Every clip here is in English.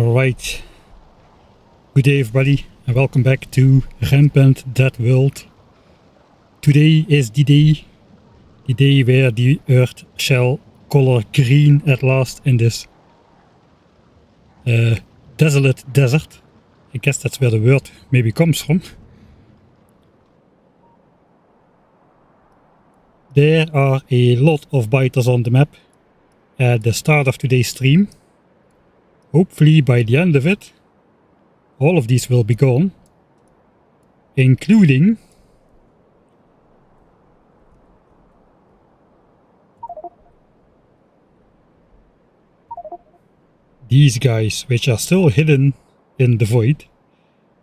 Alright, good day everybody and welcome back to Rampant DEATHWORLD. Today is the day where the earth shall color green at last in this desolate desert. I guess that's where the word maybe comes from. There are a lot of biters on the map at the start of today's stream. Hopefully by the end of it, all of these will be gone, including these guys, which are still hidden in the void.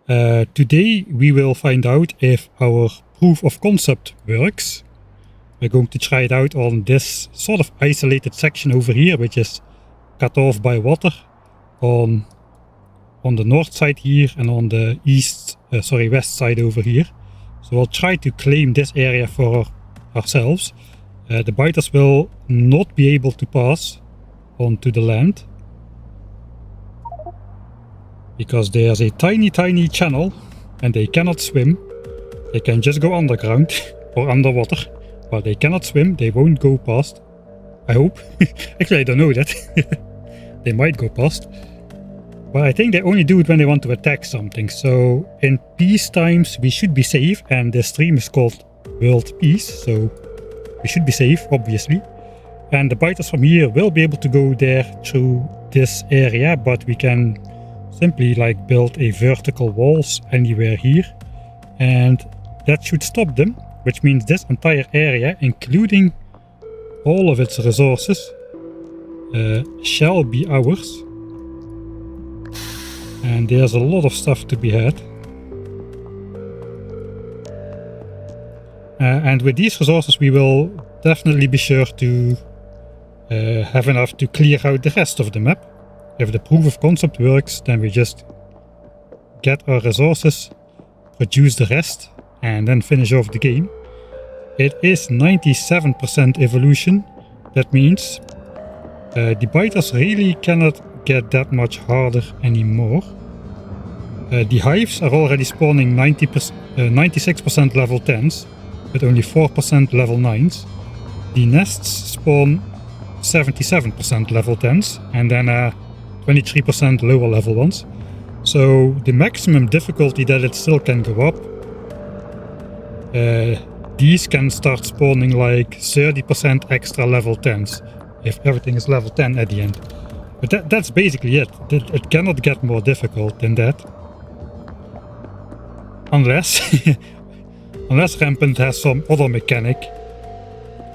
Today we will find out if our proof of concept works. We're going to try it out on this sort of isolated section over here, which is cut off by water. On the north side here and on the west side over here. So we'll try to claim this area for ourselves. The biters will not be able to pass onto the land because there's a tiny channel and they cannot swim. They can just go underground or underwater, but they cannot swim. They won't go past, I hope. Actually I don't know that. They might go past, but I think they only do it when they want to attack something. So in peace times we should be safe, and the stream is called World Peace, so we should be safe obviously. And the biters from here will be able to go there through this area, but we can simply like build a vertical walls anywhere here, and that should stop them, which means this entire area, including all of its resources, shall be ours. And there's a lot of stuff to be had. And with these resources we will definitely be sure to have enough to clear out the rest of the map. If the proof of concept works, then we just get our resources, produce the rest, and then finish off the game. It is 97% evolution. That means the biters really cannot get that much harder anymore. The hives are already spawning 96% level 10s, with only 4% level 9s. The nests spawn 77% level 10s, and then 23% lower level ones. So the maximum difficulty that it still can go up, these can start spawning like 30% extra level 10s. If everything is level 10 at the end. But that's basically it. It cannot get more difficult than that. Unless Rampant has some other mechanic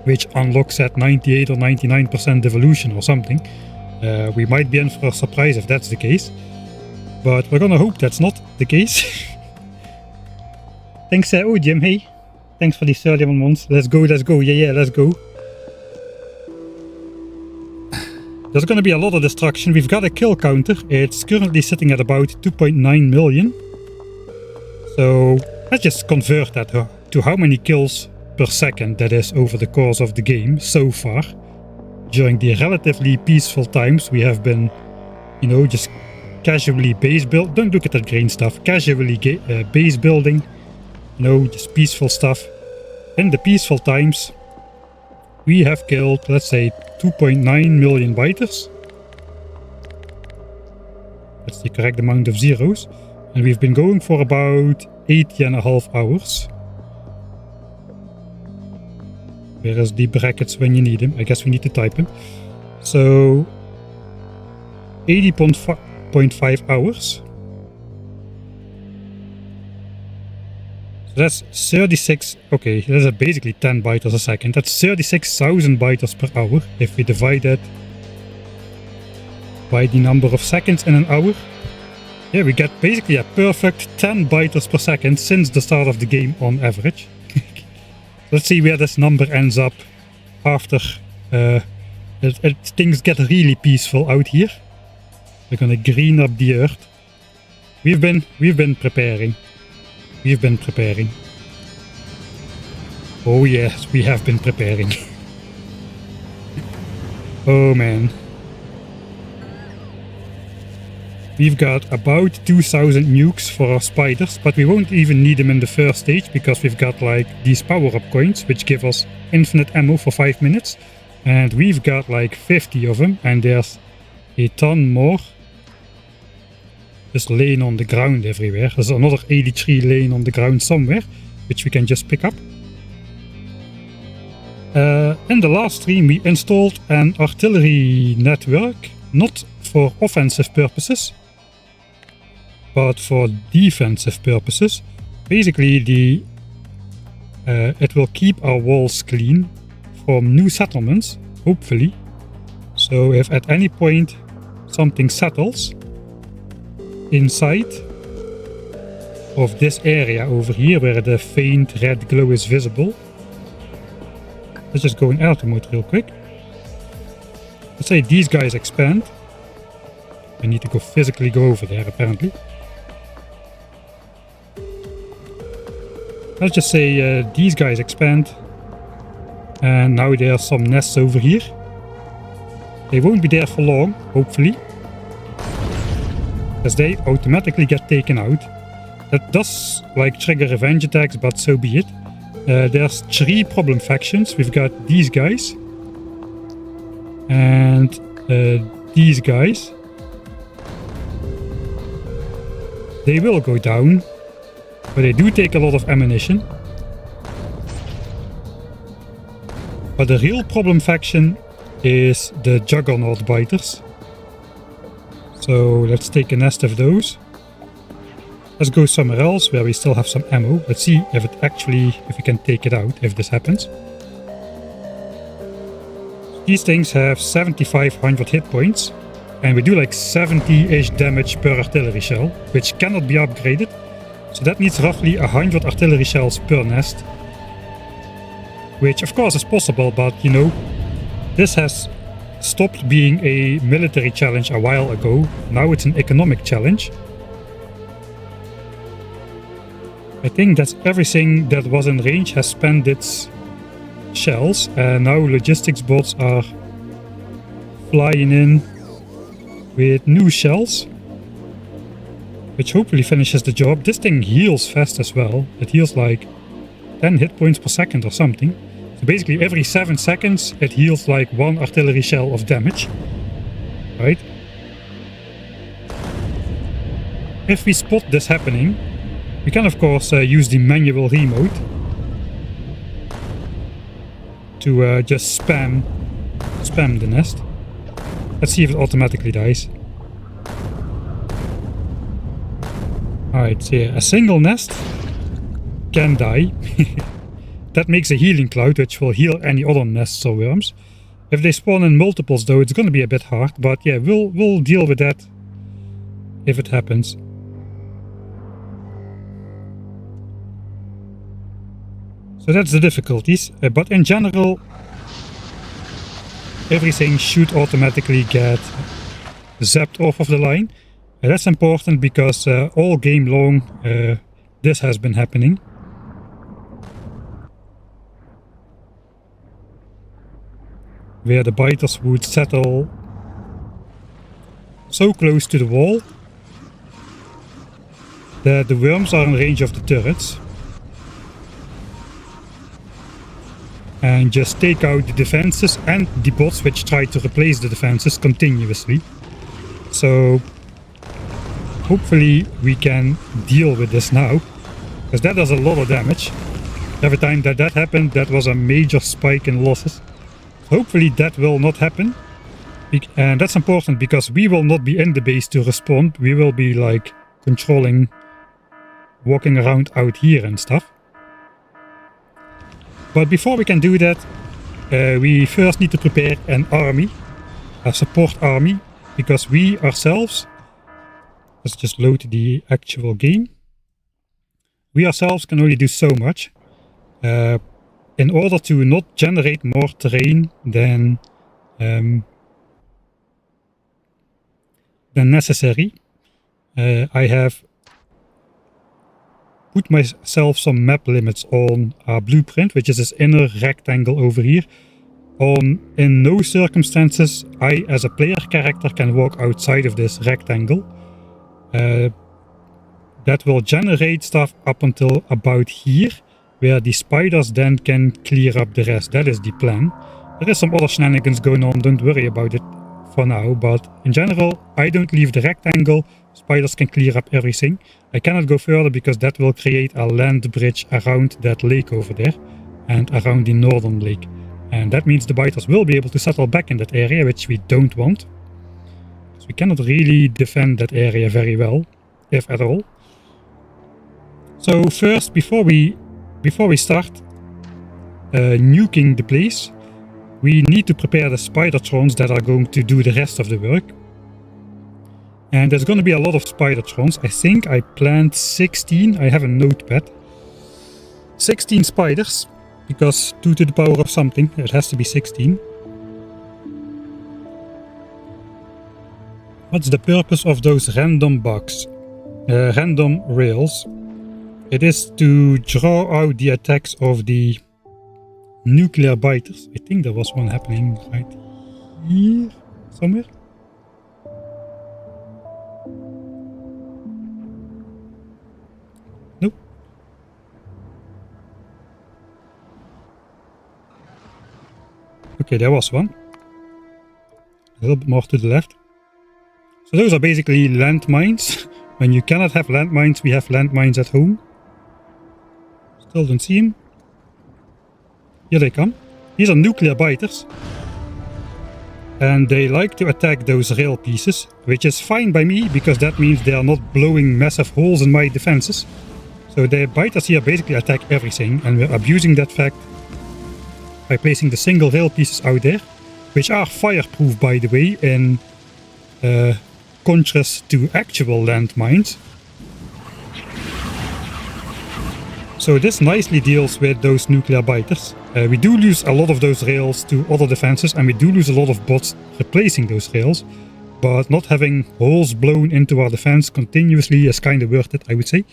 which unlocks at 98 or 99% evolution or something. We might be in for a surprise if that's the case. But we're gonna hope that's not the case. Thanks, oh Jim, hey. Thanks for these 31 months. Let's go, yeah, let's go. There's going to be a lot of destruction. We've got a kill counter. It's currently sitting at about 2.9 million. So let's just convert that to how many kills per second that is over the course of the game so far. During the relatively peaceful times we have been, you know, just casually base build. Don't look at that green stuff. Casually base building. You know, just peaceful stuff. In the peaceful times we have killed, let's say, 2.9 million biters. That's the correct amount of zeros. And we've been going for about 80.5 hours. Where is the brackets when you need them? I guess we need to type them. So 80.5 hours. So that's 36, okay, that's basically 10 biters a second. That's 36,000 biters per hour if we divide that by the number of seconds in an hour. Yeah, we get basically a perfect 10 biters per second since the start of the game on average. Let's see where this number ends up after things get really peaceful out here. We're gonna green up the earth. We've been preparing. We've been preparing. Oh yes, we have been preparing. Oh man. We've got about 2000 nukes for our spiders, but we won't even need them in the first stage because we've got like these power-up coins which give us infinite ammo for 5 minutes. And we've got like 50 of them, and there's a ton more just laying on the ground everywhere. There's another 83 laying on the ground somewhere, which we can just pick up. In the last stream we installed an artillery network, not for offensive purposes, but for defensive purposes. Basically it will keep our walls clean from new settlements, hopefully. So if at any point something settles inside of this area over here where the faint red glow is visible. Let's just go in alpha mode real quick. Let's say these guys expand. I need to go physically go over there apparently. Let's just say these guys expand. And now there are some nests over here. They won't be there for long, hopefully, as they automatically get taken out. That does like trigger revenge attacks, but so be it. There's 3 problem factions. We've got these guys and these guys. They will go down, but they do take a lot of ammunition. But the real problem faction is the Juggernaut biters. So let's take a nest of those. Let's go somewhere else where we still have some ammo. Let's see if we can take it out if this happens. These things have 7500 hit points, and we do like 70-ish damage per artillery shell, which cannot be upgraded. So that needs roughly 100 artillery shells per nest. Which of course is possible, but you know, this has stopped being a military challenge a while ago. Now it's an economic challenge. I think that everything that was in range has spent its shells, and now logistics bots are flying in with new shells, which hopefully finishes the job. This thing heals fast as well. It heals like 10 hit points per second or something. So basically every 7 seconds it heals like 1 artillery shell of damage. Right? If we spot this happening, we can of course use the manual remote to just spam the nest. Let's see if it automatically dies. Alright, so yeah, a single nest can die. That makes a healing cloud, which will heal any other nests or worms. If they spawn in multiples though, it's gonna be a bit hard, but yeah, we'll deal with that if it happens. So that's the difficulties, but in general everything should automatically get zapped off of the line. That's important because all game long this has been happening. Where the biters would settle so close to the wall that the worms are in range of the turrets and just take out the defenses and the bots which try to replace the defenses continuously. So hopefully we can deal with this now, because that does a lot of damage. Every time that happened, that was a major spike in losses. Hopefully that will not happen, and that's important because we will not be in the base to respond. We will be like controlling, walking around out here and stuff. But before we can do that, we first need to prepare an army, a support army, because we ourselves, let's just load the actual game. We ourselves can only do so much. In order to not generate more terrain than necessary, I have put myself some map limits on our blueprint, which is this inner rectangle over here. In no circumstances I as a player character can walk outside of this rectangle. that will generate stuff up until about here, where the spiders then can clear up the rest. That is the plan. There is some other shenanigans going on, don't worry about it for now, but in general, I don't leave the rectangle. Spiders can clear up everything. I cannot go further because that will create a land bridge around that lake over there and around the northern lake. And that means the biters will be able to settle back in that area, which we don't want. So we cannot really defend that area very well, if at all. So first, before we start nuking the place, we need to prepare the spidertrons that are going to do the rest of the work. And there's going to be a lot of spidertrons. I think I planned 16. I have a notepad. 16 spiders, because 2 to the power of something, it has to be 16. What's the purpose of those random random rails? It is to draw out the attacks of the nuclear biters. I think there was one happening right here somewhere. Nope. Okay, there was one. A little bit more to the left. So those are basically landmines. When you cannot have landmines, we have landmines at home. Still don't see him. Here they come. These are nuclear biters. And they like to attack those rail pieces, which is fine by me, because that means they are not blowing massive holes in my defenses. So the biters here basically attack everything, and we're abusing that fact by placing the single rail pieces out there, which are fireproof, by the way, in contrast to actual landmines. So this nicely deals with those nuclear biters. We do lose a lot of those rails to other defenses, and we do lose a lot of bots replacing those rails, but not having holes blown into our defense continuously is kind of worth it, I would say.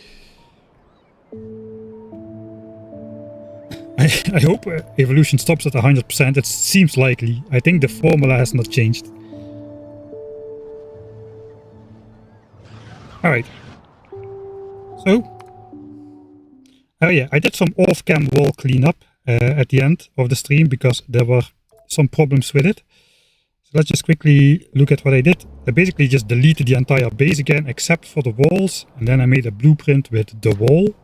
I hope evolution stops at 100%. It seems likely. I think the formula has not changed. Alright. So. Oh yeah, I did some off-cam wall cleanup at the end of the stream because there were some problems with it. So let's just quickly look at what I did. I basically just deleted the entire base again except for the walls, and then I made a blueprint with the wall.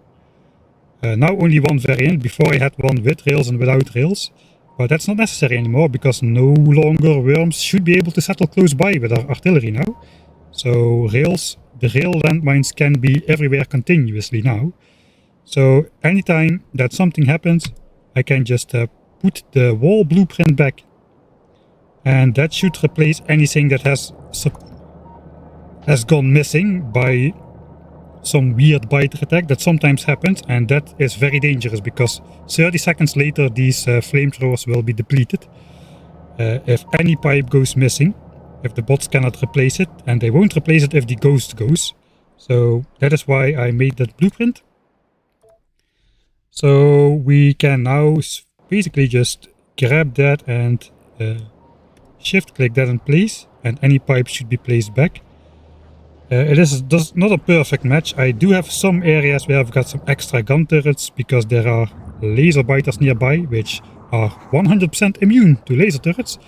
Now only one variant. Before I had one with rails and without rails, but that's not necessary anymore because no longer worms should be able to settle close by with our artillery now. So the rail landmines can be everywhere continuously now. So anytime that something happens, I can just put the wall blueprint back, and that should replace anything that has gone missing by some weird biter attack that sometimes happens, and that is very dangerous because 30 seconds later these flamethrowers will be depleted if any pipe goes missing, if the bots cannot replace it, and they won't replace it if the ghost goes. So that is why I made that blueprint. So we can now basically just grab that and shift click that in place, and any pipe should be placed back. It is not a perfect match. I do have some areas where I've got some extra gun turrets because there are laser biters nearby which are 100% immune to laser turrets,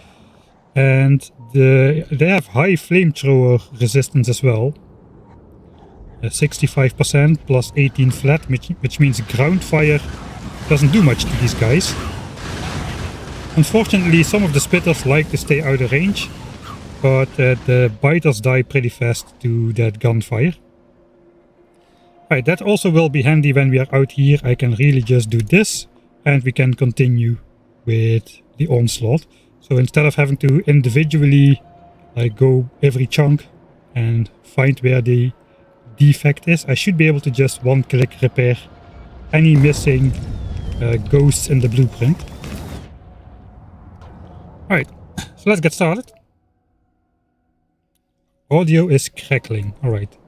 and they have high flamethrower resistance as well. 65% plus 18 flat, which means ground fire doesn't do much to these guys. Unfortunately, some of the spitters like to stay out of range, but the biters die pretty fast to that gunfire. Right, that also will be handy when we are out here. I can really just do this, and we can continue with the onslaught. So instead of having to individually go every chunk and find where the defect is, I should be able to just one-click repair any missing ghosts in the blueprint. Alright, so let's get started. Audio is crackling. Alright.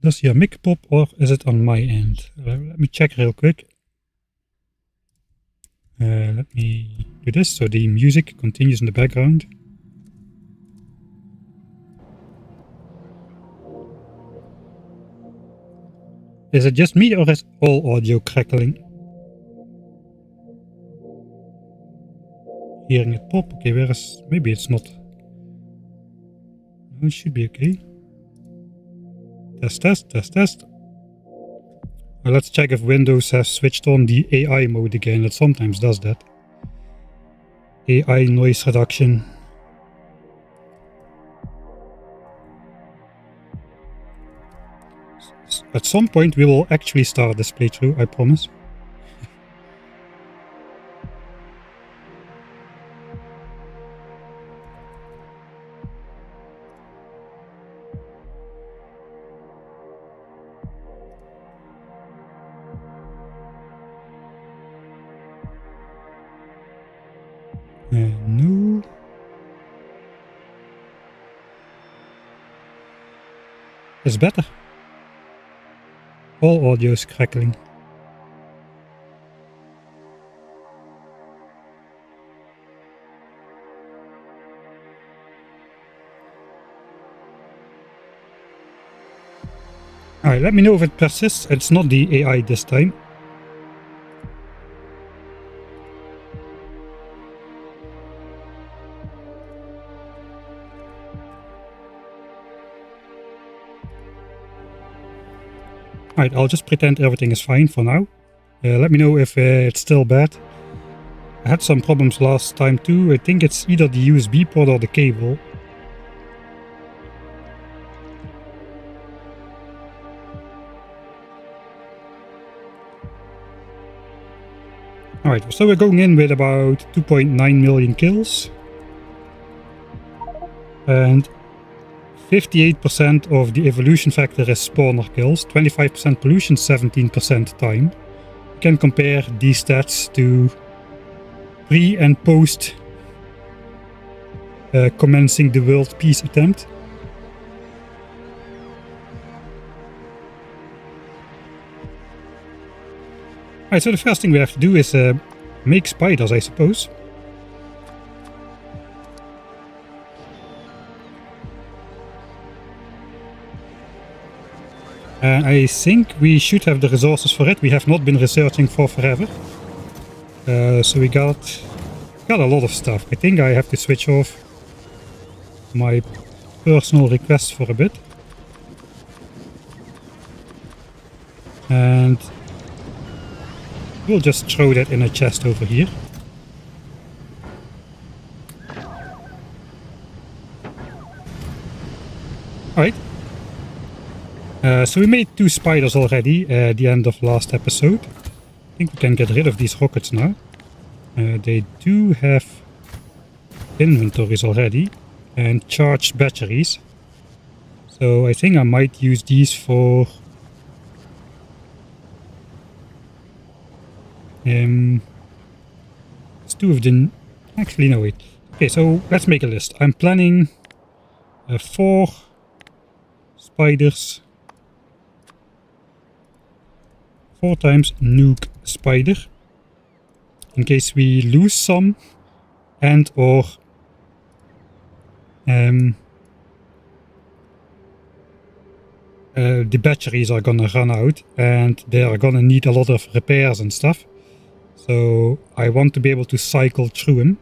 Does your mic pop or is it on my end? Let me check real quick. Let me do this so the music continues in the background. Is it just me or is all audio crackling? Hearing it pop. Okay, where is... Maybe it's not. No, it should be okay. Test. Well, let's check if Windows has switched on the AI mode again. It sometimes does that. AI noise reduction. At some point we will actually start this playthrough, I promise. No. It's better. All audio is crackling. Alright, let me know if it persists. It's not the AI this time. Alright, I'll just pretend everything is fine for now. Let me know if it's still bad. I had some problems last time too. I think it's either the USB port or the cable. Alright, so we're going in with about 2.9 million kills. And 58% of the evolution factor is spawner kills, 25% pollution, 17% time. You can compare these stats to pre and post commencing the world peace attempt. Alright, so the first thing we have to do is make spiders, I suppose. I think we should have the resources for it. We have not been researching for forever. So we got a lot of stuff. I think I have to switch off my personal requests for a bit. And we'll just throw that in a chest over here. Alright. So we made 2 spiders already at the end of last episode. I think we can get rid of these rockets now. They do have inventories already and charged batteries. So I think I might use these for let's do with the... Actually no, wait. Okay, so let's make a list. I'm planning 4 spiders. 4 times nuke spider. In case we lose some and or the batteries are gonna run out and they are gonna need a lot of repairs and stuff. So I want to be able to cycle through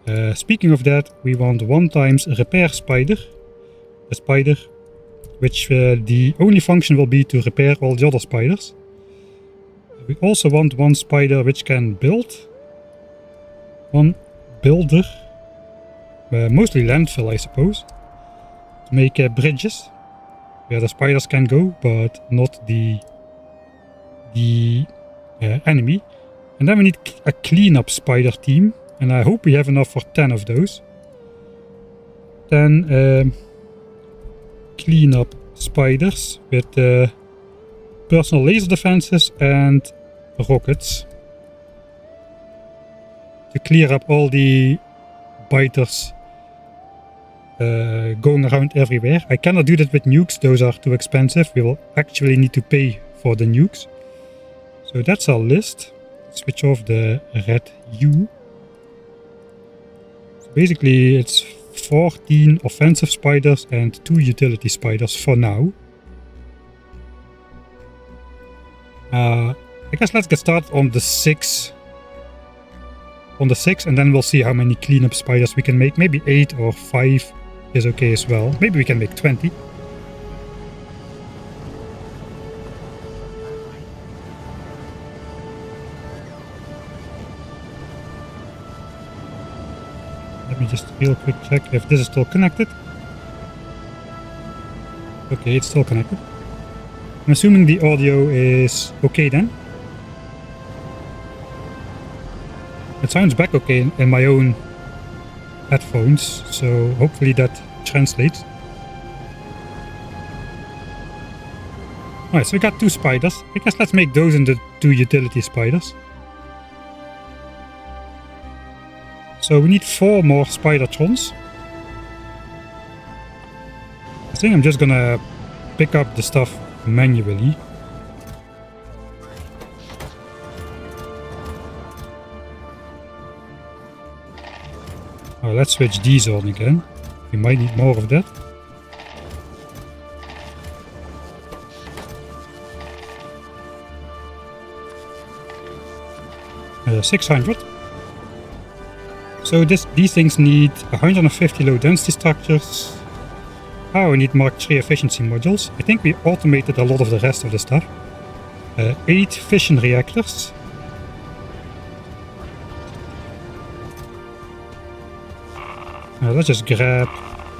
them. Speaking of that, we want 1 times repair spider. A spider which the only function will be to repair all the other spiders. We also want 1 spider which can build. 1 builder. Mostly landfill, I suppose. To make bridges. Where the spiders can go, but not the enemy. And then we need a cleanup spider team. And I hope we have enough for 10 of those. 10 cleanup spiders with personal laser defenses and rockets to clear up all the biters going around everywhere. I cannot do that with nukes, those are too expensive. We will actually need to pay for the nukes. So that's our list. Switch off the red U. So basically it's 14 offensive spiders and 2 utility spiders for now. I guess let's get started on the 6. On the 6, and then we'll see how many cleanup spiders we can make. Maybe 8 or 5 is okay as well. Maybe we can make 20. Let me just real quick check if this is still connected. Okay, it's still connected. I'm assuming the audio is okay then. It sounds back okay in my own headphones, so hopefully that translates. Alright, so we got 2 spiders. I guess let's make those into 2 utility spiders. So we need 4 more spidertrons. I think I'm just gonna pick up the stuff manually. Oh, let's switch these on again. We might need more of that. Uh, 600. So these things need 150 low density structures. Oh, we need Mark III efficiency modules. I think we automated a lot of the rest of the stuff. 8 fission reactors. Let's just grab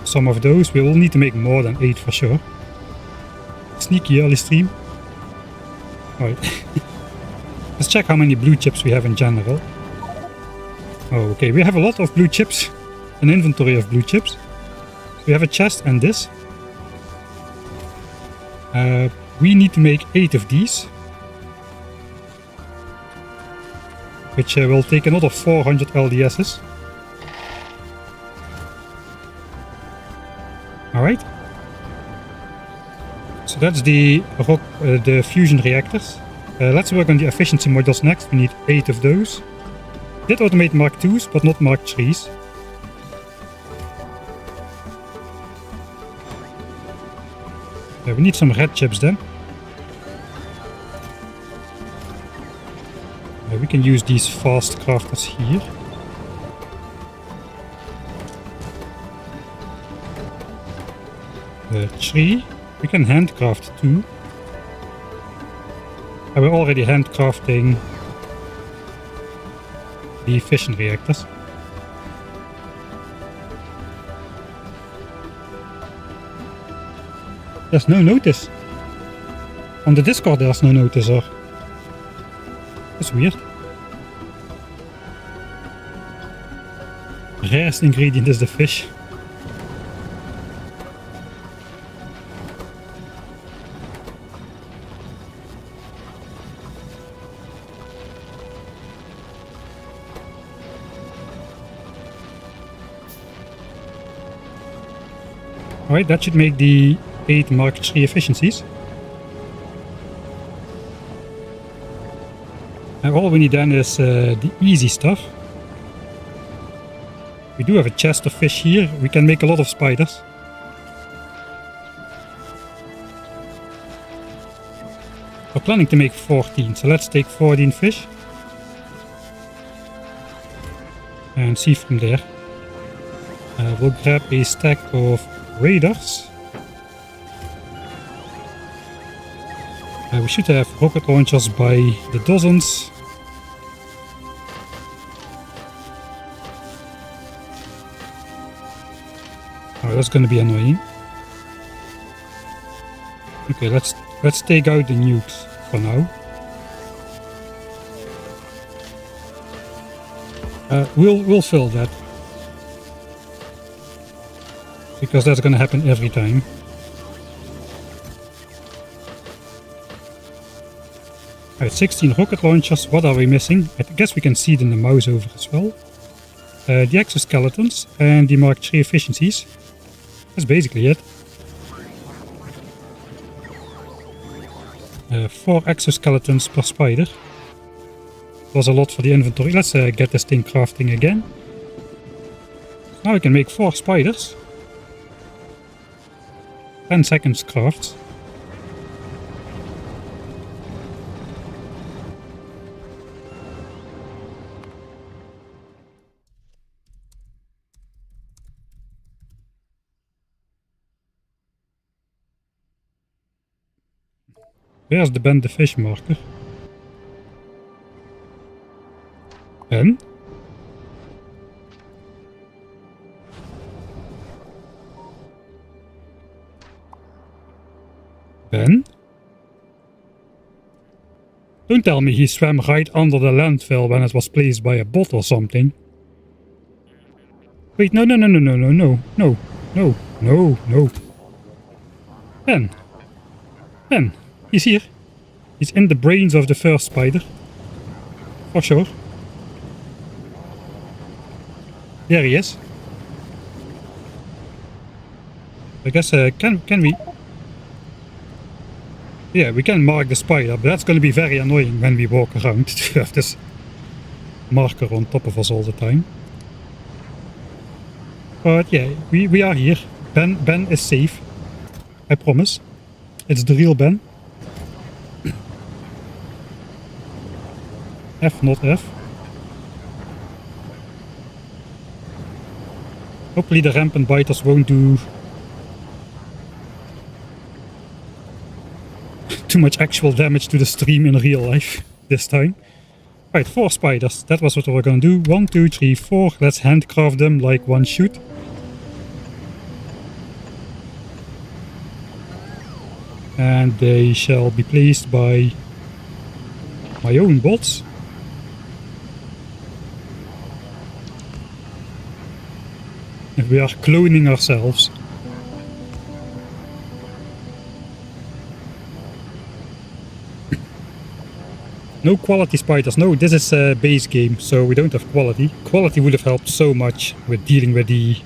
some of those. We will need to make more than 8 for sure. Sneaky early stream. Alright. Let's check how many blue chips we have in general. Oh, okay, we have a lot of blue chips. An inventory of blue chips. We have a chest and this. We need to make 8 of these. Which will take another 400 LDSs. Alright. So that's the fusion reactors. Let's work on the efficiency modules next. We need 8 of those. Did automate Mark IIs, but not Mark IIIs. We need some red chips then. We can use these fast crafters here. Three. We can handcraft 2. And we're already handcrafting the fission reactors. There's no notice. On the Discord there's no notice, or... That's weird. Rarest ingredient is the fish. Alright, that should make the 8 Mark III efficiencies. And all we need then is the easy stuff. We do have a chest of fish here. We can make a lot of spiders. We're planning to make 14, so let's take 14 fish. And see from there. We'll grab a stack of raiders. We should have rocket launchers by the dozens. Oh, that's going to be annoying. Okay, let's take out the nukes for now. We'll fill that. Because that's going to happen every time. Alright, 16 rocket launchers. What are we missing? I guess we can see it in the mouse over as well. The exoskeletons and the Mark III efficiencies. That's basically it. 4 exoskeletons per spider. Was a lot for the inventory. Let's get this thing crafting again. Now we can make 4 spiders. 10 seconds crafts. Where's the Ben the fish marker? Ben? Ben? Don't tell me he swam right under the landfill when it was placed by a bot or something. Wait, no. Ben. Ben. He's here. He's in the brains of the first spider. For sure. There he is. I guess, can we... Yeah, we can mark the spider, but that's going to be very annoying when we walk around to have this marker on top of us all the time. But yeah, we are here. Ben is safe. I promise. It's the real Ben. F, not F. Hopefully the rampant biters won't do too much actual damage to the stream in real life this time. Right, 4 spiders. That was what we were gonna do. 1, 2, 3, 4. Let's handcraft them like one should. And they shall be placed by my own bots. If we are cloning ourselves. No quality spiders. No, this is a base game, so we don't have quality. Quality would have helped so much with dealing with the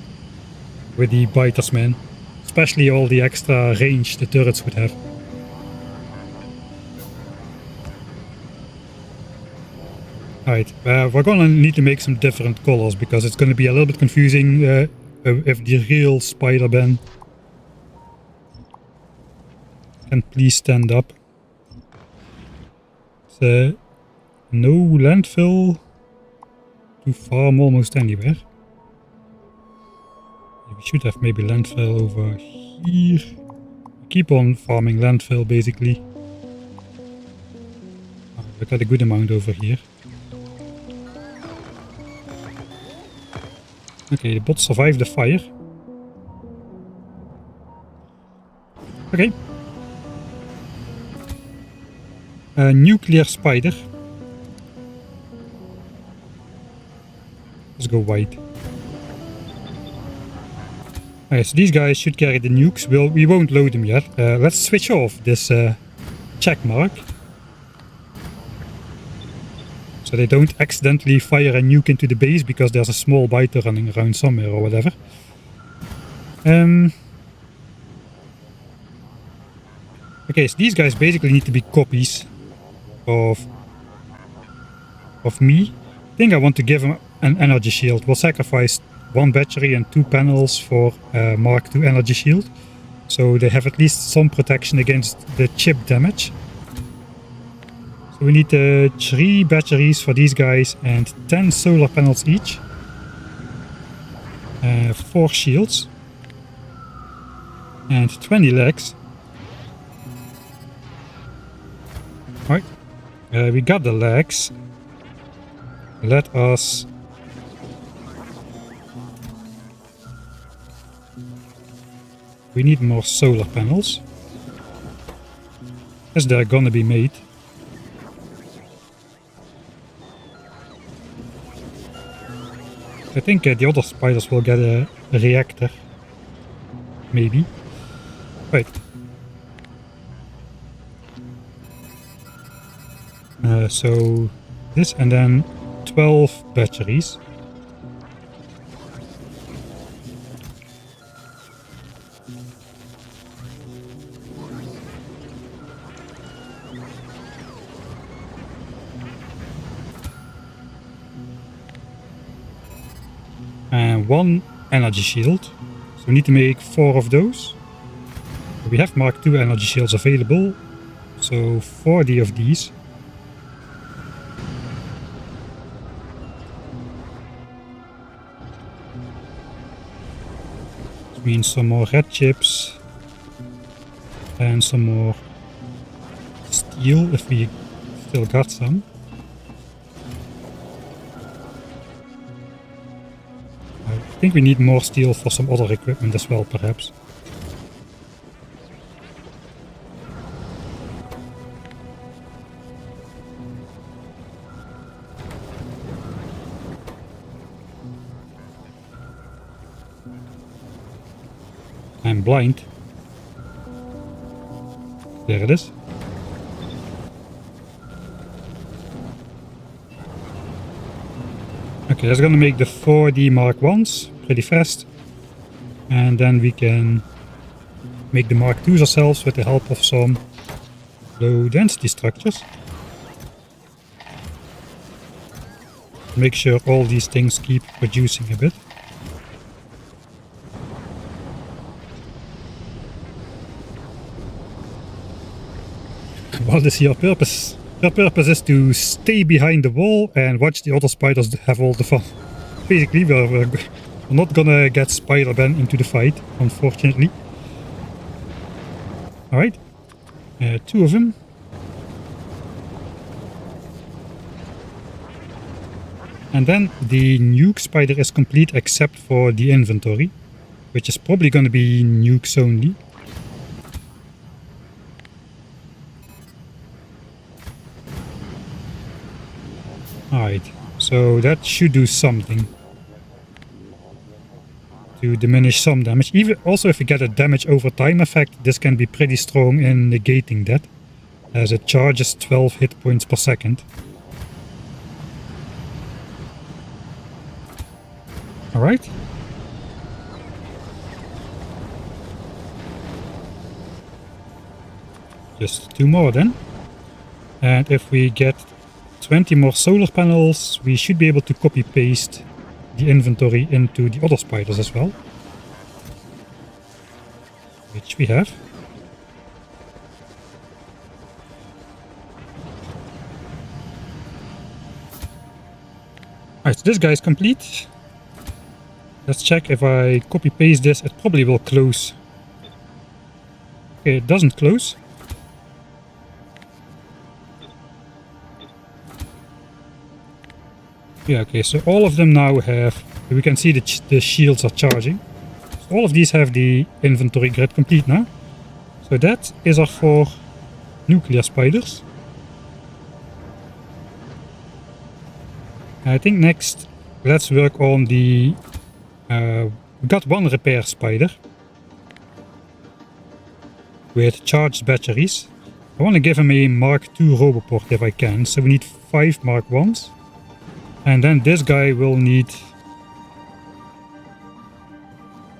biters, man. Especially all the extra range the turrets would have. Alright, we're gonna need to make some different colors because it's gonna be a little bit confusing if the real spider Ben can please stand up. So, no landfill to farm almost anywhere. We should have maybe landfill over here. Keep on farming landfill basically. We got a good amount over here. Okay, the bots survived the fire. Okay. A nuclear spider. Let's go white. Okay, so these guys should carry the nukes. We won't load them yet. Let's switch off this check mark. So they don't accidentally fire a nuke into the base because there's a small biter running around somewhere or whatever. Okay, so these guys basically need to be copies of me. I think I want to give them an energy shield. We'll sacrifice 1 battery and 2 panels for Mark II energy shield. So they have at least some protection against the chip damage. So we need 3 batteries for these guys and 10 solar panels each. 4 shields. And 20 legs. Alright. We got the legs. Let us... We need more solar panels. As they're gonna be made. I think the other spiders will get a reactor. Maybe. Right. So this and then 12 batteries. And 1 energy shield. So we need to make 4 of those. We have Mark II energy shields available. So 40 of these. Which means some more red chips. And some more steel if we still got some. I think we need more steel for some other equipment as well, perhaps. I'm blind. There it is. Okay, that's gonna make the 4D Mark 1s pretty fast. And then we can make the Mark 2s ourselves with the help of some low density structures. Make sure all these things keep producing a bit. What is your purpose? Your purpose is to stay behind the wall and watch the other spiders have all the fun. Basically, we're not gonna get Spider-Man into the fight, unfortunately. Alright, 2 of them. And then the nuke spider is complete except for the inventory, which is probably gonna be nukes only. Alright, so that should do something to diminish some damage. Even also if we get a damage over time effect, this can be pretty strong in negating that, as it charges 12 hit points per second. Alright. Just 2 more then. And if we get 20 more solar panels, we should be able to copy paste the inventory into the other spiders as well. Which we have. Alright, so this guy is complete. Let's check if I copy paste this, it probably will close. Okay, it doesn't close. Yeah, okay, so all of them now have, we can see the shields are charging. So all of these have the inventory grid complete now. So that is our 4 nuclear spiders. I think next, let's work on the, we got 1 repair spider with charged batteries. I want to give him a Mark II Roboport if I can, so we need 5 Mark 1s. And then this guy will need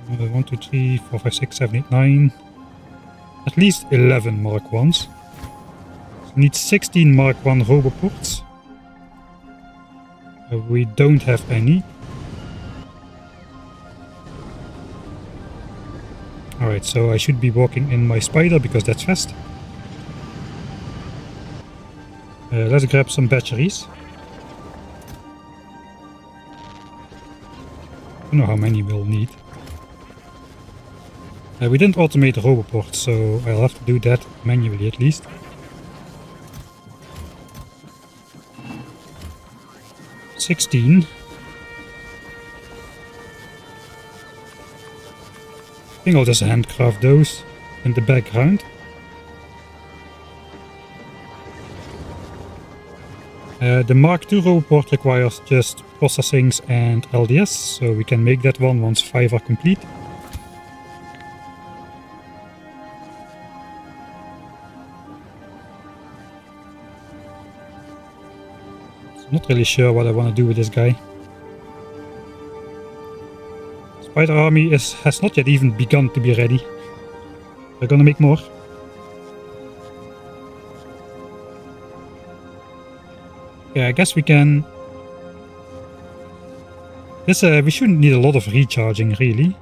1, 2, 3, 4, 5, 6, 7, 8, 9, at least 11 Mark 1s. So we need 16 Mark I Roboports. We don't have any. Alright, so I should be walking in my spider because that's fast. Let's grab some batteries. I don't know how many we'll need. We didn't automate the Roboport, so I'll have to do that manually at least. $16. I think I'll just handcraft those in the background. The Mark II Roboport requires just processings and LDS, so we can make that one once 5 are complete. Not really sure what I want to do with this guy. Spider Army has not yet even begun to be ready. We're gonna make more. Yeah, I guess we can... This, we shouldn't need a lot of recharging, really.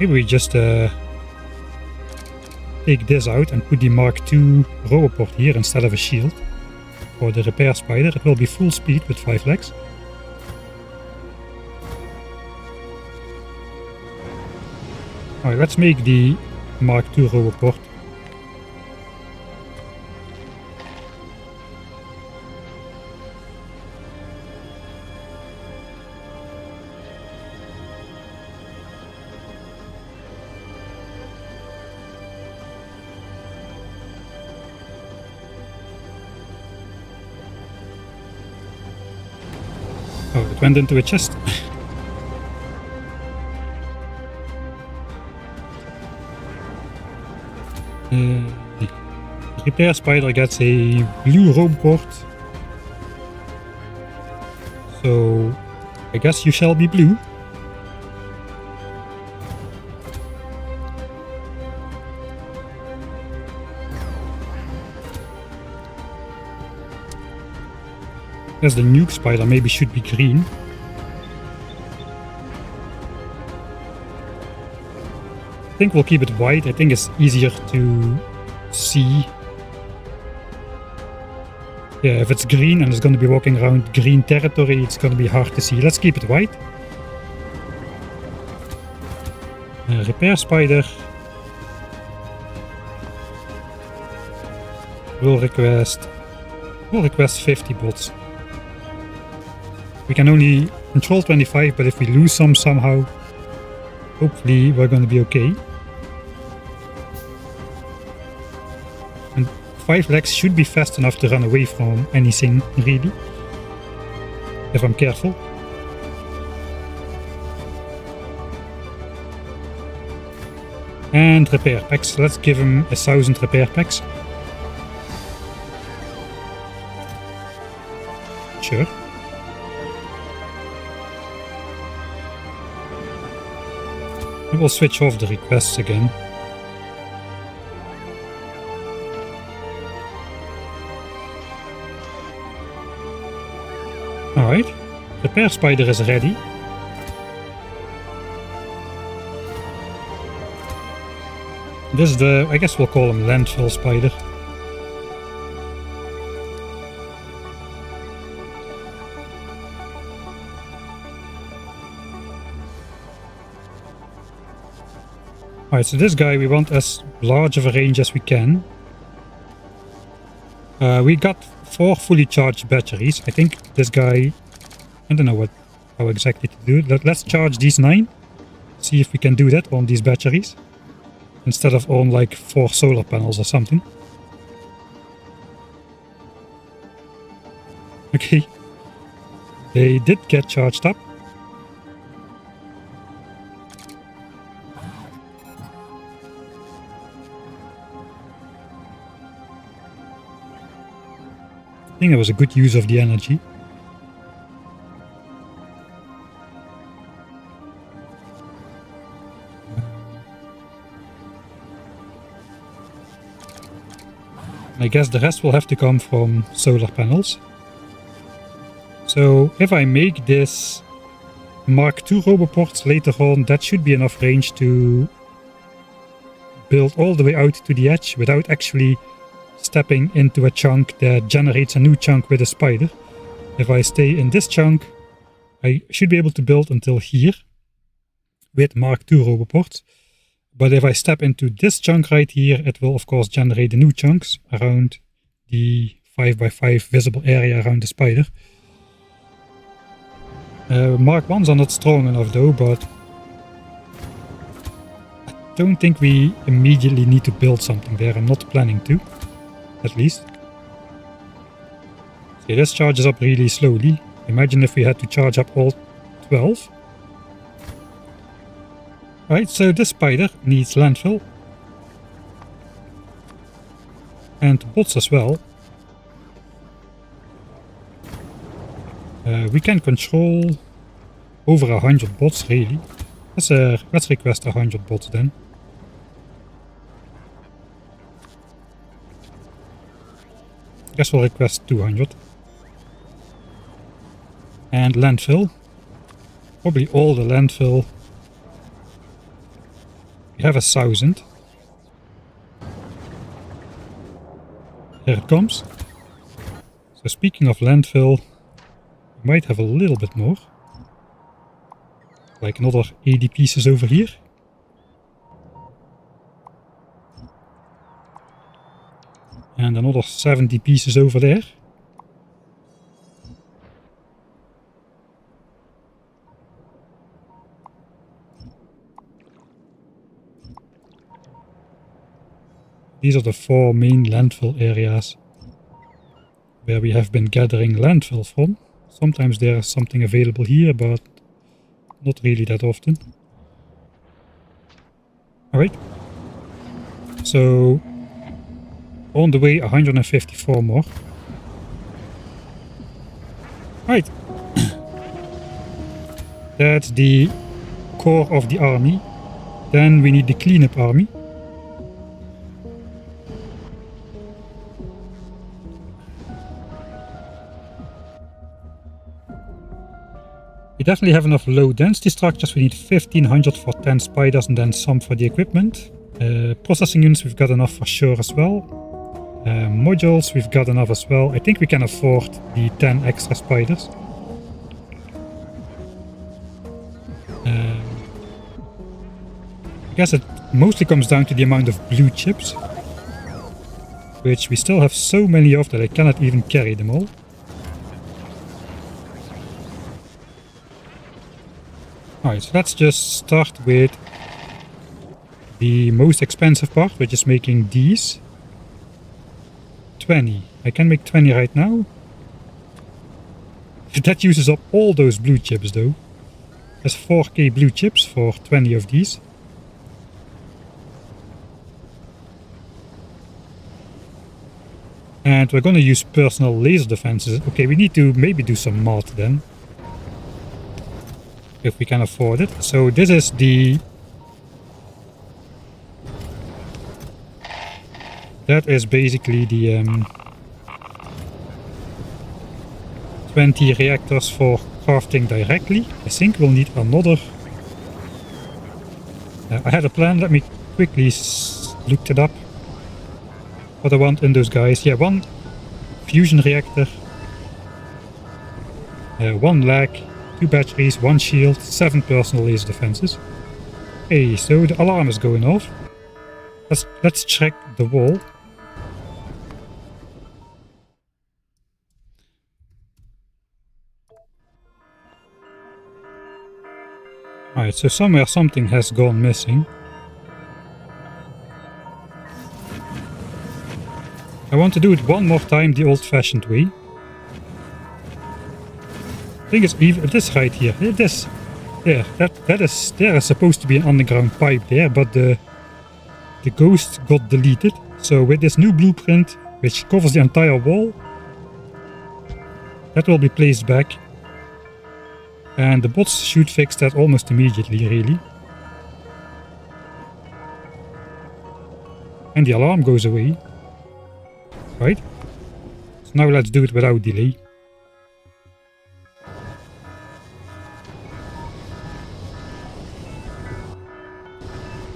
Maybe we just take this out and put the Mark II Roboport here instead of a shield. For the repair spider, it will be full speed with 5 legs. Alright, let's make the Mark II roboport. Oh, it went into a chest. The repair spider gets a blue roboport. So I guess you shall be blue. I guess the nuke spider maybe should be green. I think we'll keep it white. I think it's easier to see. Yeah, if it's green and it's going to be walking around green territory, it's going to be hard to see. Let's keep it white. Repair spider will request 50 bots. We can only control 25, but if we lose some somehow, hopefully we're going to be okay. And 5 legs should be fast enough to run away from anything, really, if I'm careful. And repair packs. Let's give him 1000 repair packs. Sure. We will switch off the requests again. Alright, repair spider is ready. This is the, I guess we'll call him landfill spider. Alright, so this guy we want as large of a range as we can. We got 4 fully charged batteries. I think this guy, I don't know how exactly to do it. Let's charge these 9. See if we can do that on these batteries. Instead of on like 4 solar panels or something. Okay. They did get charged up. I think it was a good use of the energy. I guess the rest will have to come from solar panels. So if I make this Mark II roboports later on, that should be enough range to build all the way out to the edge without actually stepping into a chunk that generates a new chunk with a spider. If I stay in this chunk, I should be able to build until here with Mark II roboports. But if I step into this chunk right here, it will of course generate the new chunks around the 5x5 visible area around the spider. Mark 1s are not strong enough though, but I don't think we immediately need to build something there. I'm not planning to, at least. See, this charges up really slowly. Imagine if we had to charge up all 12. Right, so this spider needs landfill. And bots as well. We can control over 100 bots, really. Let's request 100 bots then. I guess we'll request 200. And landfill. Probably all the landfill. We have 1000. Here it comes. So speaking of landfill, we might have a little bit more. Like another 80 pieces over here. And another 70 pieces over there. These are the 4 main landfill areas where we have been gathering landfill from. Sometimes there's something available here, but not really that often. Alright. So, on the way 154 more. Right. That's the core of the army. Then we need the cleanup army. We definitely have enough low density structures. We need 1500 for 10 spiders and then some for the equipment. Processing units we've got enough for sure as well. Modules we've got enough as well. I think we can afford the 10 extra spiders. I guess it mostly comes down to the amount of blue chips, which we still have so many of that I cannot even carry them all. Alright, so let's just start with the most expensive part, which is making these. 20. I can make 20 right now. That uses up all those blue chips though. There's 4k blue chips for 20 of these. And we're gonna use personal laser defenses. Okay, we need to maybe do some mod then. If we can afford it. So this is the... That is basically the 20 reactors for crafting directly. I think we'll need another... I had a plan, let me quickly look it up. What I want in those guys. Yeah, 1 fusion reactor, 1 lag, 2 batteries, 1 shield, 7 personal laser defenses. Okay, so the alarm is going off. Let's check the wall. Alright, so somewhere something has gone missing. I want to do it one more time the old-fashioned way. I think it's even this right here. This there. There is supposed to be an underground pipe there, but the ghost got deleted. So with this new blueprint, which covers the entire wall, that will be placed back. And the bots should fix that almost immediately, really. And the alarm goes away. Right? So now let's do it without delay.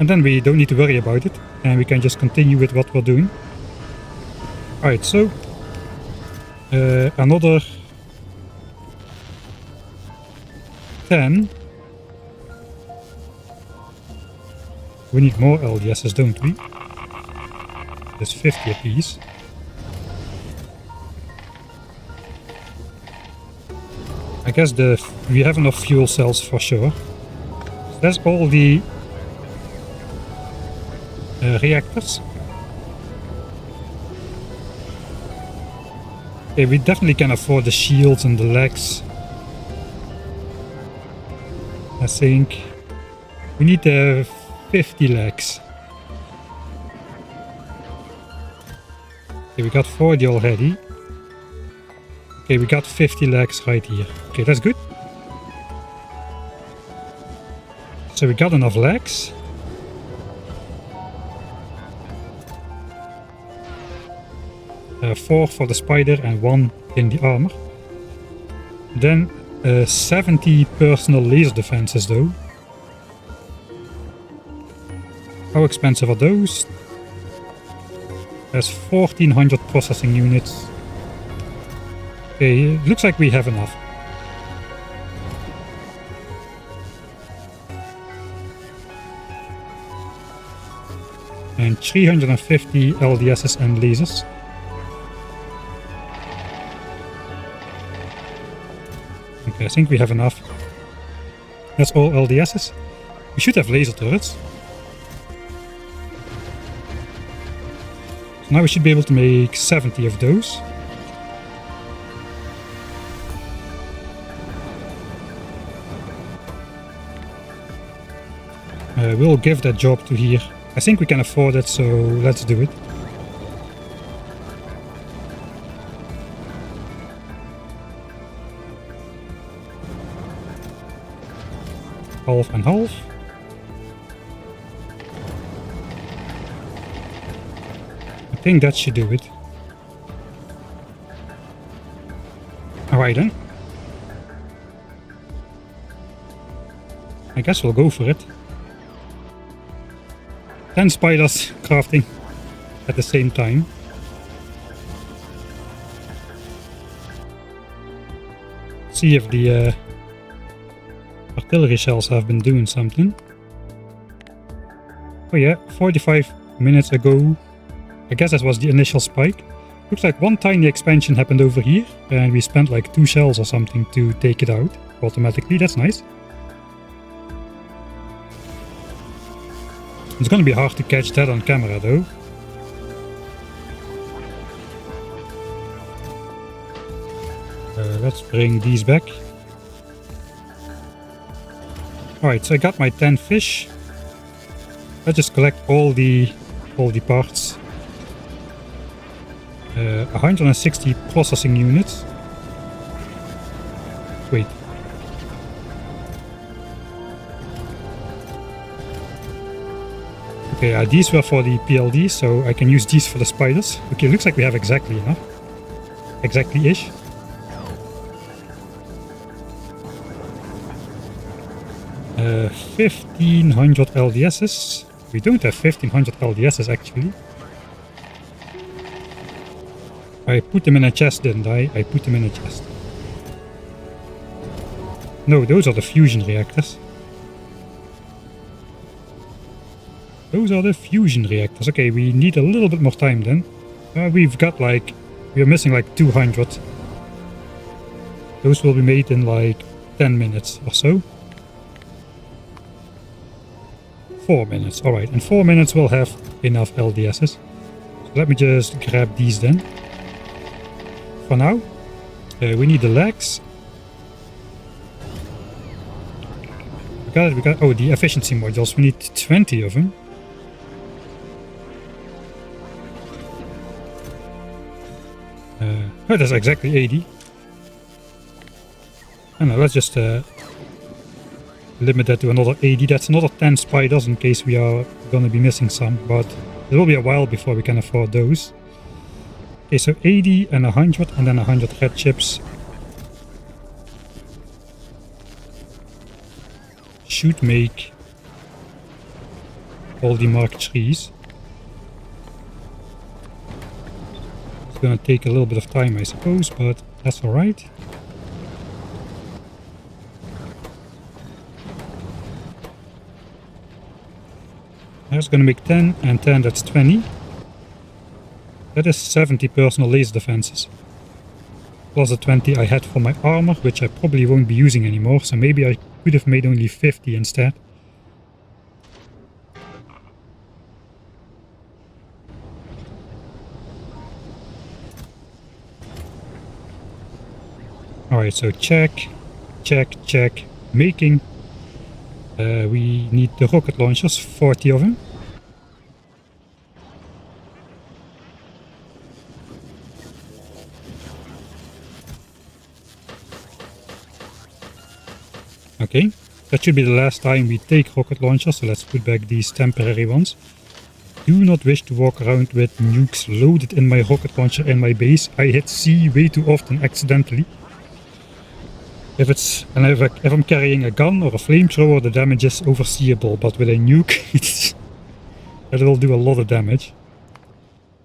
And then we don't need to worry about it, and we can just continue with what we're doing. Alright, so another 10. We need more LDSs, don't we? There's 50 apiece. I guess we have enough fuel cells for sure. So that's all the reactors. Okay, we definitely can afford the shields and the legs. I think we need 50 legs. Okay, we got 40 already. Okay, we got 50 legs right here. Okay, that's good. So we got enough legs. Four for the spider and 1 in the armor. Then 70 personal laser defenses though. How expensive are those? There's 1400 processing units. Okay, it looks like we have enough. And 350 LDSs and lasers. I think we have enough. That's all LDSs. We should have laser turrets. So now we should be able to make 70 of those. We'll give that job to here. I think we can afford it, so let's do it. Half and half. I think that should do it. Alright then. I guess we'll go for it. 10 spiders crafting at the same time. See if the artillery shells have been doing something. Oh yeah, 45 minutes ago. I guess that was the initial spike. Looks like one tiny expansion happened over here and we spent like 2 shells or something to take it out automatically. That's nice. It's gonna be hard to catch that on camera though. Let's bring these back. Alright, so I got my 10 fish. Let's just collect all the parts. 160 processing units. Wait. Okay, these were for the PLD, so I can use these for the spiders. Okay, looks like we have exactly enough. Exactly-ish. Uh, 1500 LDSs. We don't have 1500 LDSs actually. I put them in a chest, didn't I? I put them in a chest. No, those are the fusion reactors. Those are the fusion reactors. Okay, we need a little bit more time then. We've got like... we're missing like 200. Those will be made in like 10 minutes or so. 4 minutes. Alright, in 4 minutes we'll have enough LDSs. So let me just grab these then. For now. We need the legs. We got... oh, the efficiency modules. We need 20 of them. Oh, that's exactly 80. And let's just limit that to another 80. That's another 10 spiders in case we are gonna be missing some, but it will be a while before we can afford those. Okay, so 80 and 100 and then 100 red chips. Should make all the Mark IIIs. It's gonna take a little bit of time, I suppose, but that's alright. That's gonna make 10 and 10, that's 20. That is 70 personal laser defenses. Plus the 20 I had for my armor, which I probably won't be using anymore, so maybe I could have made only 50 instead. Alright, so check, check, check, making. We need the rocket launchers, 40 of them. Okay, that should be the last time we take rocket launchers, so let's put back these temporary ones. Do not wish to walk around with nukes loaded in my rocket launcher in my base. I hit C way too often accidentally. If I'm carrying a gun or a flamethrower, the damage is overseeable, but with a nuke, it will do a lot of damage.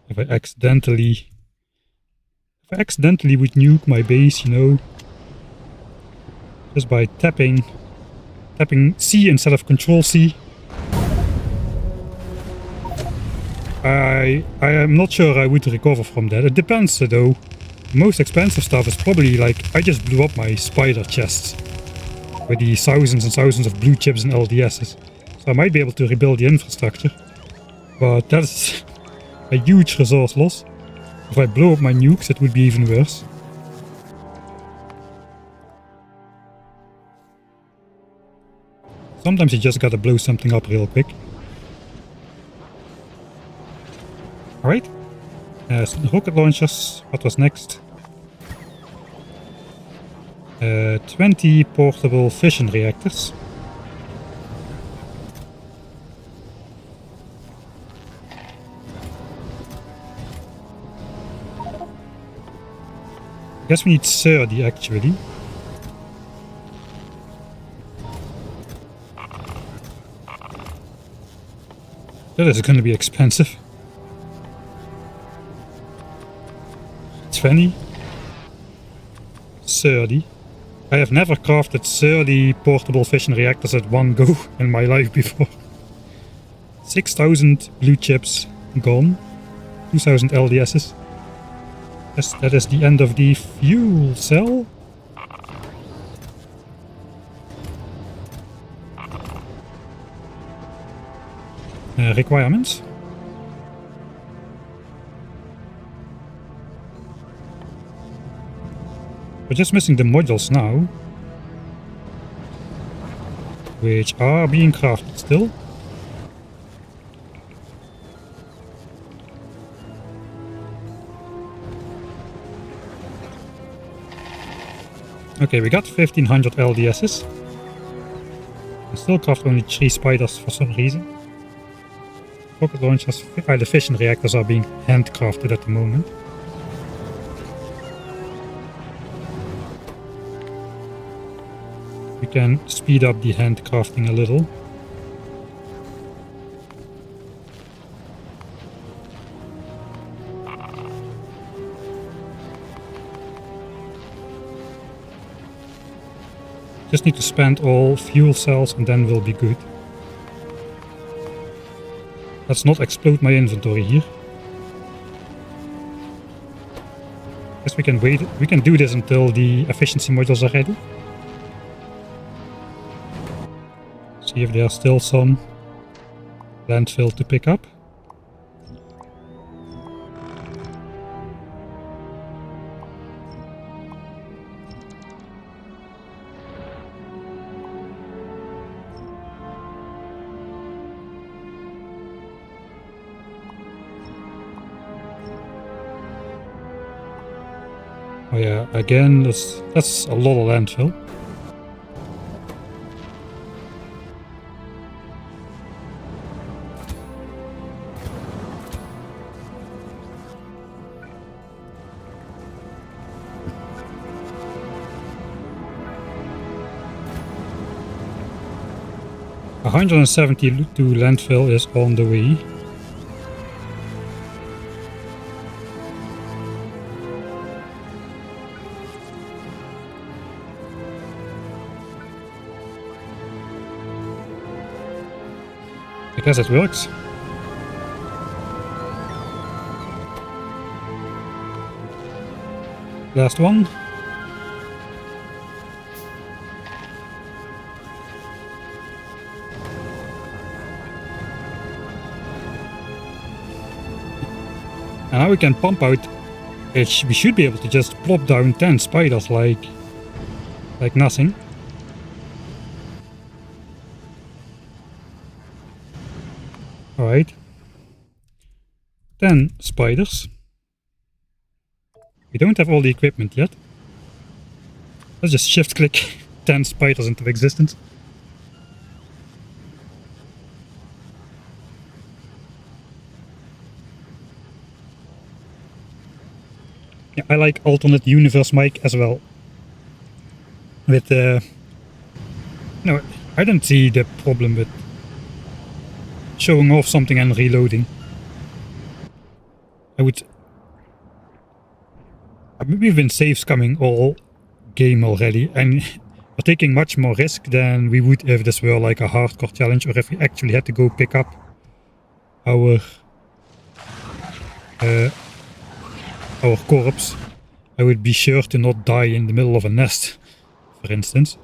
If I accidentally would nuke my base, you know, just by tapping C instead of Control C. I am not sure I would recover from that. It depends though. most expensive stuff is probably like, I just blew up my spider chests with the thousands and thousands of blue chips and LDSs. So I might be able to rebuild the infrastructure, but that's a huge resource loss. If I blow up my nukes, it would be even worse. Sometimes you just gotta blow something up real quick. Alright. So the rocket launchers, what was next? 20 portable fission reactors. I guess we need 30 actually. That is going to be expensive. 20. 30. I have never crafted 30 portable fission reactors at one go in my life before. 6,000 blue chips gone. 2,000 LDSs. Yes, that is the end of the fuel cell. Requirements. We're just missing the modules now, which are being crafted still. Okay, we got 1500 LDSs. I still craft only 3 spiders for some reason. Rocket launchers, the fission reactors are being handcrafted at the moment. We can speed up the handcrafting a little. Just need to spend all fuel cells and then we'll be good. Let's not explode my inventory here. Guess we can wait. We can do this until the efficiency modules are ready. See if there's still some landfill to pick up. Oh yeah, again, that's a lot of landfill. A 172 landfill is on the way. I guess it works. Last one. And now we can pump out, we should be able to just plop down 10 spiders like nothing. Alright. 10 spiders. We don't have all the equipment yet. Let's just shift click 10 spiders into existence. Yeah, I like alternate universe mic as well. With no, I don't see the problem with showing off something and reloading. We've been save scumming all game already, and we're taking much more risk than we would if this were like a hardcore challenge, or if we actually had to go pick up our corpse I would be sure to not die in the middle of a nest, for instance.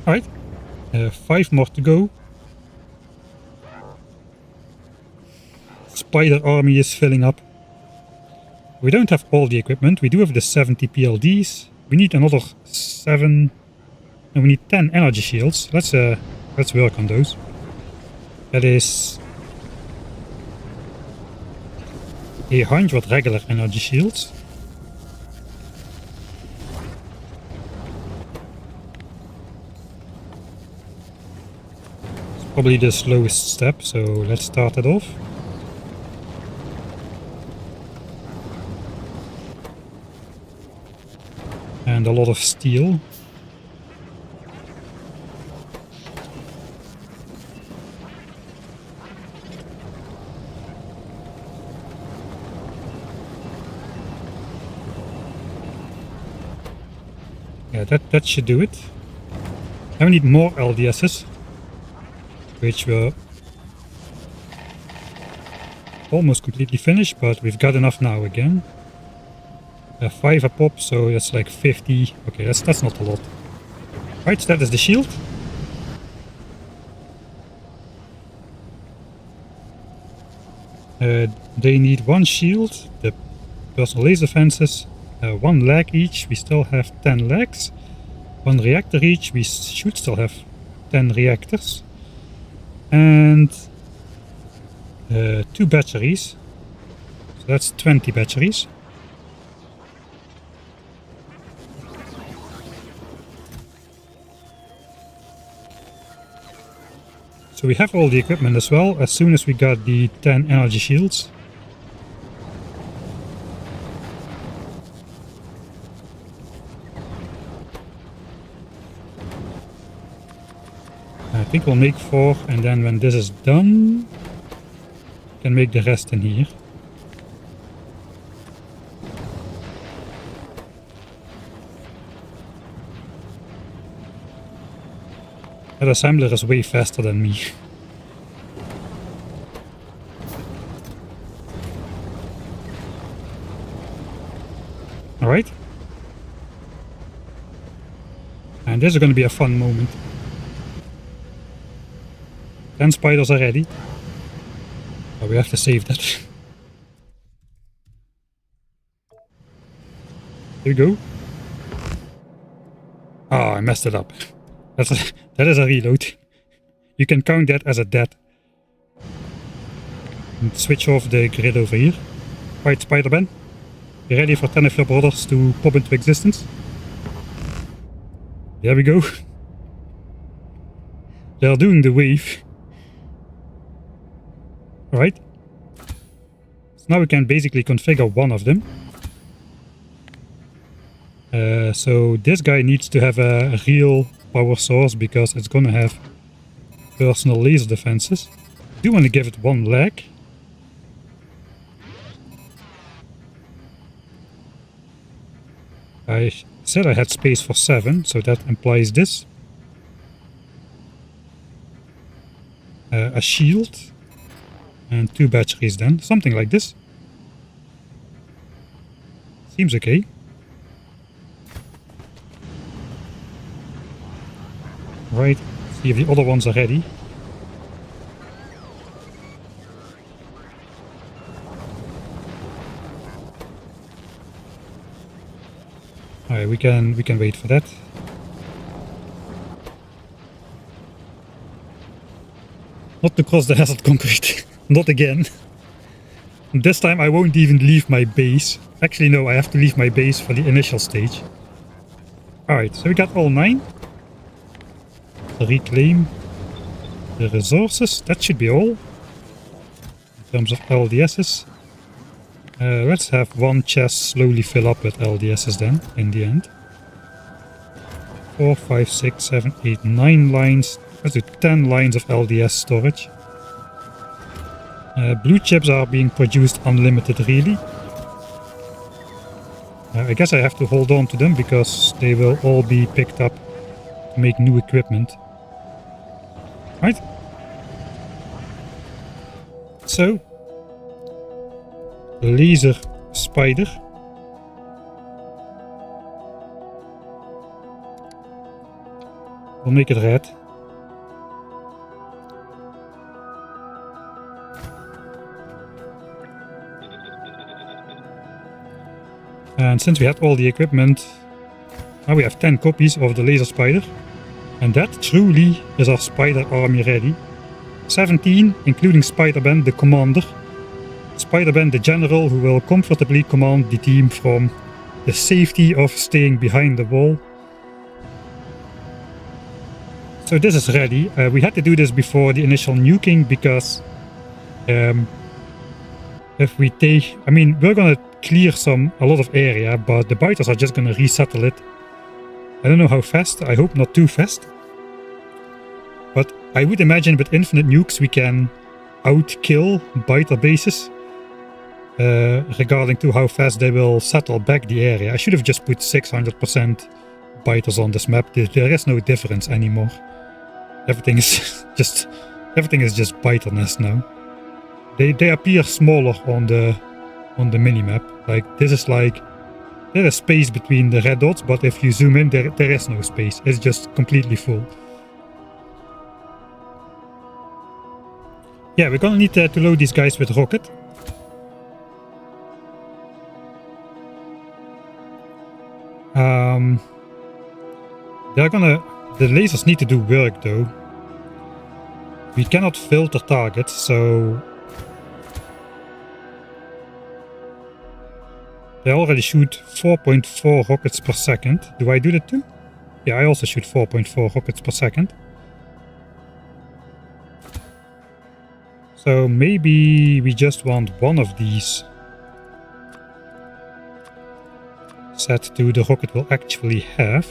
Alright, 5 more to go. Spider army is filling up. We don't have all the equipment. We do have the 70 PLDs. We need another 7, and we need 10 energy shields. Let's work on those. That is 100 regular energy shields. It's probably the slowest step, so let's start it off. And a lot of steel. Yeah, that should do it. And we need more LDSs, which were almost completely finished, but we've got enough now again. 5 a pop, so that's like 50. Okay, that's not a lot. Right, that is the shield. They need 1 shield, the personal laser fences, 1 leg each. We still have 10 legs. 1 reactor each. We should still have 10 reactors. And 2 batteries. So that's 20 batteries. So we have all the equipment as well, as soon as we got the 10 energy shields. I think we'll make 4, and then when this is done, we can make the rest in here. That assembler is way faster than me. Alright. And this is going to be a fun moment. 10 spiders are ready. But we have to save that. Here we go. Oh, I messed it up. That is a reload. You can count that as a death. And switch off the grid over here. Right, Spider-Man. You ready for 10 of your brothers to pop into existence? There we go. They are doing the wave. Alright. So now we can basically configure one of them. So this guy needs to have a real power source because it's gonna have personal laser defenses. I do want to give it 1 leg. I said I had space for 7, so that implies this. A shield and 2 batteries then, something like this. Seems okay. Right, see if the other ones are ready. Alright, we can wait for that. Not to cross the hazard concrete. Not again. This time I won't even leave my base. Actually no, I have to leave my base for the initial stage. Alright, so we got all 9. Reclaim the resources. That should be all. In terms of LDSs. Let's have 1 chest slowly fill up with LDSs then, in the end. 4, 5, 6, 7, 8, 9 lines. Let's do 10 lines of LDS storage. Blue chips are being produced unlimited, really. I guess I have to hold on to them because they will all be picked up to make new equipment. Right? So, laser spider. We'll make it red. And since we had all the equipment, now we have 10 copies of the laser spider. And that truly is our spider army ready. 17, including Spider-Ben, the commander. Spider-Ben, the general, who will comfortably command the team from the safety of staying behind the wall. So this is ready. We had to do this before the initial nuking because if we take... I mean, we're gonna clear a lot of area, but the biters are just gonna resettle it. I don't know how fast. I hope not too fast. But I would imagine with infinite nukes we can outkill biter bases regarding to how fast they will settle back the area. I should have just put 600% biters on this map. There is no difference anymore. Everything is just biterness now. They appear smaller on the minimap. Like this is like there is space between the red dots, but if you zoom in, there is no space. It's just completely full. Yeah, we're gonna need to load these guys with rocket. The lasers need to do work though. We cannot filter targets, so they already shoot 4.4 rockets per second. Do I do that too? Yeah, I also shoot 4.4 rockets per second. So maybe we just want one of these set to the rocket will actually have.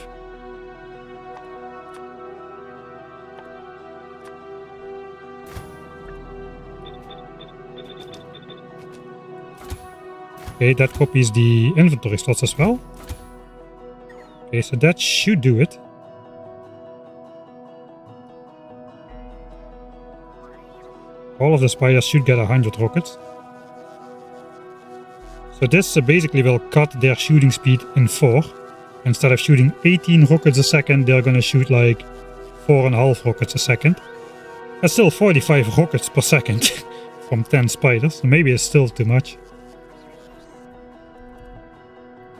Okay, that copies the inventory slots as well. Okay, so that should do it. All of the spiders should get 100 rockets. So this basically will cut their shooting speed in 4. Instead of shooting 18 rockets a second, they're gonna shoot like 4.5 rockets a second. That's still 45 rockets per second from 10 spiders, so maybe it's still too much.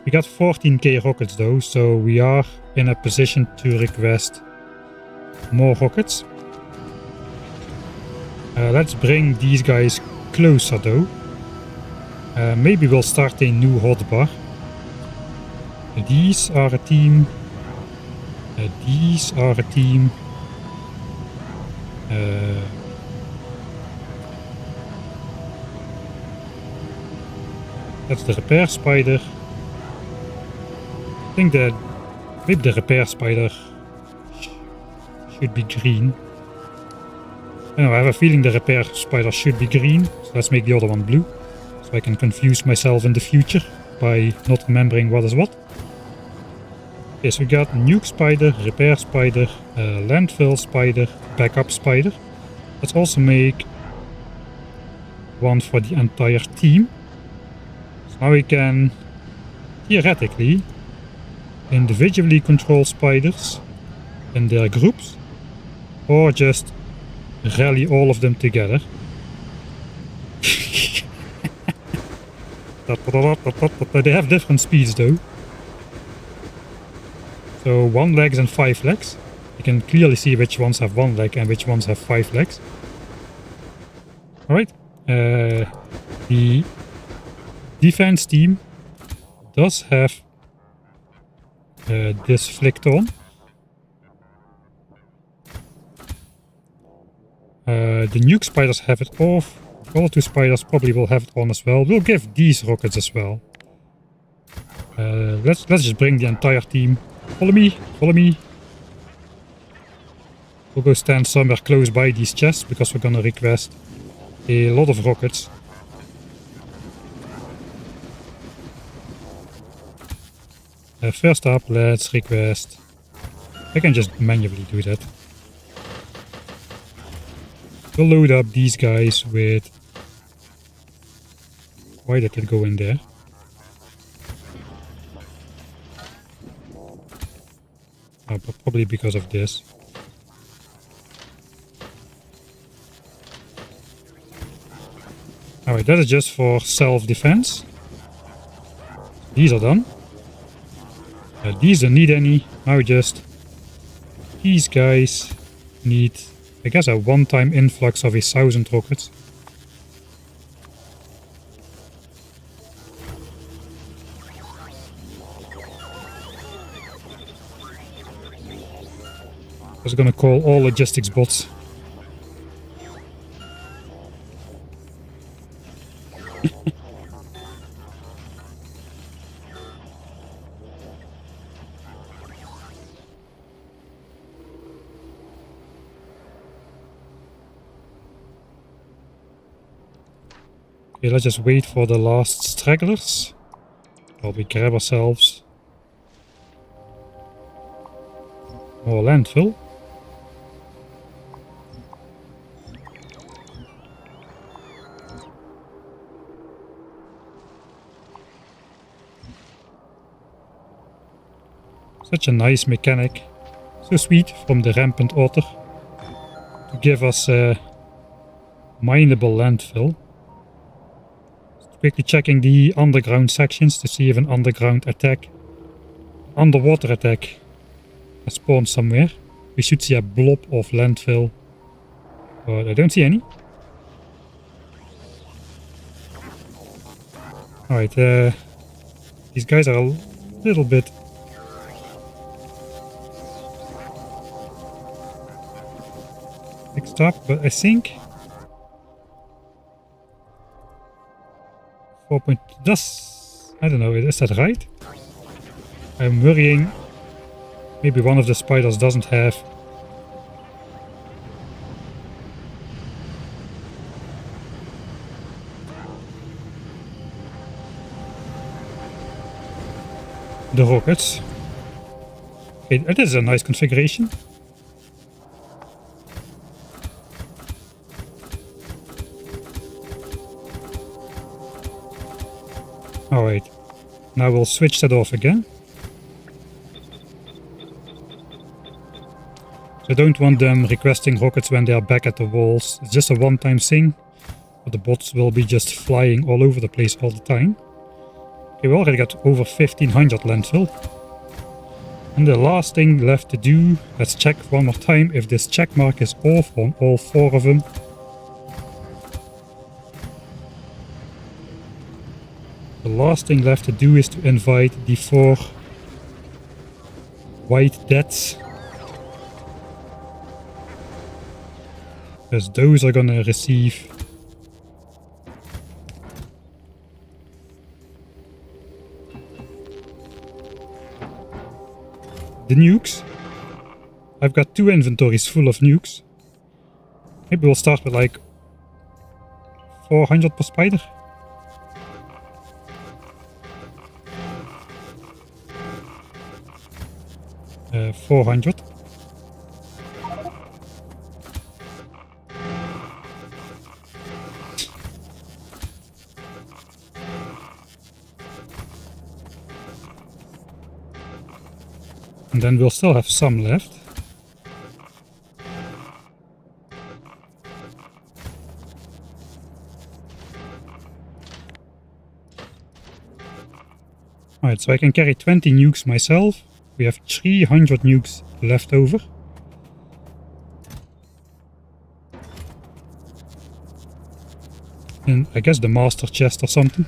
We got 14k rockets though, so we are in a position to request more rockets. Let's bring these guys closer though. Maybe we'll start a new hotbar. These are a team. These are a team. That's the repair spider. I think that maybe the repair spider should be green. I have a feeling the repair spider should be green, so let's make the other one blue. So I can confuse myself in the future by not remembering what is what. Okay, so we got nuke spider, repair spider, landfill spider, backup spider. Let's also make one for the entire team. So now we can theoretically individually control spiders in their groups, or just rally all of them together. They have different speeds though. So 1 legs and 5 legs. You can clearly see which ones have 1 leg and which ones have 5 legs. Alright. The defense team does have this flicked on. The nuke spiders have it off. The other 2 spiders probably will have it on as well. We'll give these rockets as well. Let's just bring the entire team. Follow me, follow me. We'll go stand somewhere close by these chests because we're gonna request a lot of rockets. First up, let's request. I can just manually do that. We'll load up these guys with... Why did it go in there? Oh, but probably because of this. Alright, that is just for self-defense. These are done. These don't need any. Now just... These guys need, I guess, a one-time influx of 1,000 rockets. I was gonna call all logistics bots. Okay, let's just wait for the last stragglers. While we grab ourselves more landfill. Such a nice mechanic. So sweet from the rampant otter to give us mineable landfill. Quickly checking the underground sections to see if an underground attack, underwater attack, has spawned somewhere. We should see a blob of landfill, but I don't see any. Alright, these guys are a little bit mixed up, but I think 4 point... I don't know, is that right? I'm worrying maybe one of the spiders doesn't have the rockets. Okay, that is a nice configuration. Alright, now we'll switch that off again. So I don't want them requesting rockets when they are back at the walls. It's just a one-time thing, but the bots will be just flying all over the place all the time. Okay, we already got over 1500 landfill. And the last thing left to do, let's check one more time if this check mark is off on all 4 of them. The last thing left to do is to invite the 4 white deaths. Because those are gonna receive the nukes. I've got 2 inventories full of nukes. Maybe we'll start with like 400 per spider. 400. And then we'll still have some left. Alright, so I can carry 20 nukes myself. We have 300 nukes left over. And I guess the master chest or something.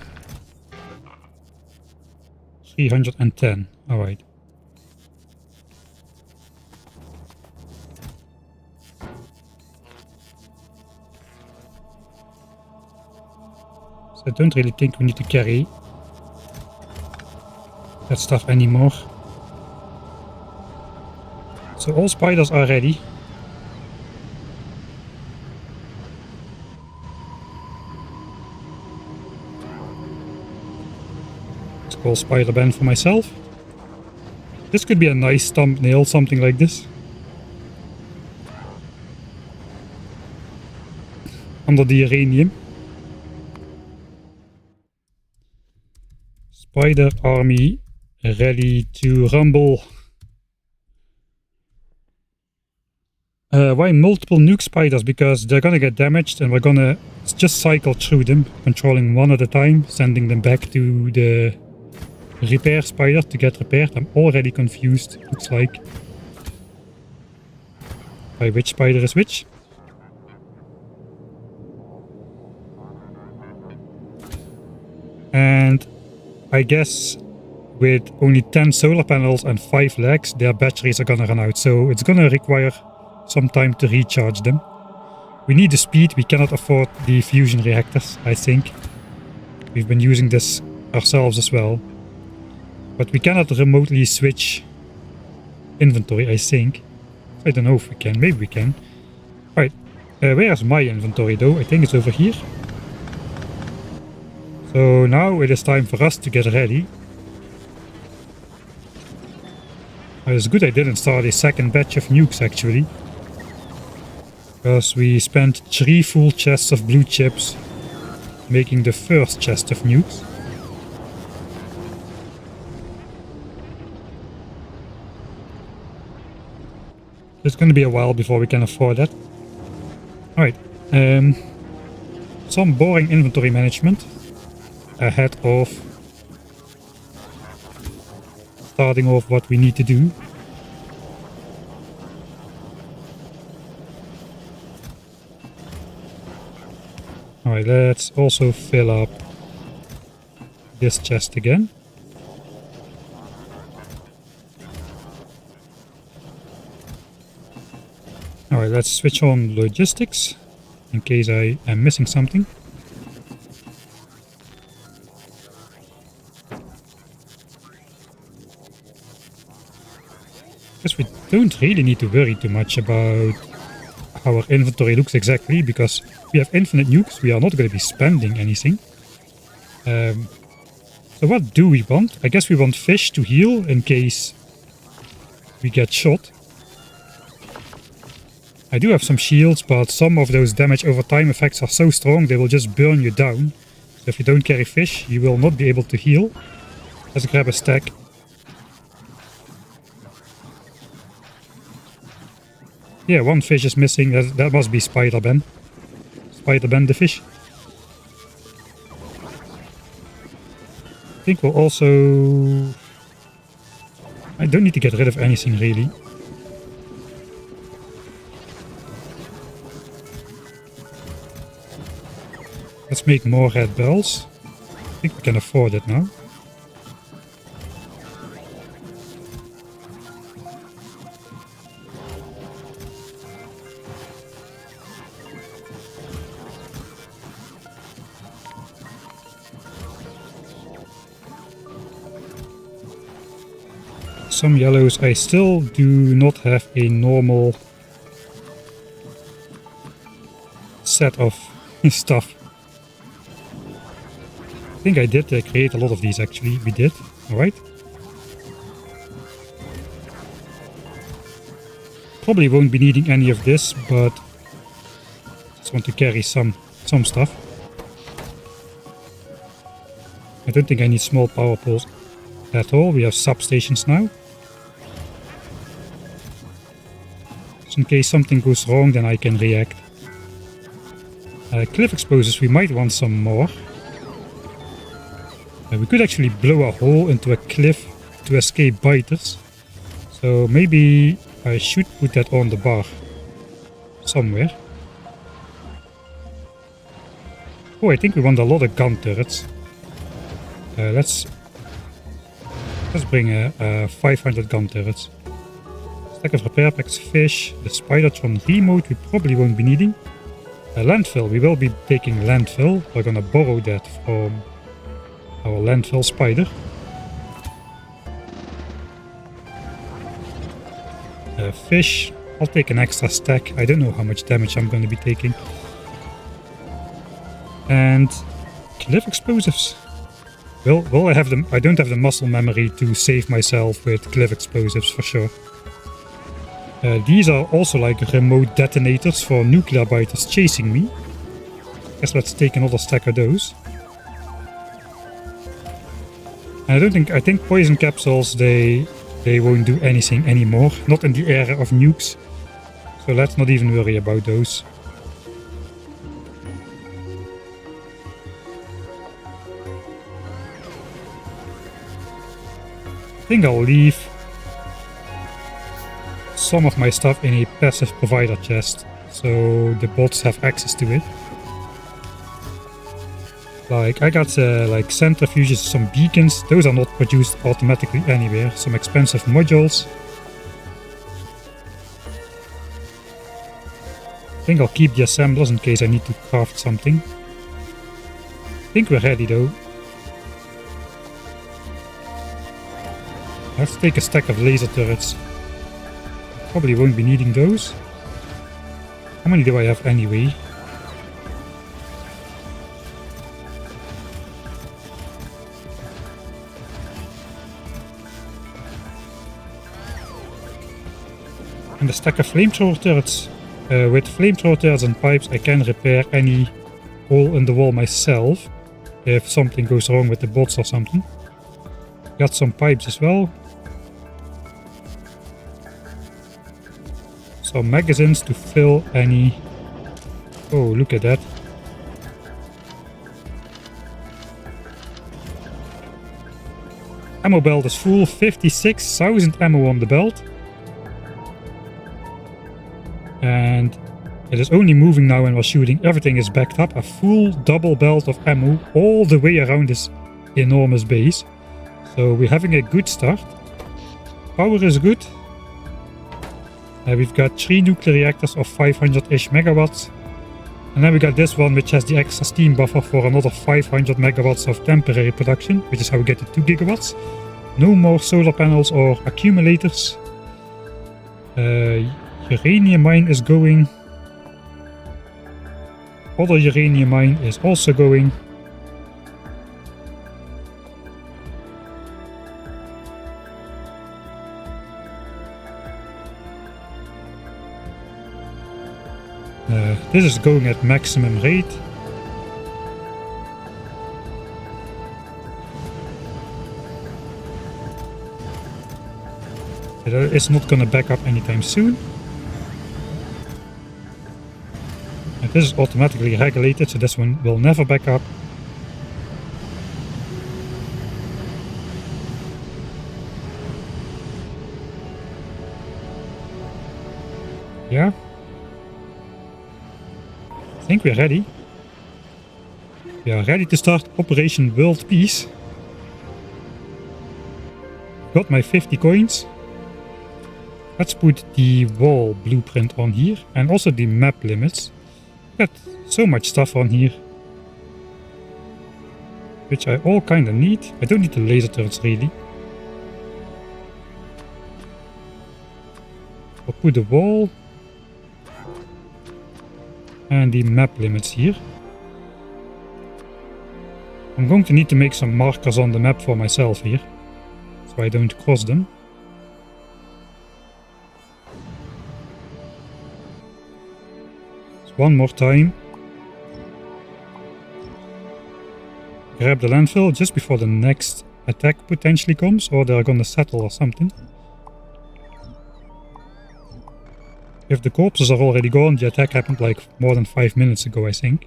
310. Alright. So I don't really think we need to carry that stuff anymore. So all spiders are ready. Let's call Spider Ben for myself. This could be a nice thumbnail, something like this. under the uranium. Spider army ready to rumble. Why multiple nuke spiders? Because they're gonna get damaged and we're gonna just cycle through them, controlling one at a time, sending them back to the repair spider to get repaired. I'm already confused, looks like. By which spider is which? And I guess with only 10 solar panels and 5 legs, their batteries are gonna run out. So it's gonna require some time to recharge them. We need the speed, we cannot afford the fusion reactors, I think. We've been using this ourselves as well. But we cannot remotely switch inventory, I think. I don't know if we can, maybe we can. Alright, where's my inventory though? I think it's over here. So now it is time for us to get ready. It's good I didn't start a second batch of nukes actually. Because we spent 3 full chests of blue chips making the first chest of nukes. It's gonna be a while before we can afford that. Alright, some boring inventory management ahead of starting off what we need to do. Alright, let's also fill up this chest again. Alright, let's switch on logistics in case I am missing something. Because we don't really need to worry too much about how our inventory looks exactly, because we have infinite nukes, we are not going to be spending anything. So what do we want? I guess we want fish to heal in case we get shot. I do have some shields, but some of those damage over time effects are so strong they will just burn you down. So if you don't carry fish, you will not be able to heal. Let's grab a stack. Yeah, one fish is missing. That must be Spider-Ben. Spider-Ben the fish. I think we'll also... I don't need to get rid of anything really. Let's make more red bells. I think we can afford it now. Some yellows. I still do not have a normal set of stuff. I think I did create a lot of these actually. We did. Alright. Probably won't be needing any of this, but just want to carry some stuff. I don't think I need small power poles at all. We have substations now. So in case something goes wrong, then I can react. Cliff explosives, we might want some more. We could actually blow a hole into a cliff to escape biters. So maybe I should put that on the bar somewhere. Oh, I think we want a lot of gun turrets. Let's bring 500 gun turrets. Stack of repair packs, fish, the Spidertron remote we probably won't be needing. Landfill, we will be taking landfill. We're gonna borrow that from our landfill spider. Fish, I'll take an extra stack. I don't know how much damage I'm going to be taking. And cliff explosives. Will I have them? I don't have the muscle memory to save myself with cliff explosives for sure. These are also like remote detonators for nuclear biters chasing me. Guess let's take another stack of those. And I think poison capsules, they won't do anything anymore. Not in the era of nukes. So let's not even worry about those. I think I'll leave some of my stuff in a passive provider chest, so the bots have access to it. Like, I got like centrifuges, some beacons. Those are not produced automatically anywhere. Some expensive modules. I think I'll keep the assemblers in case I need to craft something. I think we're ready though. Let's take a stack of laser turrets. Probably won't be needing those. How many do I have anyway? And a stack of flamethrower turrets. With flamethrower turrets and pipes I can repair any hole in the wall myself if something goes wrong with the bots or something. Got some pipes as well. Some magazines to fill any... Oh, look at that. Ammo belt is full, 56,000 ammo on the belt. And it is only moving now when we're shooting. Everything is backed up. A full double belt of ammo all the way around this enormous base. So we're having a good start. Power is good. We've got 3 nuclear reactors of 500-ish megawatts. And then we got this one which has the extra steam buffer for another 500 megawatts of temporary production, which is how we get to 2 gigawatts. No more solar panels or accumulators. Uranium mine is going. Other uranium mine is also going. This is going at maximum rate. It's not gonna back up anytime soon. And this is automatically regulated, so this one will never back up. Yeah. I think we're ready. We are ready to start Operation World Peace. Got my 50 coins. Let's put the wall blueprint on here and also the map limits. Got so much stuff on here, which I all kinda need. I don't need the laser turrets really. I'll put the wall and the map limits here. I'm going to need to make some markers on the map for myself here, so I don't cross them. So one more time. Grab the landfill just before the next attack potentially comes, or they're gonna settle or something. If the corpses are already gone, the attack happened like more than 5 minutes ago, I think.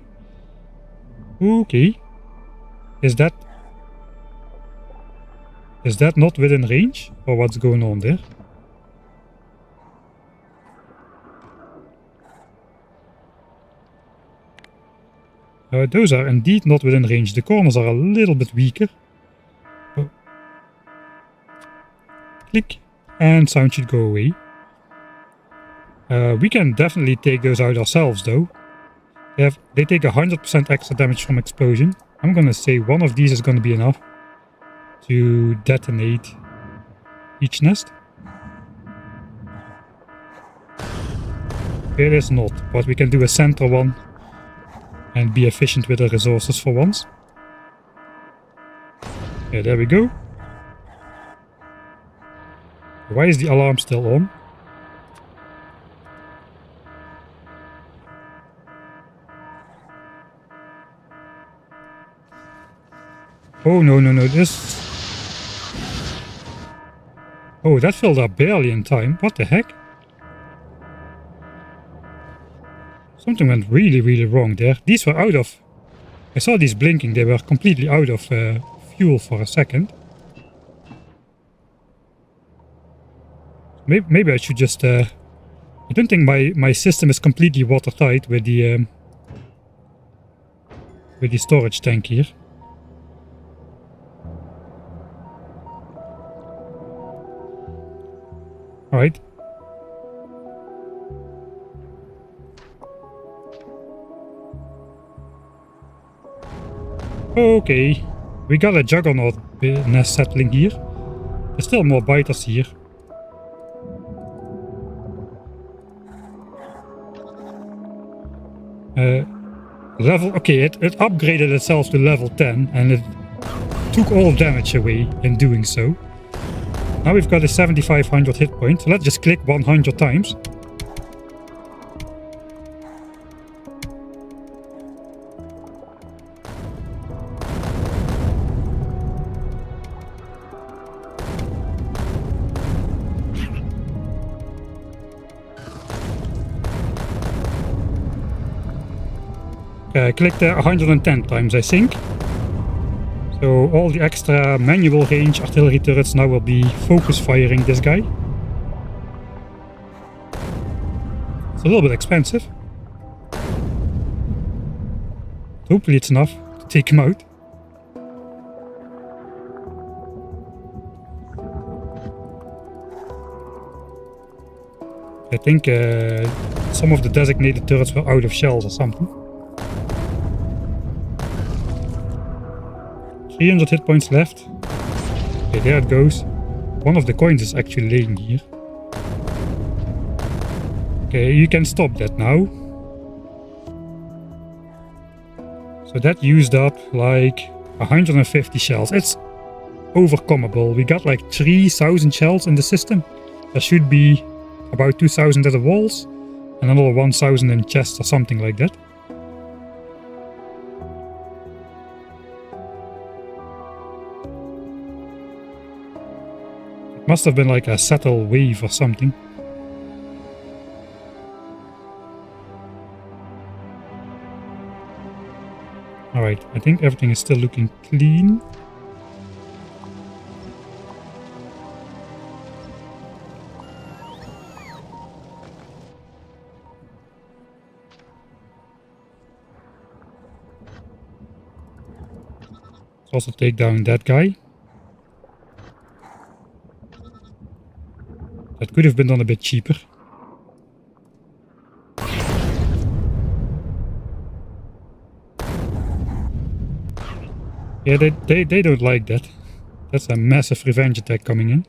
Okay. Is that not within range? Or what's going on there? Those are indeed not within range. The corners are a little bit weaker. Oh. Click. And sound should go away. We can definitely take those out ourselves though. They take 100% extra damage from explosion. I'm gonna say one of these is gonna be enough to detonate each nest. It is not, but we can do a center one and be efficient with the resources for once. Yeah, there we go. Why is the alarm still on? Oh, no, no, no, this... Oh, that filled up barely in time. What the heck? Something went really, really wrong there. These were out of... I saw these blinking. They were completely out of fuel for a second. Maybe I should just... I don't think my system is completely watertight with the storage tank here. Alright. Okay. We got a juggernaut nest settling here. There's still more biters here. Okay, it upgraded itself to level 10 and it took all damage away in doing so. Now we've got a 7500 hit point, so let's just click 100 times. I clicked 110 times, I think. So all the extra manual range artillery turrets now will be focus firing this guy. It's a little bit expensive. Hopefully it's enough to take him out. I think some of the designated turrets were out of shells or something. 300 hit points left. Okay, there it goes. One of the coins is actually laying here. Okay, you can stop that now. So that used up like 150 shells. It's overcomable. We got like 3000 shells in the system. There should be about 2000 at the walls and another 1000 in chests or something like that. Must have been like a settle wave or something. Alright, I think everything is still looking clean. Let's also take down that guy. That could have been done a bit cheaper. Yeah, they don't like that. That's a massive revenge attack coming in.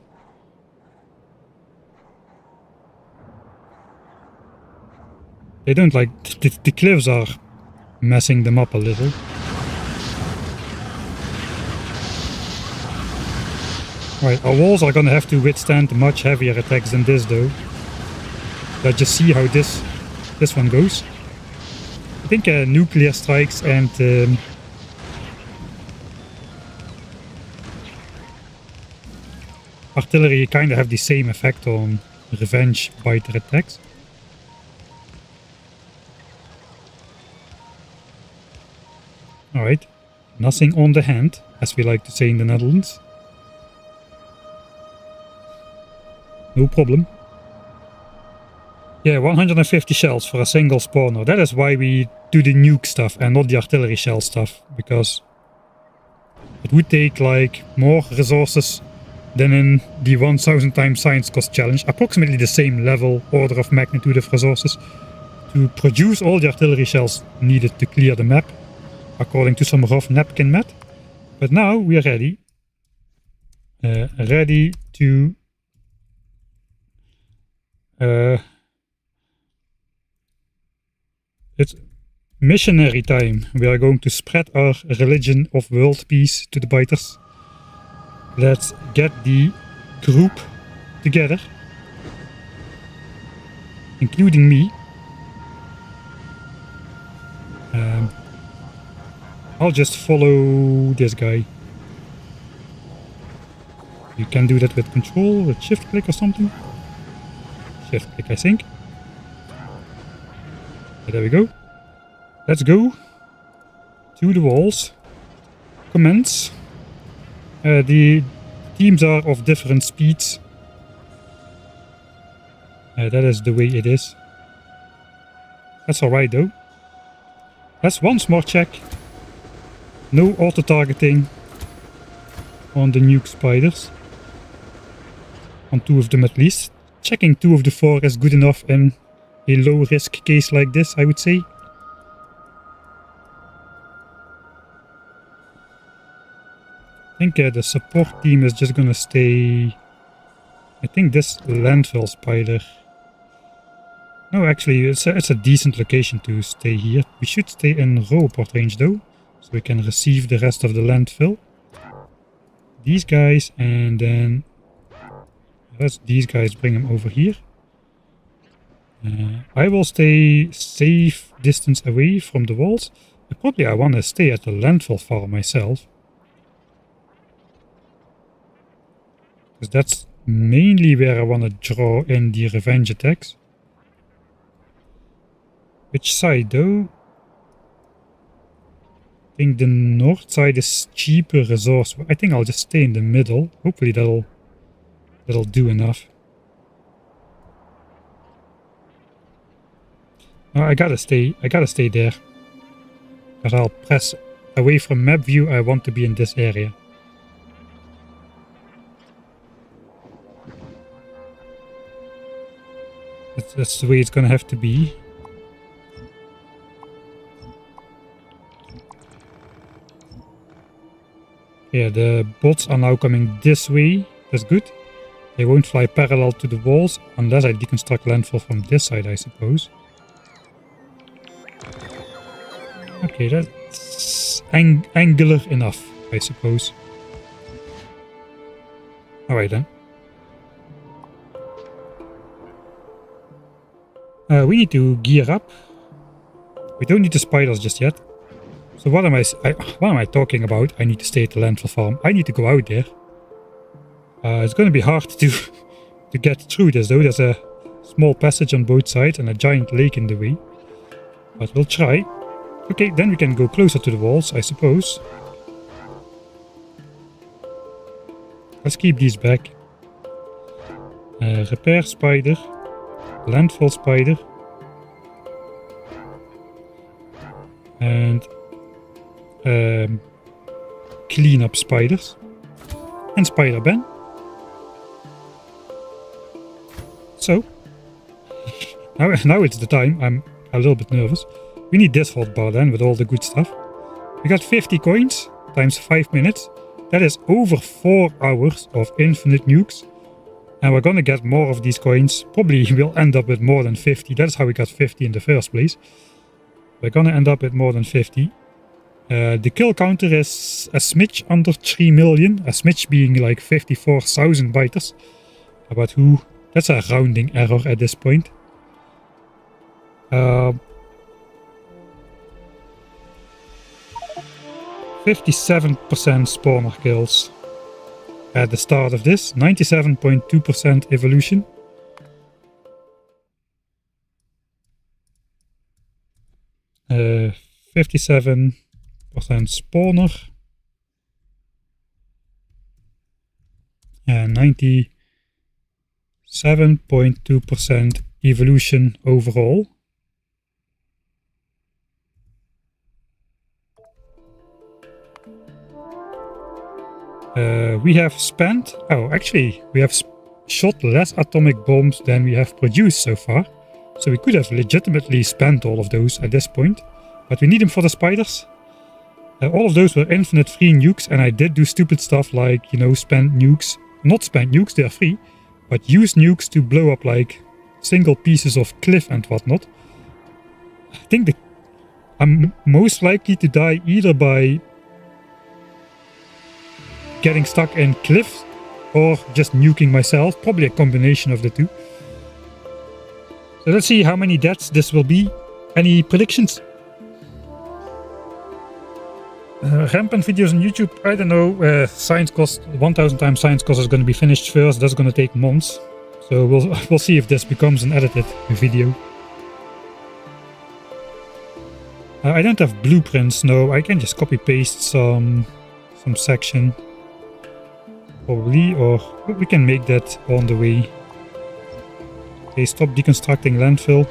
They don't like... The cliffs are messing them up a little. Right, our walls are gonna have to withstand much heavier attacks than this though. Let's just see how this one goes. I think nuclear strikes and artillery kind of have the same effect on revenge biter attacks. Alright, nothing on the hand, as we like to say in the Netherlands. No problem. Yeah, 150 shells for a single spawner. That is why we do the nuke stuff and not the artillery shell stuff. Because it would take like more resources than in the 1000 times science cost challenge. Approximately the same level, order of magnitude of resources to produce all the artillery shells needed to clear the map. According to some rough napkin math. But now we are ready. Ready to... it's missionary time. We are going to spread our religion of world peace to the biters. Let's get the group together, including me. I'll just follow this guy. You can do that with control, with shift click or something. Shift click, I think. There we go. Let's go to the walls. Commence. The teams are of different speeds. That is the way it is. That's alright though. Let's once more check. No auto-targeting on the nuke spiders. On 2 of them at least. Checking 2 of the 4 is good enough in a low risk case like this, I would say. I think the support team is just gonna stay... I think this landfill spider... No, actually, it's a decent location to stay here. We should stay in robot range though, so we can receive the rest of the landfill. These guys, and then let's these guys bring them over here. I will stay safe distance away from the walls. Probably I want to stay at the landfill farm myself, because that's mainly where I want to draw in the revenge attacks. Which side though? I think the north side is cheaper resource. I think I'll just stay in the middle. Hopefully that'll do enough. No, I gotta stay there. But I'll press away from map view. I want to be in this area. That's the way it's gonna have to be. Yeah, the bots are now coming this way. That's good. They won't fly parallel to the walls unless I deconstruct landfill from this side, I suppose. Okay, that's angular enough, I suppose. Alright then. We need to gear up. We don't need the spiders just yet. So what am I talking about? I need to stay at the landfill farm. I need to go out there. It's going to be hard to get through this though. There's a small passage on both sides and a giant lake in the way. But we'll try. Okay, then we can go closer to the walls, I suppose. Let's keep these back. Repair spider. Landfill spider. And clean up spiders. And Spider Ben. So, now it's the time. I'm a little bit nervous. We need this hotbar then with all the good stuff. We got 50 coins times 5 minutes. That is over 4 hours of infinite nukes. And we're gonna get more of these coins. Probably we'll end up with more than 50. That's how we got 50 in the first place. We're gonna end up with more than 50. The kill counter is a smidge under 3 million. A smidge being like 54,000 biters. But who? That's a rounding error at this point. 57% spawner kills at the start of this. 97.2% evolution. Uh, 57% spawner. And 97.2% evolution overall. We have spent... Oh, actually, we have shot less atomic bombs than we have produced so far. So we could have legitimately spent all of those at this point. But we need them for the spiders. All of those were infinite free nukes. And I did do stupid stuff like, you know, spent nukes. Not spent nukes, they are free. But use nukes to blow up like single pieces of cliff and whatnot. I think I'm most likely to die either by getting stuck in cliffs or just nuking myself. Probably a combination of the two. So let's see how many deaths this will be. Any predictions? Rampant videos on YouTube, I don't know. Science course, 1000 times science course is going to be finished first. That's going to take months. So we'll see if this becomes an edited video. I don't have blueprints, no. I can just copy paste some section. Probably, or we can make that on the way. Okay, stop deconstructing landfill.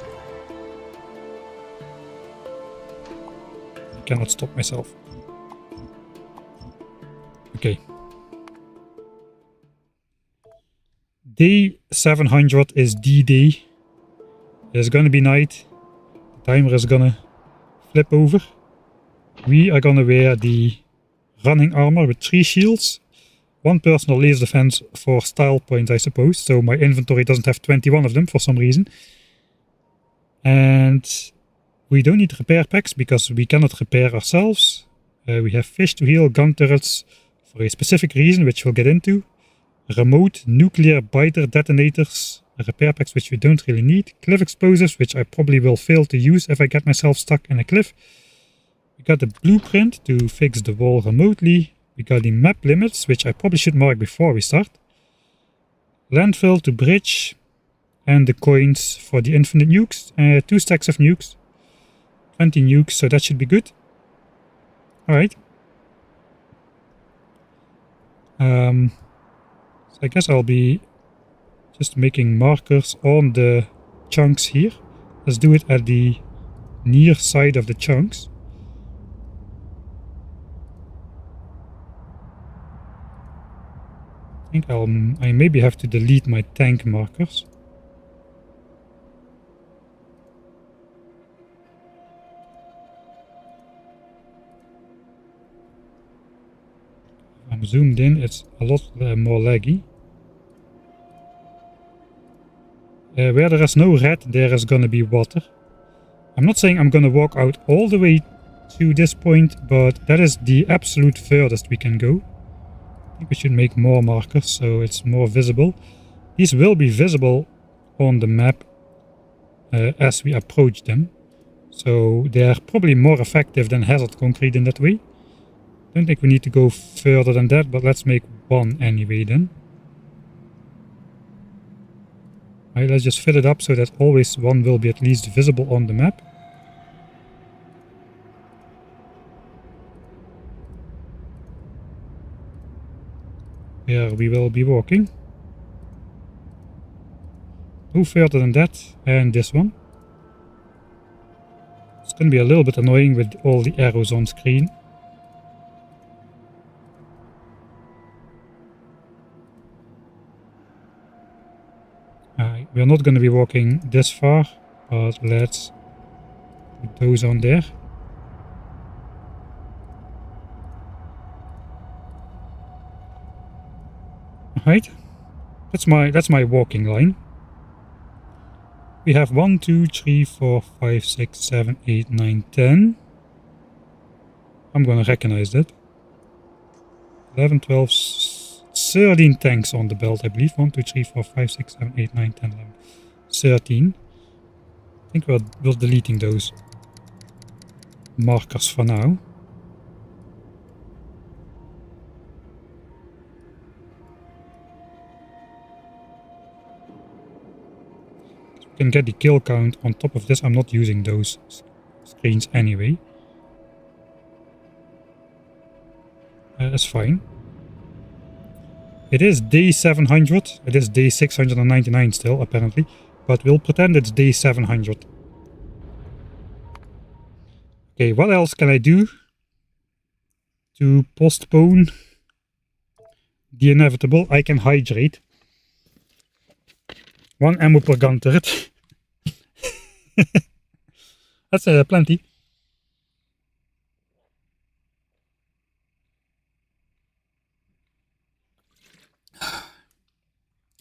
I cannot stop myself. Okay. Day 700 is D-Day. It's gonna be night. The timer is gonna flip over. We are gonna wear the running armor with 3 shields. 1 personal laser defense for style points, I suppose. So my inventory doesn't have 21 of them for some reason. And we don't need repair packs because we cannot repair ourselves. We have fish to heal, gun turrets for a specific reason, which we'll get into. Remote nuclear biter detonators, repair packs which we don't really need. Cliff explosives, which I probably will fail to use if I get myself stuck in a cliff. We got the blueprint to fix the wall remotely. We got the map limits, which I probably should mark before we start. Landfill to bridge. And the coins for the infinite nukes. 2 stacks of nukes. 20 nukes, so that should be good. Alright. So I guess I'll be just making markers on the chunks here. Let's do it at the near side of the chunks. I think I maybe have to delete my tank markers. If I'm zoomed in, it's a lot more laggy. Where there is no red, there is gonna be water. I'm not saying I'm gonna walk out all the way to this point, but that is the absolute furthest we can go. I think we should make more markers so it's more visible. These will be visible on the map as we approach them. So they are probably more effective than hazard concrete in that way. Don't think we need to go further than that, but let's make 1 anyway then. Alright, let's just fill it up so that always 1 will be at least visible on the map. Where we will be walking. No further than that, and this one. It's going to be a little bit annoying with all the arrows on screen. We're not going to be walking this far, but let's put those on there. Right, that's my walking line. We have 1, 2, 3, 4, 5, 6, 7, 8, 9, 10. I'm gonna recognize that. 11, 12, 13 tanks on the belt, I believe. 1, 2, 3, 4, 5, 6, 7, 8, 9, 10, 11, 13. I think we're deleting those markers for now. Can get the kill count on top of this. I'm not using those screens anyway. That's fine. It is day 700. It is day 699 still, apparently. But we'll pretend it's day 700. Okay, what else can I do to postpone the inevitable? I can hydrate. 1 ammo per gun turret. That's plenty.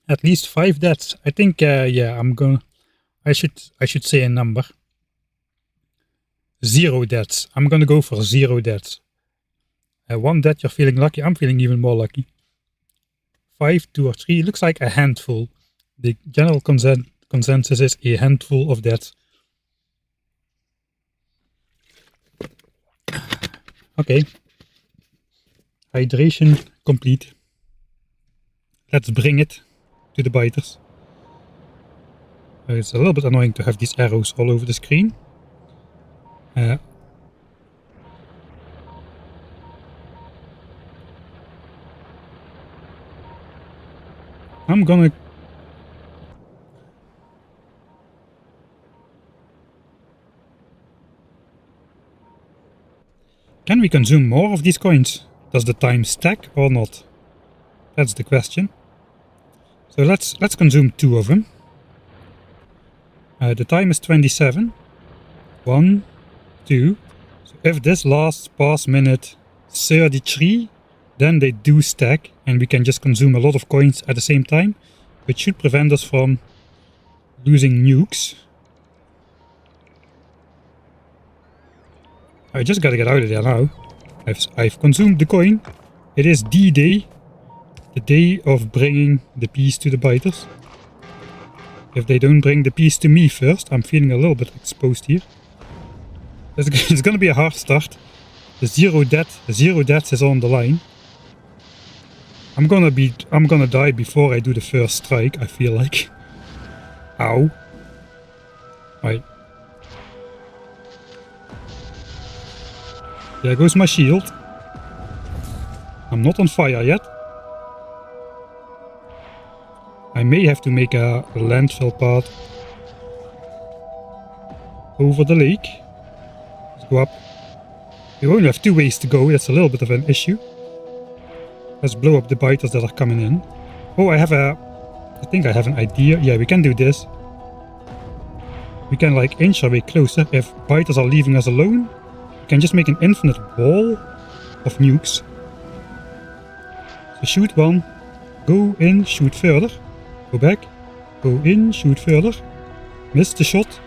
At least 5 deaths. I think yeah, I should say a number. 0 deaths. I'm gonna go for 0 deaths. 1 death, you're feeling lucky. I'm feeling even more lucky. 5, 2 or 3. Looks like a handful. The general consensus is a handful of deaths. Okay. Hydration complete. Let's bring it to the biters. It's a little bit annoying to have these arrows all over the screen. I'm gonna... Can we consume more of these coins? Does the time stack or not? That's the question. So let's consume 2 of them. The time is 27. 1, 2. So if this lasts past minute 33, then they do stack and we can just consume a lot of coins at the same time, which should prevent us from losing nukes. I just gotta get out of there now. I've consumed the coin. It is D-Day, the day of bringing the peace to the biters. If they don't bring the peace to me first, I'm feeling a little bit exposed here. It's gonna be a hard start. The zero deaths is on the line. I'm gonna die before I do the first strike, I feel like. Ow. Right. There goes my shield. I'm not on fire yet. I may have to make a landfill path over the lake. Let's go up. We only have 2 ways to go, that's a little bit of an issue. Let's blow up the biters that are coming in. Oh, I think I have an idea. Yeah, we can do this. We can like inch our way closer. If biters are leaving us alone, we can just make an infinite wall of nukes. So shoot 1, go in, shoot further, go back, go in, shoot further, miss the shot.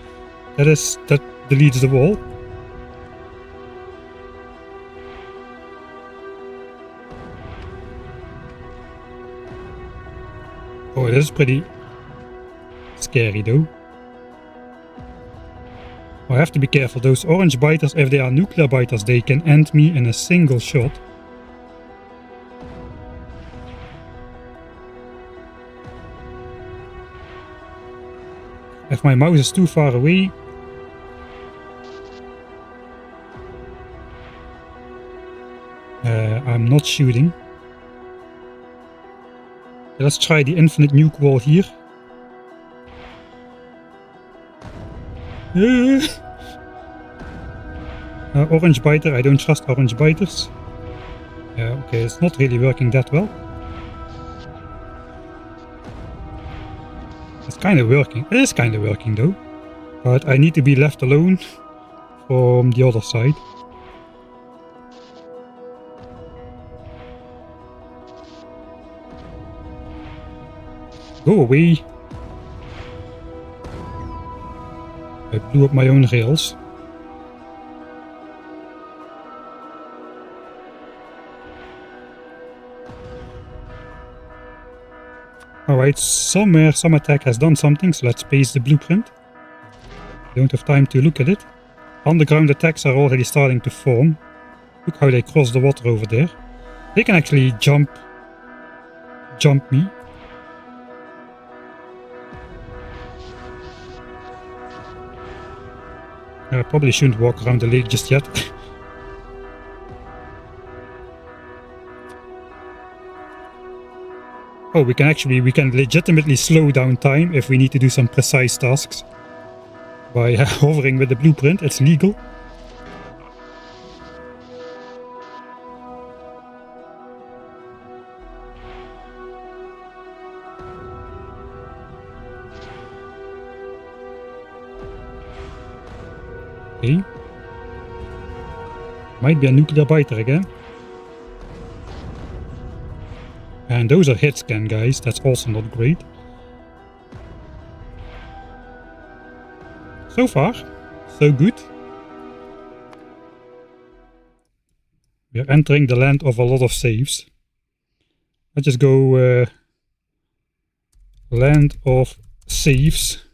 That deletes the wall. Oh, this is pretty scary though. I have to be careful. Those orange biters, if they are nuclear biters, they can end me in a single shot. If my mouse is too far away, I'm not shooting. Let's try the infinite nuke wall here. Orange biter, I don't trust orange biters. Okay, it's not really working that well. It's kind of working. It is kind of working though. But I need to be left alone from the other side. Go away. I blew up my own rails. Alright, somewhere some attack has done something, so let's paste the blueprint. Don't have time to look at it. Underground attacks are already starting to form. Look how they cross the water over there. They can actually jump me. I probably shouldn't walk around the lake just yet. Oh, we can legitimately slow down time if we need to do some precise tasks. By hovering with the blueprint, it's legal. Okay. Might be a nuclear biter again. And those are hit scan, guys. That's also not great. So far, so good. We are entering the land of a lot of saves. Let's just go land of saves.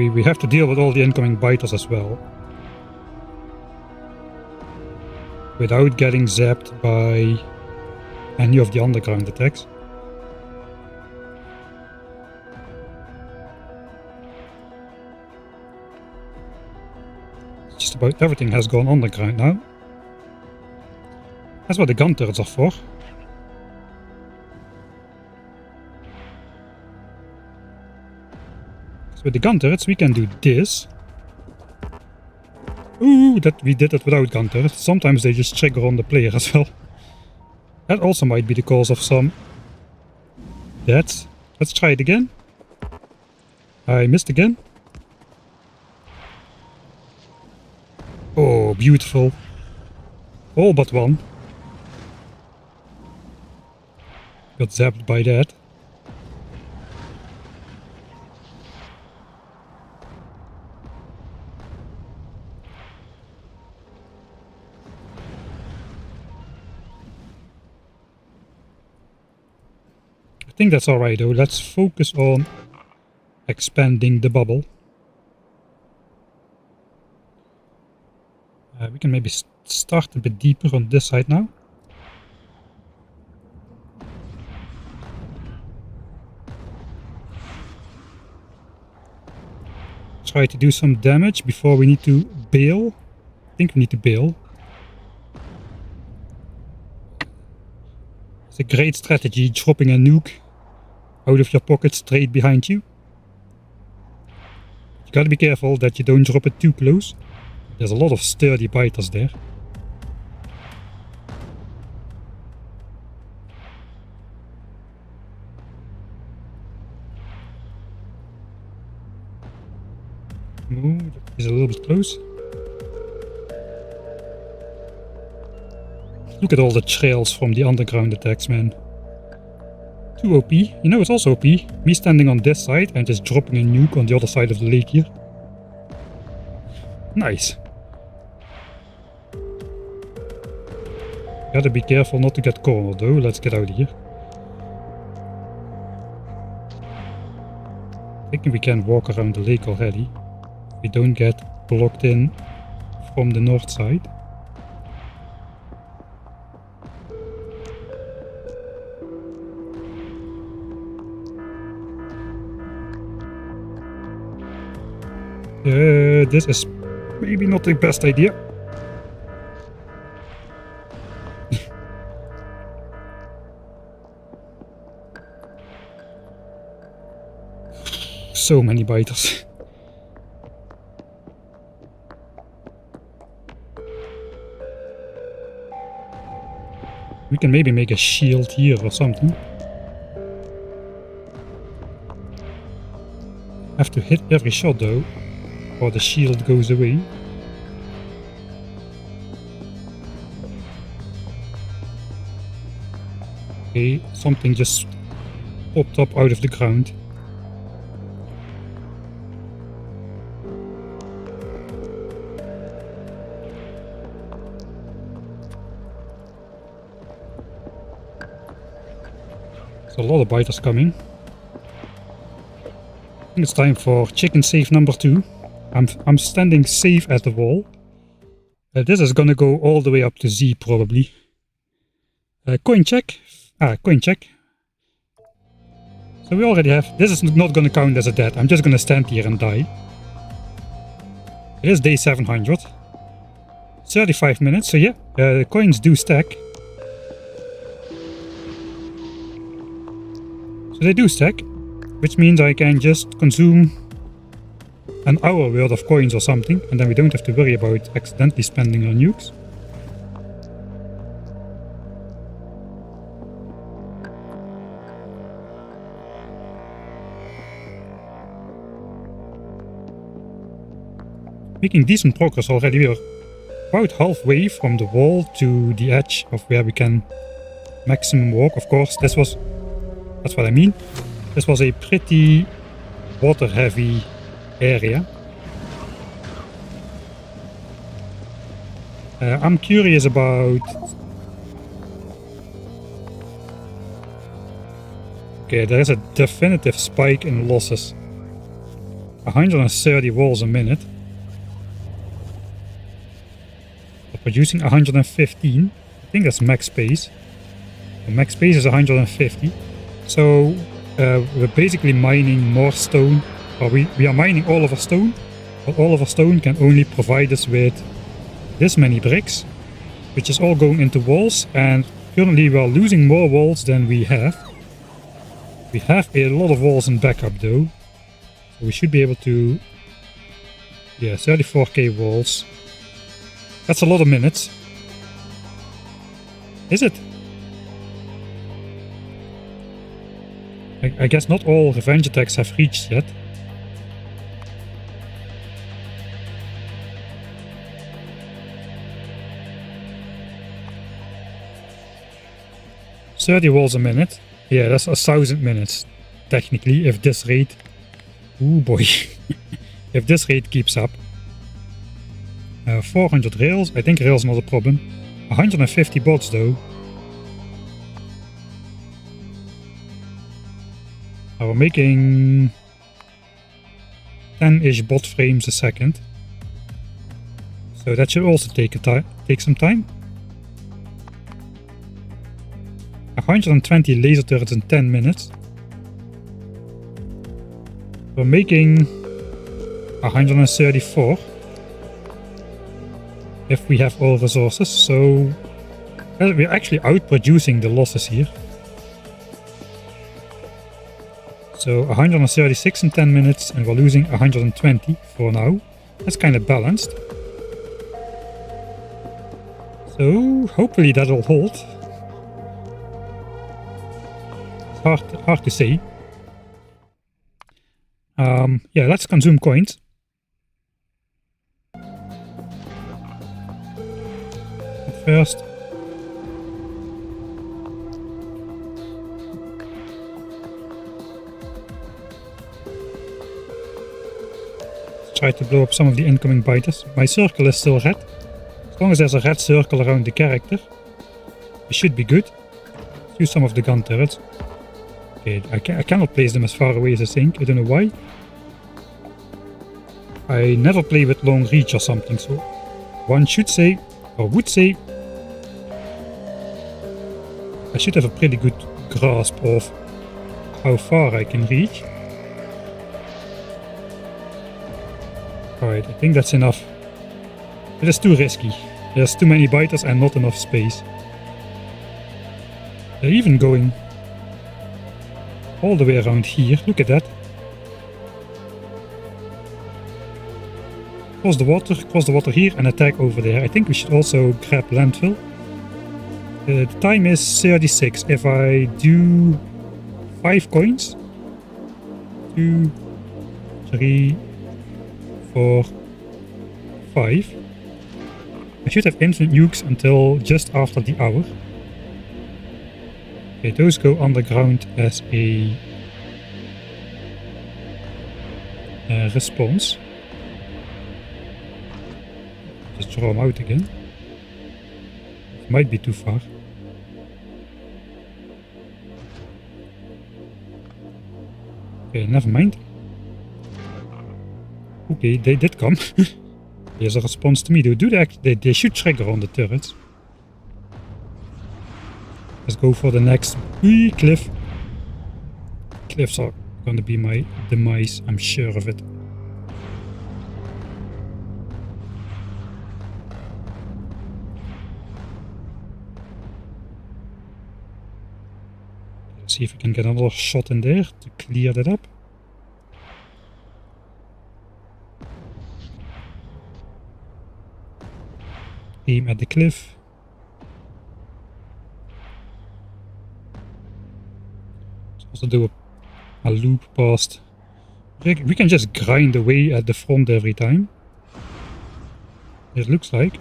we have to deal with all the incoming biters as well. Without getting zapped by any of the underground attacks. Just about everything has gone underground now. That's what the gun turrets are for. So with the gun turrets we can do this. Ooh, that we did it without gun turrets. Sometimes they just trigger on the player as well. That also might be the cause of some deaths. Let's try it again. I missed again. Oh, beautiful. All but one. Got zapped by that. I think that's alright though. Let's focus on expanding the bubble. We can maybe start a bit deeper on this side now. Try to do some damage before we need to bail. I think we need to bail. It's a great strategy, dropping a nuke out of your pocket straight behind you. You gotta be careful that you don't drop it too close. There's a lot of sturdy biters there. Oh, that is a little bit close. Look at all the trails from the underground attacks, man. Too OP. You know, it's also OP. Me standing on this side and just dropping a nuke on the other side of the lake here. Nice. Gotta be careful not to get cornered though. Let's get out of here. I think we can walk around the lake already. We don't get blocked in from the north side. This is maybe not the best idea. So many biters. We can maybe make a shield here or something. Have to hit every shot though, or the shield goes away. Okay, something just popped up out of the ground. A lot of biters coming. I think it's time for chicken safe number 2. I'm standing safe at the wall. This is gonna go all the way up to Z probably. Coin check. Coin check. So we already have. This is not gonna count as a death. I'm just gonna stand here and die. It is day 700. 35 minutes. So yeah, the coins do stack. So they do stack, which means I can just consume an hour worth of coins or something, and then we don't have to worry about accidentally spending our nukes. Making decent progress already. We are about halfway from the wall to the edge of where we can maximum walk. Of course, that's what I mean. This was a pretty water heavy area. I'm curious about... Okay, there is a definitive spike in losses. 130 walls a minute. We're producing 115. I think that's max space. The max space is 150. So we're basically mining more stone. Or we are mining all of our stone. But all of our stone can only provide us with this many bricks, which is all going into walls, and currently we are losing more walls than we have. We have a lot of walls in backup though, so we should be able to, yeah, 34k walls. That's a lot of minutes. Is it? I guess not all revenge attacks have reached yet. $30 walls a minute. Yeah, that's 1,000 minutes. Technically, if this rate... Ooh boy. If this rate keeps up. 400 rails. I think rails not a problem. 150 bots though. We're making 10-ish bot frames a second. So that should also take some time. 120 laser turrets in 10 minutes. We're making 134 if we have all resources, so we're actually outproducing the losses here. So 136 in 10 minutes and we're losing 120 for now. That's kind of balanced. So hopefully that'll hold. Hard to say. Yeah, let's consume coins. First. Let's try to blow up some of the incoming biters. My circle is still red. As long as there's a red circle around the character, it should be good. Let's use some of the gun turrets. Okay, I cannot place them as far away as I think. I don't know why. I never play with long reach or something, so one should say, or would say, I should have a pretty good grasp of how far I can reach. Alright, I think that's enough. It is too risky. There's too many biters and not enough space. They're even going all the way around here. Look at that. Cross the water here and attack over there. I think we should also grab landfill. The time is 36. If I do 5 coins, 2, 3, 4, 5. I should have infinite nukes until just after the hour. Okay, those go underground as a response. Just draw them out again. It might be too far. Okay, never mind. Okay, they did come. Here's a response to me. They should trigger on the turrets. Let's go for the next cliff. Cliffs are gonna be my demise, I'm sure of it. Let's see if we can get another shot in there to clear that up. Aim at the cliff. Let's also do a loop past. We can just grind away at the front every time. It looks like.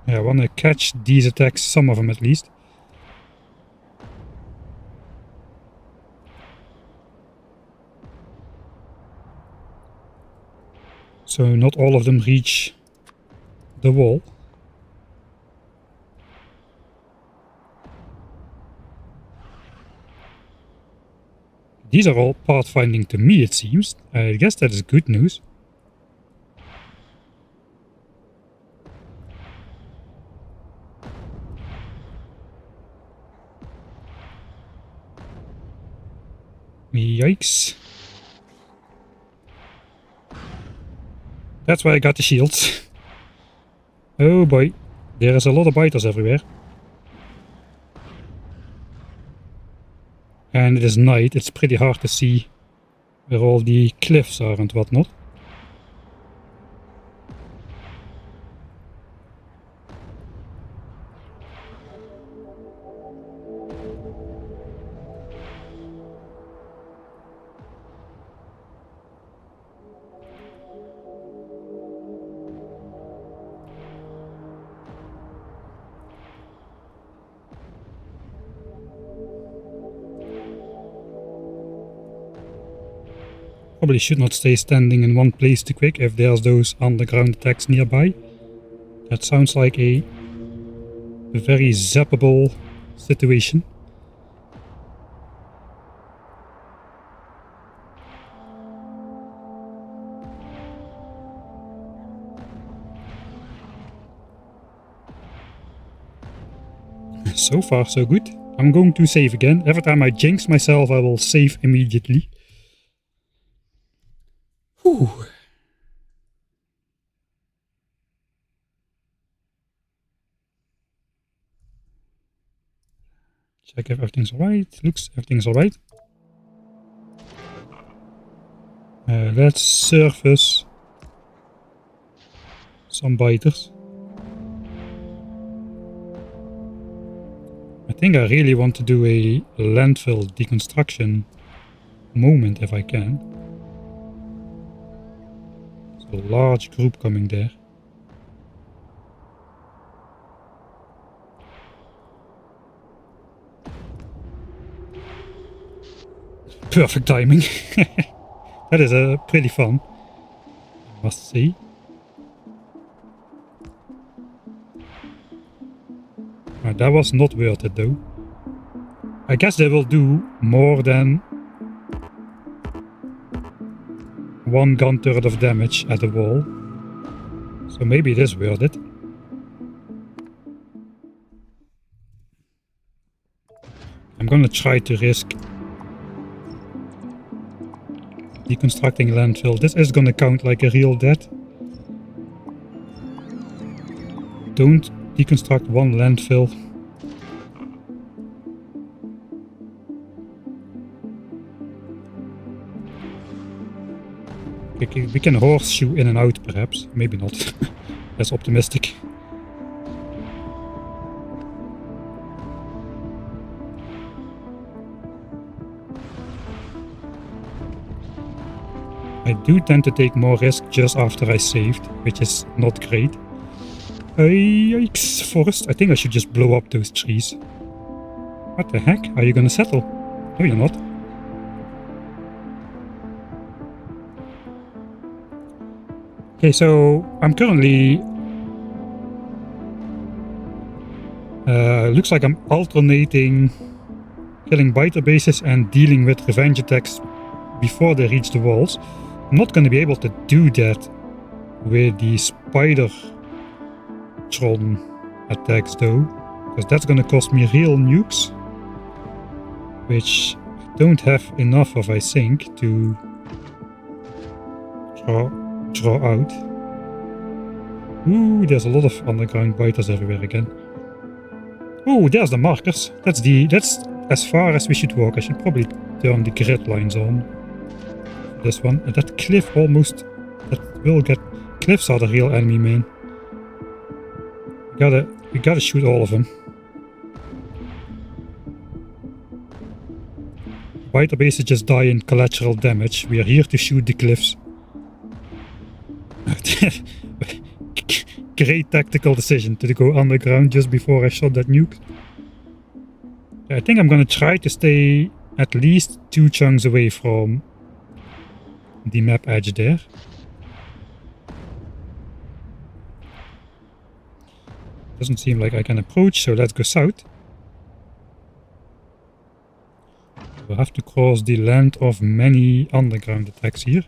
Yeah, I want to catch these attacks, some of them at least. so not all of them reach the wall. These are all pathfinding to me, it seems. I guess that is good news. Yikes. That's why I got the shields. Oh boy, there is a lot of biters everywhere. And it is night, it's pretty hard to see where all the cliffs are and whatnot. Probably should not stay standing in one place too quick if there's those underground attacks nearby. That sounds like a very zappable situation. So far so good. I'm going to save again. Every time I jinx myself I will save immediately. Whew. Check if everything's alright. Looks everything's alright. Let's surface some biters. I think I really want to do a landfill deconstruction moment if I can. A large group coming there. Perfect timing. That is pretty fun, I must say. That was not worth it though. I guess they will do more than 1/3 of damage at the wall. So maybe it is worth it. I'm gonna try to risk deconstructing landfill. This is gonna count like a real death. Don't deconstruct one landfill. We can horseshoe in and out perhaps, maybe not. That's optimistic. I do tend to take more risk just after I saved, which is not great. Yikes, forest. I think I should just blow up those trees. What the heck? Are you gonna settle? No, you're not. Okay, so I'm currently... looks like I'm alternating killing biter bases and dealing with revenge attacks before they reach the walls. I'm not going to be able to do that with the spider tron attacks though, because that's going to cost me real nukes, which I don't have enough of, I think, to draw out. Ooh, there's a lot of underground biters everywhere again. Oh, there's the markers. That's as far as we should walk. I should probably turn the grid lines on. This one. And that cliff almost... That will get... Cliffs are the real enemy, man. We gotta shoot all of them. Biter bases just die in collateral damage. We are here to shoot the cliffs. Great tactical decision to go underground just before I shot that nuke. I think I'm gonna try to stay at least 2 chunks away from the map edge there. Doesn't seem like I can approach, so let's go south. We'll have to cross the land of many underground attacks here.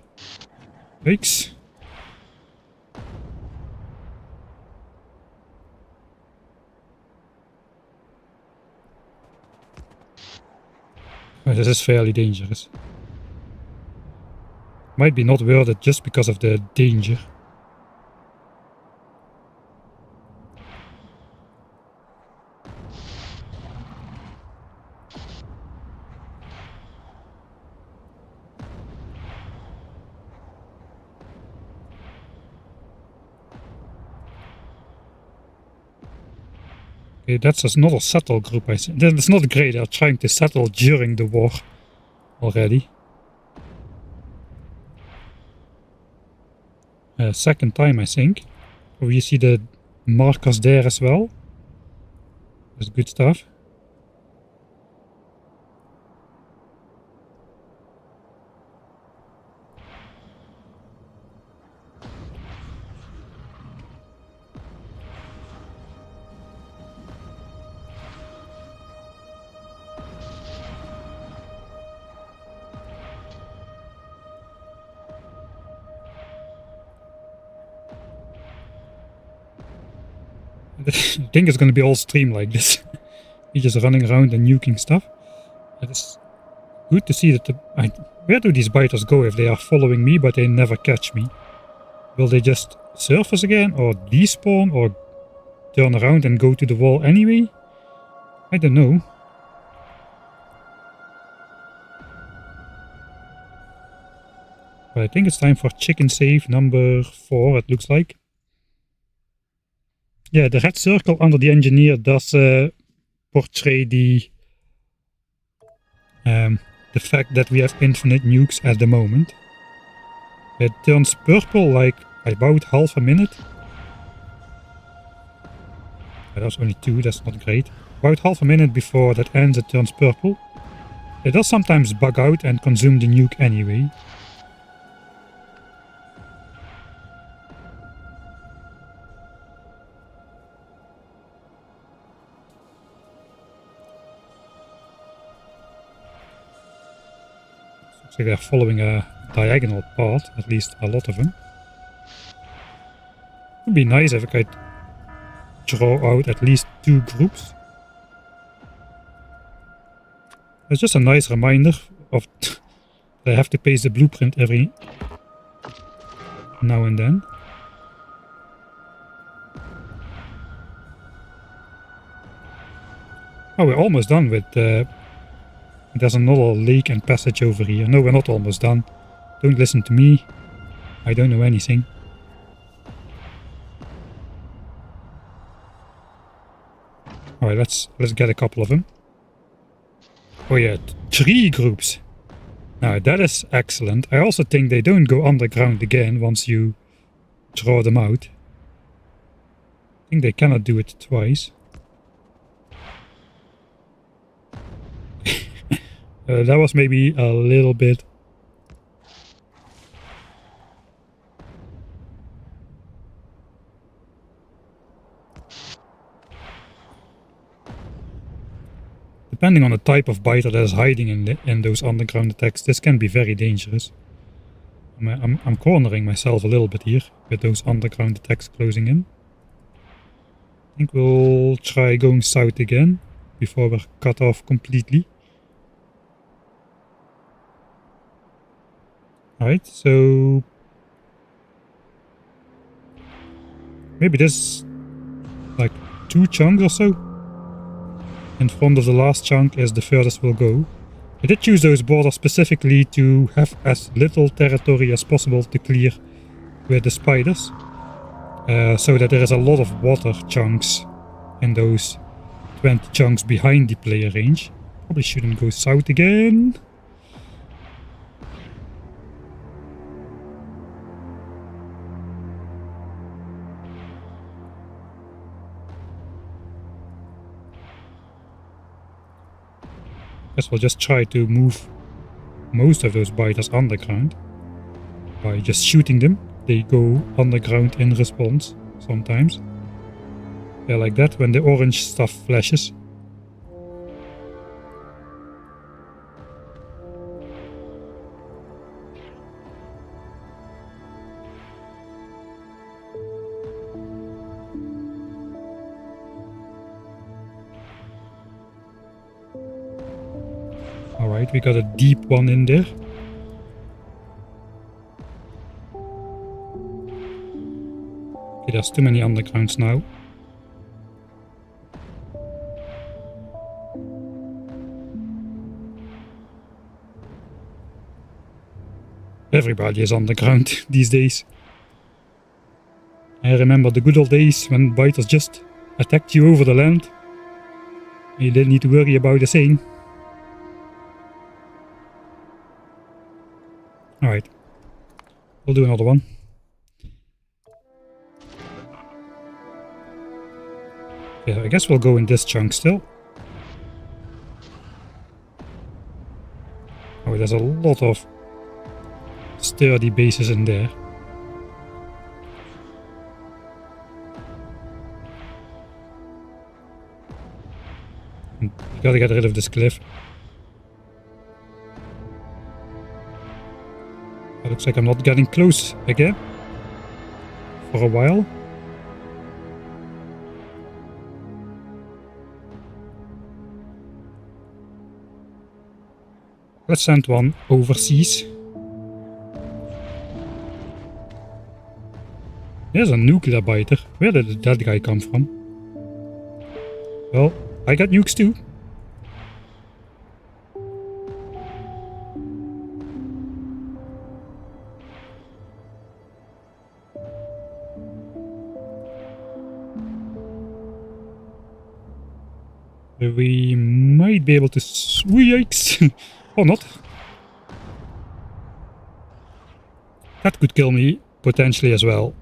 Thanks. This is fairly dangerous. Might be not worth it just because of the danger. Okay, that's not a settle group, I think. That's not great, they're trying to settle during the war already. Second time, I think. Oh, you see the markers there as well. That's good stuff. I think it's going to be all stream like this. He's just running around and nuking stuff. It is good to see that where do these biters go if they are following me but they never catch me? Will they just surface again or despawn or turn around and go to the wall anyway? I don't know. But I think it's time for chicken save number 4, it looks like. Yeah, the red circle under the engineer does portray the fact that we have infinite nukes at the moment. It turns purple like about half a minute. That was only 2, that's not great. About half a minute before that ends it turns purple. It does sometimes bug out and consume the nuke anyway. So they're following a diagonal path, at least a lot of them. It would be nice if I could draw out at least 2 groups. It's just a nice reminder of that I have to paste the blueprint every now and then. Oh, we're almost done with there's another lake and passage over here. No, we're not almost done. Don't listen to me. I don't know anything. Alright, let's get a couple of them. Oh yeah, 3 groups. Now that is excellent. I also think they don't go underground again once you draw them out. I think they cannot do it twice. That was maybe a little bit... Depending on the type of biter that is hiding in those underground attacks, this can be very dangerous. I'm cornering myself a little bit here with those underground attacks closing in. I think we'll try going south again before we're cut off completely. Alright, so maybe this like 2 chunks or so in front of the last chunk is the furthest we'll go. I did choose those borders specifically to have as little territory as possible to clear with the spiders, so that there is a lot of water chunks in those 20 chunks behind the player range. Probably shouldn't go south again. Guess we'll just try to move most of those biters underground by just shooting them. They go underground in response sometimes. Yeah, like that when the orange stuff flashes. Alright, we got a deep one in there. Okay, there's too many undergrounds now. Everybody is underground these days. I remember the good old days when biters just attacked you over the land. You didn't need to worry about a thing. Alright. We'll do another one. Yeah, I guess we'll go in this chunk still. Oh, there's a lot of sturdy bases in there. You gotta get rid of this cliff. It looks like I'm not getting close again. For a while. Let's send one overseas. There's a nuclear biter. Where did that guy come from? Well, I got nukes too. We might be able to... Yikes! Or not. That could kill me, potentially as well.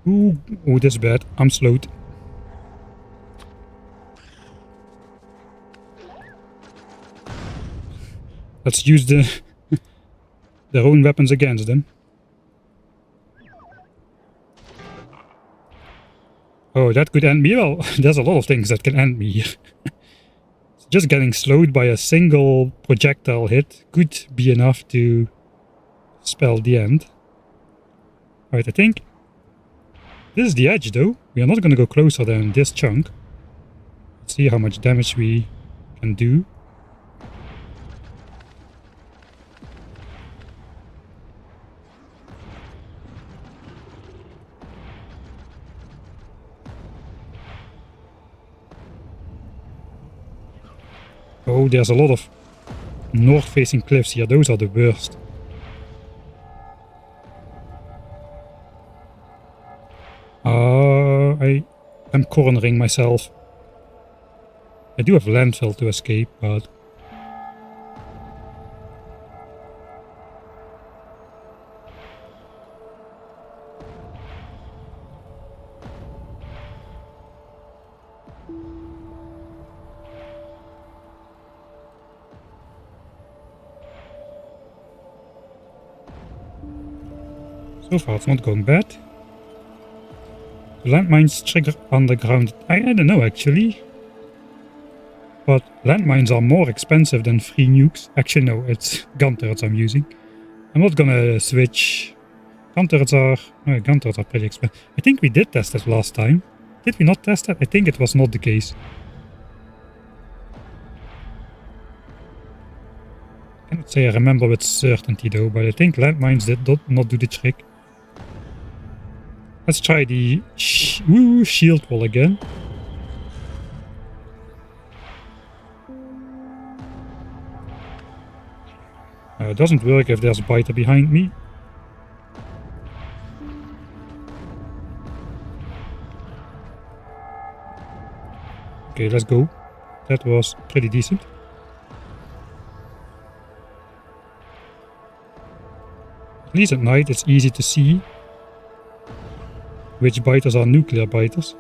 Ooh, oh, that's bad. I'm slowed. Let's use their own weapons against them. Oh, that could end me. Well, there's a lot of things that can end me here. Just getting slowed by a single projectile hit could be enough to spell the end. Alright, I think this is the edge though. We are not going to go closer than this chunk. Let's see how much damage we can do. Oh, there's a lot of north-facing cliffs here. Those are the worst. I am cornering myself. I do have landfill to escape, but... So far it's not going bad. The landmines trigger underground. I don't know actually. But landmines are more expensive than free nukes. Actually no, it's gun turrets I'm using. I'm not gonna switch. Gun turrets are pretty expensive. I think we did test it last time. Did we not test it? I think it was not the case. I cannot say I remember with certainty though, but I think landmines did not do the trick. Let's try the shield wall again. It doesn't work if there's a biter behind me. Okay, let's go. That was pretty decent. At least at night it's easy to see which biters are nuclear biters.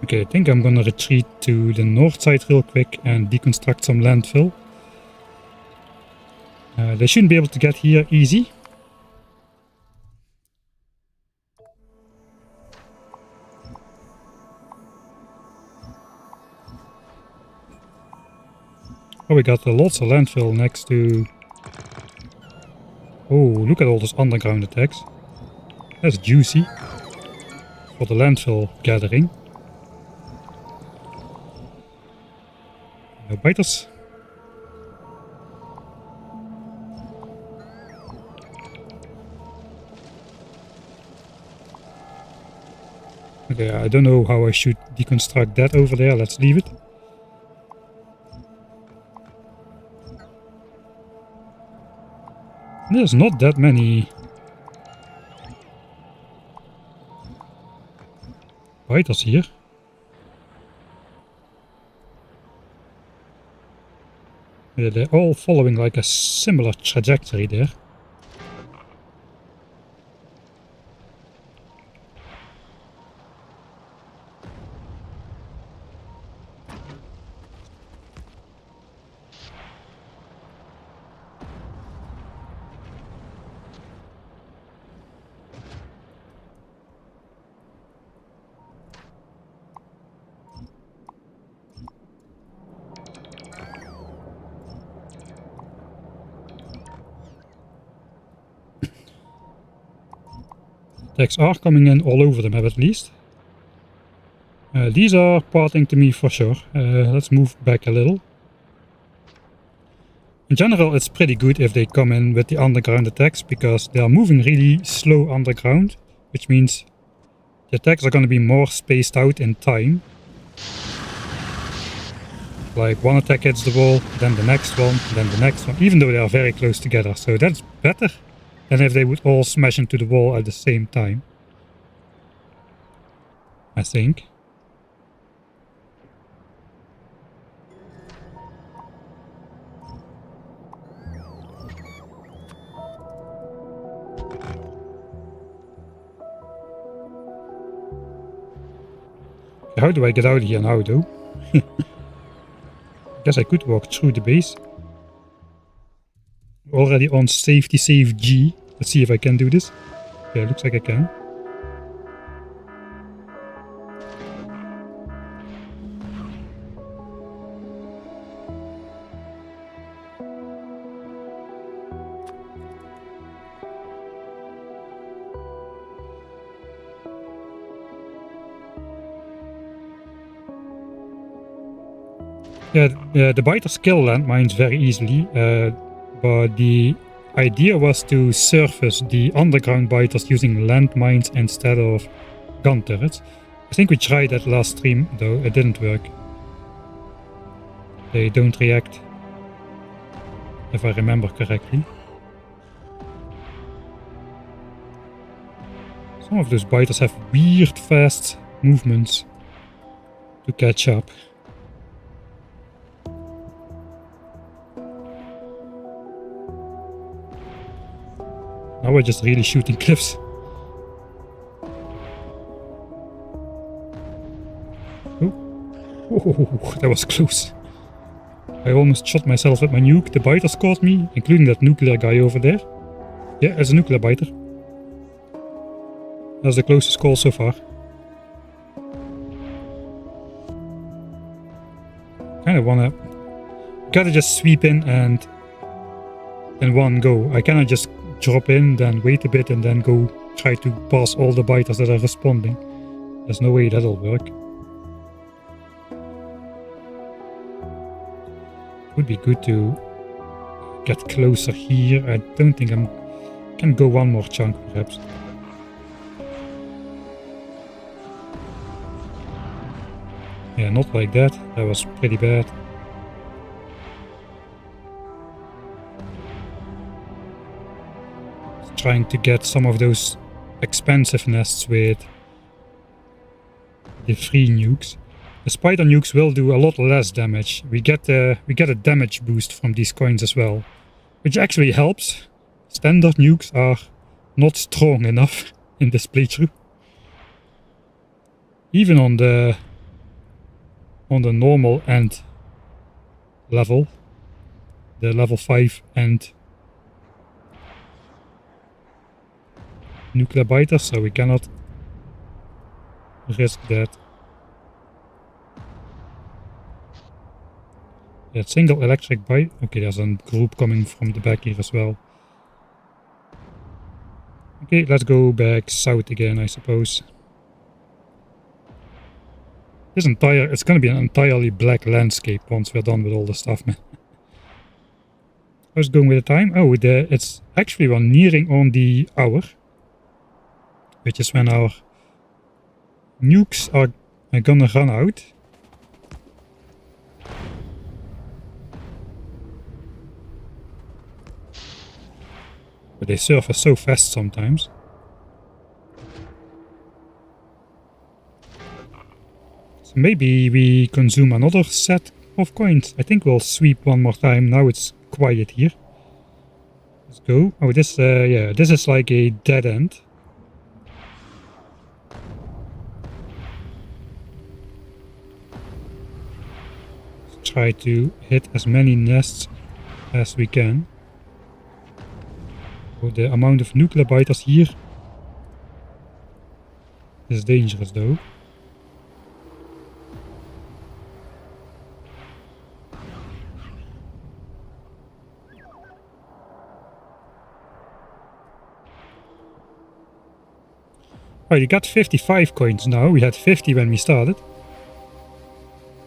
Okay, Okay, I think I'm gonna retreat to the north side real quick and deconstruct some landfill. They shouldn't be able to get here easy. Oh, we got lots of landfill next to... Oh, look at all those underground attacks. That's juicy. For the landfill gathering. No biters. Okay, I don't know how I should deconstruct that over there. Let's leave it. There's not that many biters here. Yeah, they're all following like a similar trajectory there. Attacks are coming in all over the map at least. These are parting to me for sure. Let's move back a little. In general, it's pretty good if they come in with the underground attacks, because they are moving really slow underground, which means the attacks are going to be more spaced out in time. Like one attack hits the wall, then the next one, then the next one, even though they are very close together. So that's better than if they would all smash into the wall at the same time, I think. How do I get out of here now though? Guess I could walk through the base. Already on safety save G. Let's see if I can do this. Yeah, looks like I can. Yeah, the biters kill landmines very easily, but the idea was to surface the underground biters using landmines instead of gun turrets. I think we tried that last stream though, it didn't work. They don't react, if I remember correctly. Some of those biters have weird fast movements to catch up. Now we're just really shooting cliffs. Oh, that was close. I almost shot myself with my nuke. The biters caught me, including that nuclear guy over there. Yeah, it's a nuclear biter. That's the closest call so far. Kinda wanna... Gotta just sweep in and... in one go. I cannot just drop in, then wait a bit and then go try to pass all the biters that are responding. There's no way that'll work. Would be good to get closer here. I don't think I can go one more chunk perhaps. Yeah, not like that. That was pretty bad. Trying to get some of those expensive nests with the free nukes. The spider nukes will do a lot less damage. We get a damage boost from these coins as well, which actually helps. Standard nukes are not strong enough in this playthrough. Even on the on the normal end level, the level 5 end nuclear biters, so we cannot risk that. Yeah, single electric bite. Okay, there's a group coming from the back here as well. Okay, let's go back south again, I suppose. It's gonna be an entirely black landscape once we're done with all the stuff, man. How's it going with the time? Oh, it's actually we're nearing on the hour, which is when our nukes are gonna run out. But they surface so fast sometimes. So maybe we consume another set of coins. I think we'll sweep one more time. Now it's quiet here. Let's go. Oh, this, yeah, this is like a dead end. Let's try to hit as many nests as we can. Oh, the amount of nuclear biters here is dangerous though. Oh, you got 55 coins now. We had 50 when we started.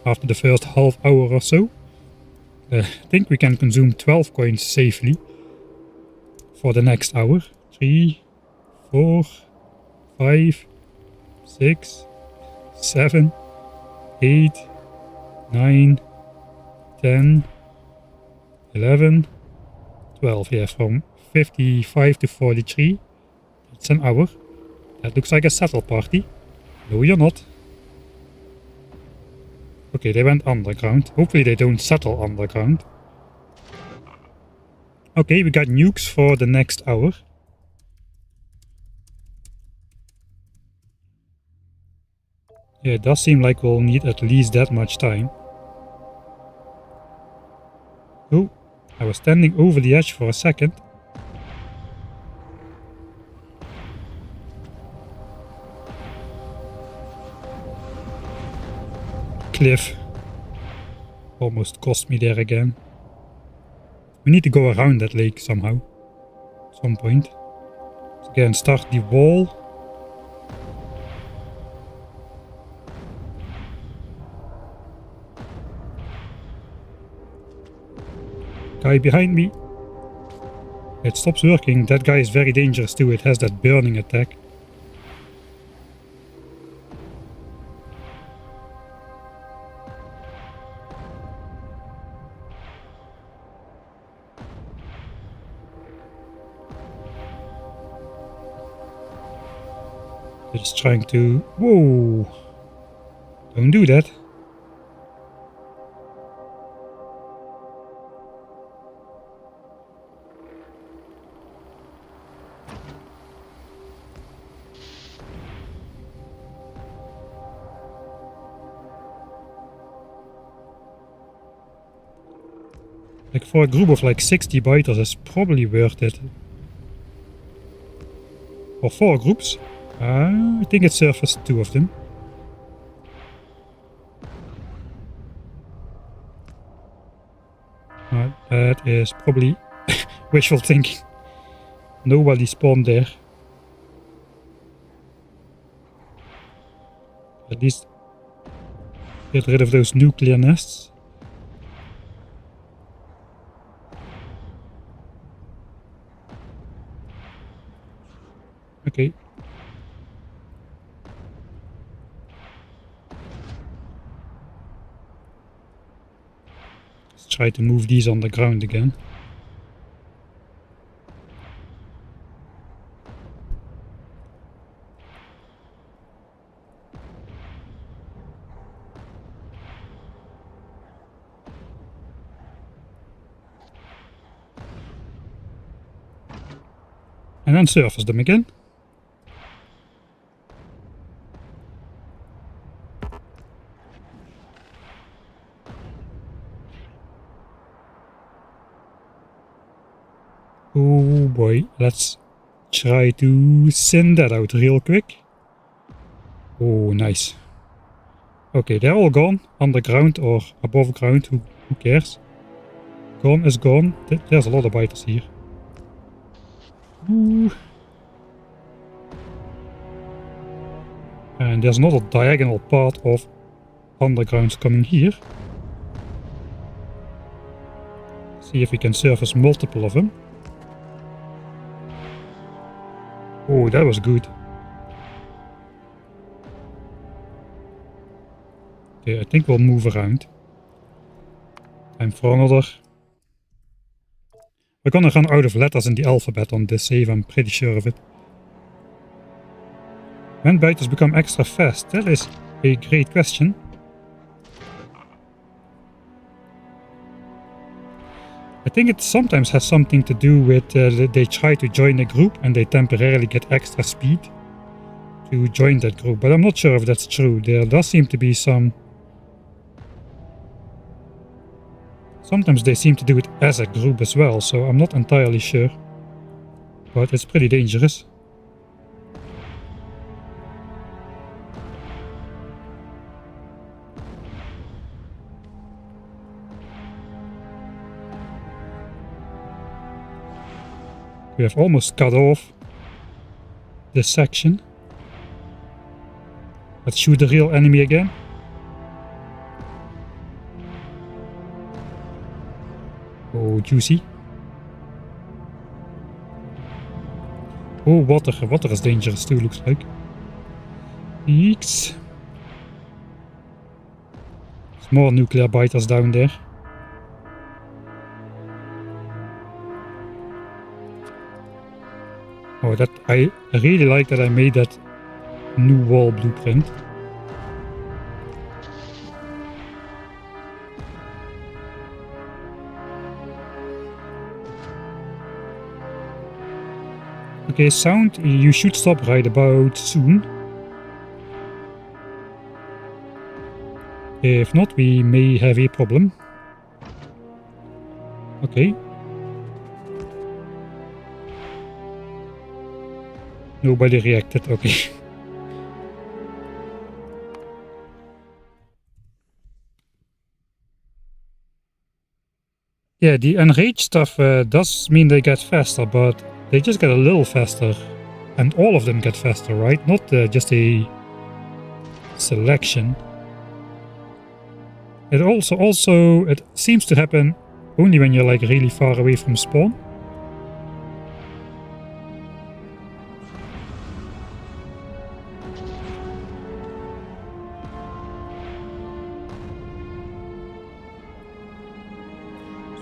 After the first half hour or so. I think we can consume 12 coins safely. For the next hour. 3, 4, 5, 6, 7, 8, 9, 10, 11, 12. Yeah, from 55 to 43. That's an hour. That looks like a settle party. No, you're not. Okay, they went underground. Hopefully they don't settle underground. Okay, we got nukes for the next hour. Yeah, it does seem like we'll need at least that much time. Oh, I was standing over the edge for a second. Cliff. Almost cost me there again. We need to go around that lake somehow. At some point. So again, start the wall. Guy behind me. It stops working. That guy is very dangerous too. It has that burning attack. It's trying to... Whoa! Don't do that. Like for a group of like 60 biters, it's probably worth it. For 4 groups. I think it surfaced 2 of them. That is probably wishful thinking. Nobody spawned there. At least get rid of those nuclear nests. Okay. Let's try to move these on the ground again. And then surface them again. Oh boy, let's try to send that out real quick. Oh, nice. Okay, they're all gone, underground or above ground, who cares? Gone is gone. There's a lot of biters here. Ooh. And there's another diagonal path of undergrounds coming here. See if we can surface multiple of them. Oh, that was good. Okay, I think we'll move around. Time for another. We're gonna run out of letters in the alphabet on this save, I'm pretty sure of it. When biters become extra fast? That is a great question. I think it sometimes has something to do with they try to join a group and they temporarily get extra speed to join that group, but I'm not sure if that's true. There does seem to be some... Sometimes they seem to do it as a group as well, so I'm not entirely sure. But it's pretty dangerous. We have almost cut off this section. Let's shoot the real enemy again. Oh, juicy. Oh, water. Water is dangerous too, looks like. Eeks. There's more nuclear biters down there. Oh, that I really like that I made that new wall blueprint. Okay, sound, you should stop right about soon. If not, we may have a problem. Okay. Nobody reacted, okay. Yeah, the enraged stuff does mean they get faster, but they just get a little faster. And all of them get faster, right? Not just a selection. It also it seems to happen only when you're like really far away from spawn.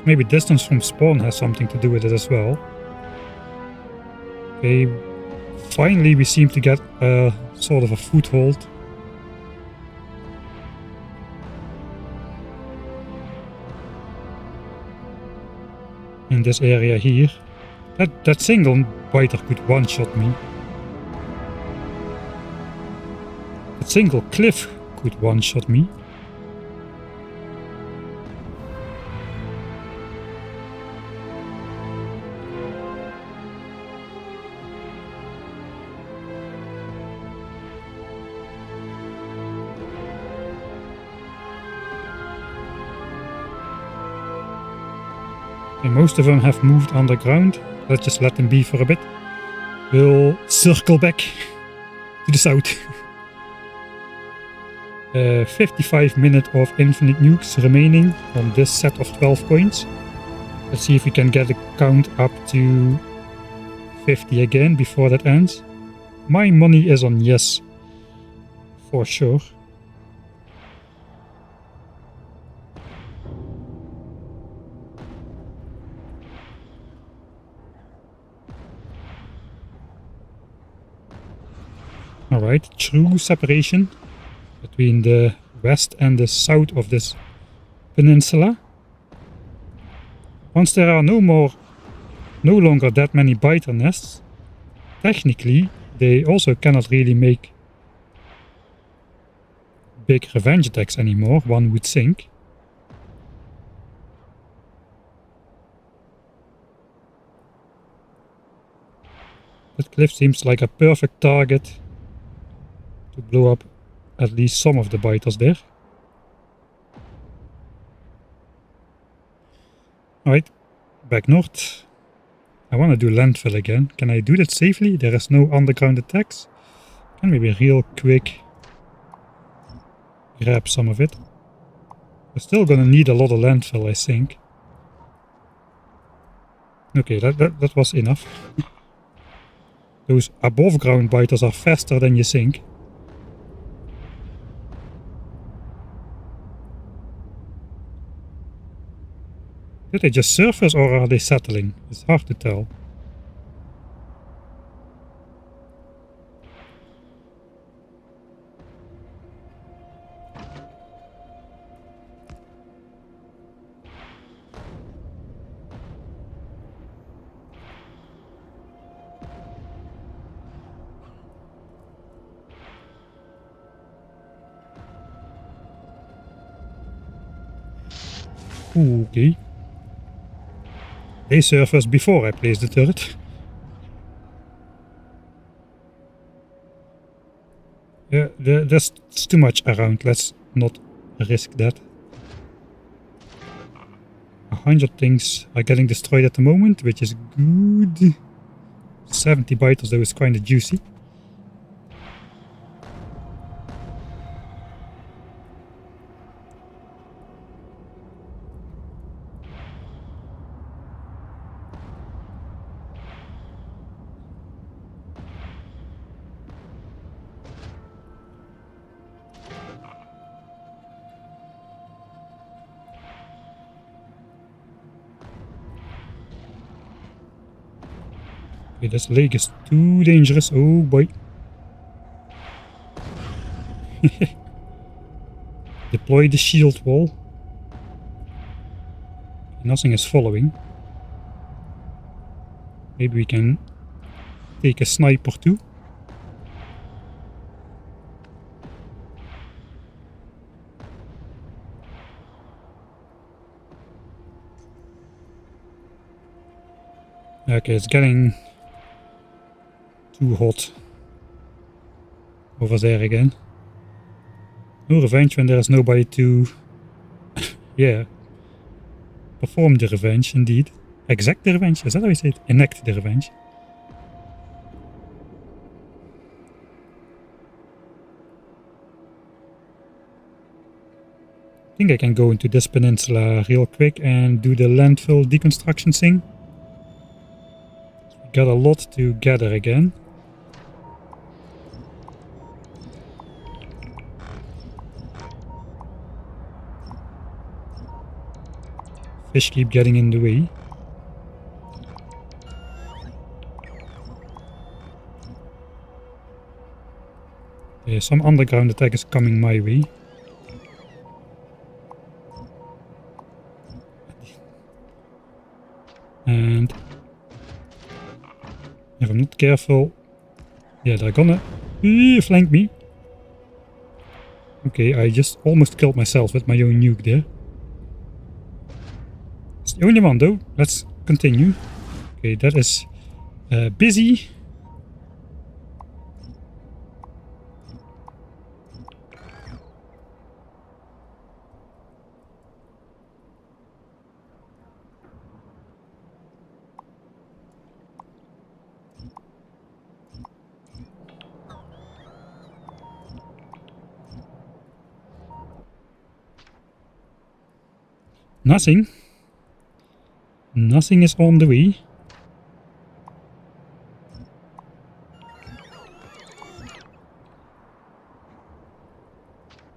Maybe distance from spawn has something to do with it as well. Okay, finally we seem to get sort of a foothold. In this area here. That single biter could one-shot me. That single cliff could one-shot me. Most of them have moved underground. Let's just let them be for a bit. We'll circle back to the south. 55 minutes of infinite nukes remaining on this set of 12 coins. Let's see if we can get the count up to 50 again before that ends. My money is on yes, for sure. Alright, true separation between the west and the south of this peninsula. Once there are no longer that many biter nests, technically they also cannot really make big revenge attacks anymore, one would think. That cliff seems like a perfect target to blow up at least some of the biters there. Alright, back north. I want to do landfill again. Can I do that safely? There is no underground attacks. Can maybe real quick grab some of it. We're still gonna need a lot of landfill, I think. Okay, that was enough. Those above ground biters are faster than you think. Did they just surface or are they settling? It's hard to tell. Ooh, okay. They surfaced before I placed the turret. Yeah, there's too much around. Let's not risk that. 100 things are getting destroyed at the moment, which is good. 70 biters though is kind of juicy. Okay, this lake is too dangerous. Oh boy. Deploy the shield wall. Nothing is following. Maybe we can take a snipe or two. Okay, it's getting too hot over there again. No revenge when there is nobody to yeah, perform the revenge indeed. Exact the revenge, is that how you say it? Enact the revenge. I think I can go into this peninsula real quick and do the landfill deconstruction thing. We got a lot to gather again. Fish keep getting in the way. Some underground attack is coming my way. And if I'm not careful, yeah, they're gonna flank me. Okay, I just almost killed myself with my own nuke there. It's the only one though. Let's continue. Okay, that is busy. Nothing. Nothing is on the way.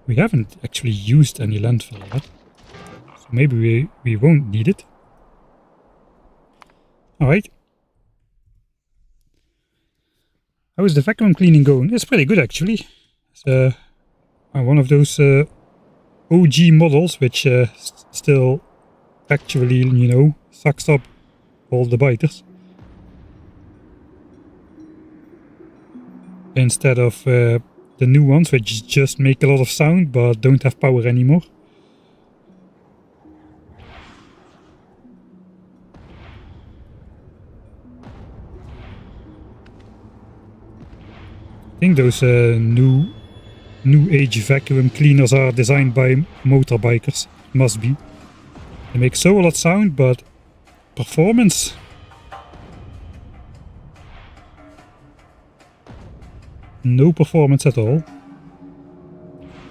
We haven't actually used any landfill yet. So maybe we won't need it. Alright. How is the vacuum cleaning going? It's pretty good actually. It's one of those OG models which still actually, you know, sucks up all the biters. Instead of the new ones which just make a lot of sound but don't have power anymore. think those new age vacuum cleaners are designed by motorbikers. Must be. They make so a lot sound, but performance. No performance at all.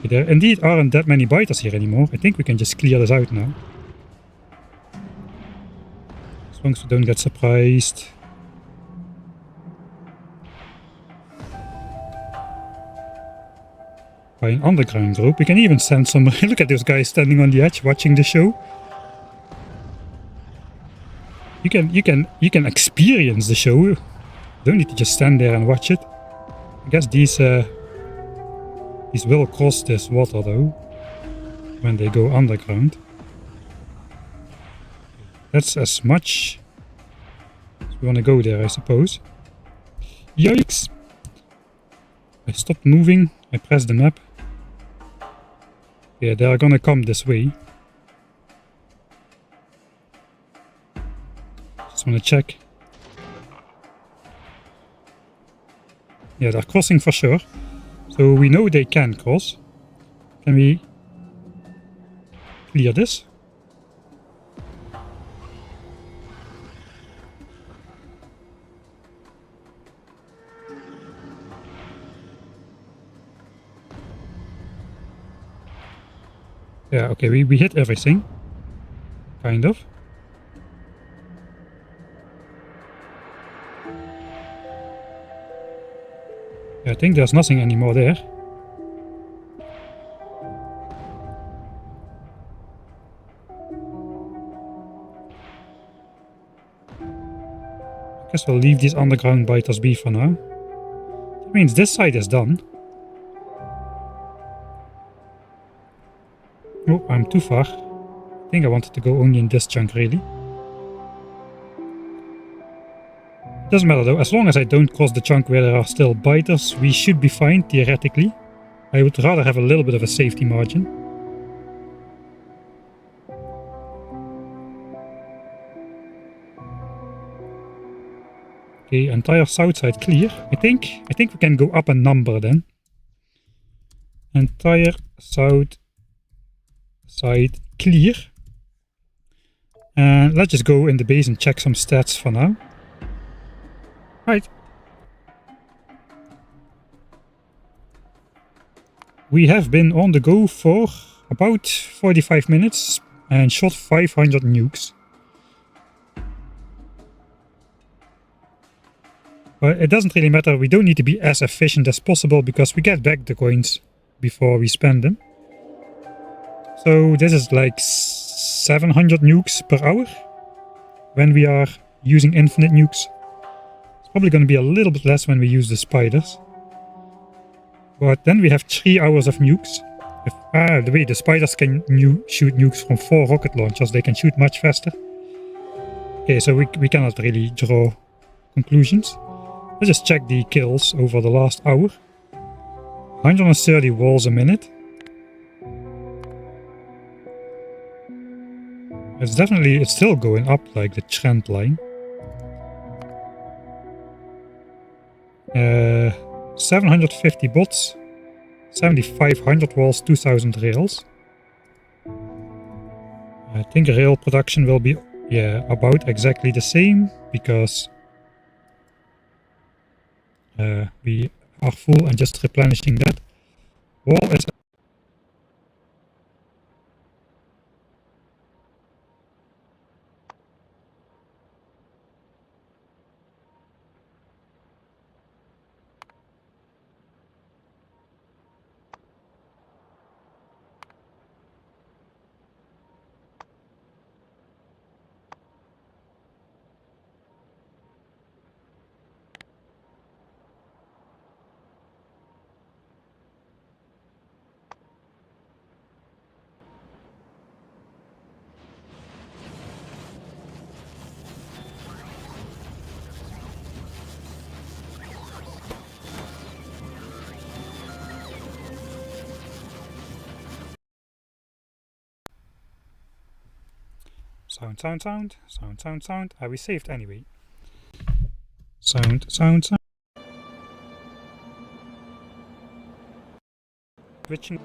There indeed aren't that many biters here anymore. I think we can just clear this out now. As long as we don't get surprised. By an underground group. We can even send some... Look at those guys standing on the edge watching the show. You can experience the show. You don't need to just stand there and watch it. I guess these will cross this water though when they go underground. That's as much as we want to go there, I suppose. Yikes! I stopped moving. I pressed the map. Yeah, they are gonna come this way. Just wanna check. Yeah, they're crossing for sure. So we know they can cross. Can we clear this? Yeah, okay, we hit everything. Kind of. I think there's nothing anymore there. I guess we'll leave these underground biters be for now. That means this side is done. Oh, I'm too far. I think I wanted to go only in this chunk, really. Doesn't matter though, as long as I don't cross the chunk where there are still biters, we should be fine, theoretically. I would rather have a little bit of a safety margin. Okay, entire south side clear. I think we can go up a number then. Entire south side clear. And let's just go in the base and check some stats for now. Right. We have been on the go for about 45 minutes and shot 500 nukes. But it doesn't really matter, we don't need to be as efficient as possible because we get back the coins before we spend them. So this is like 700 nukes per hour when we are using infinite nukes. Probably going to be a little bit less when we use the spiders. But then we have 3 hours of nukes. The way the spiders can shoot nukes from 4 rocket launchers, they can shoot much faster. Okay, so we cannot really draw conclusions. Let's just check the kills over the last hour. 130 walls a minute. It's still going up like the trend line. 750 bots, 7500 walls, 2000 rails. I think rail production will be, yeah, about exactly the same because we are full and just replenishing that. Wall is sound. We saved anyway. Sound. glitching.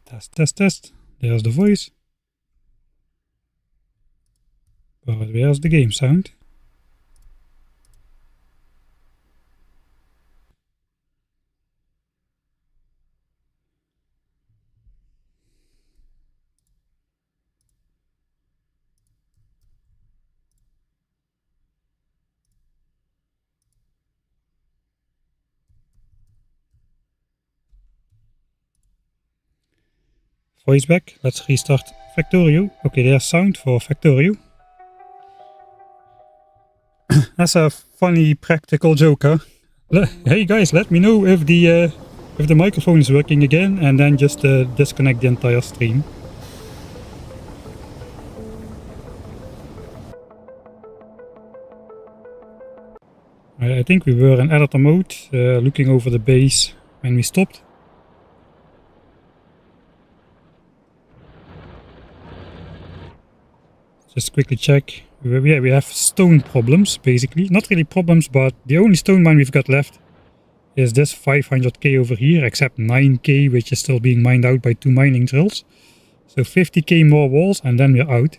Test, test, test. There's the voice. But where's the game sound? Voice back. Let's restart Factorio. Okay, there's sound for Factorio. That's a funny practical joke, huh? Hey guys, let me know if the microphone is working again, and then just disconnect the entire stream. I think we were in editor mode, looking over the base when we stopped. Just quickly check. Yeah, we have stone problems, basically. Not really problems, but the only stone mine we've got left is this 500k over here, except 9k, which is still being mined out by 2 mining drills. So 50k more walls, and then we're out.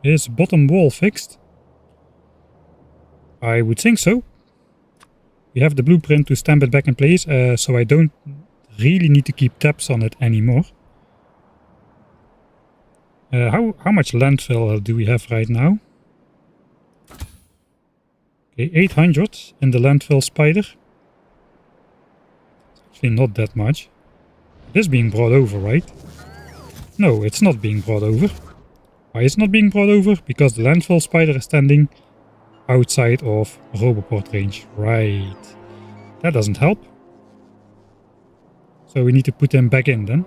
Is bottom wall fixed? I would think so. We have the blueprint to stamp it back in place, so I don't really need to keep tabs on it anymore. How much landfill do we have right now? Okay, 800 in the landfill spider. Actually not that much. It is being brought over, right? No, it's not being brought over. Why is it not being brought over? Because the landfill spider is standing outside of Roboport range. Right. That doesn't help. So we need to put them back in then.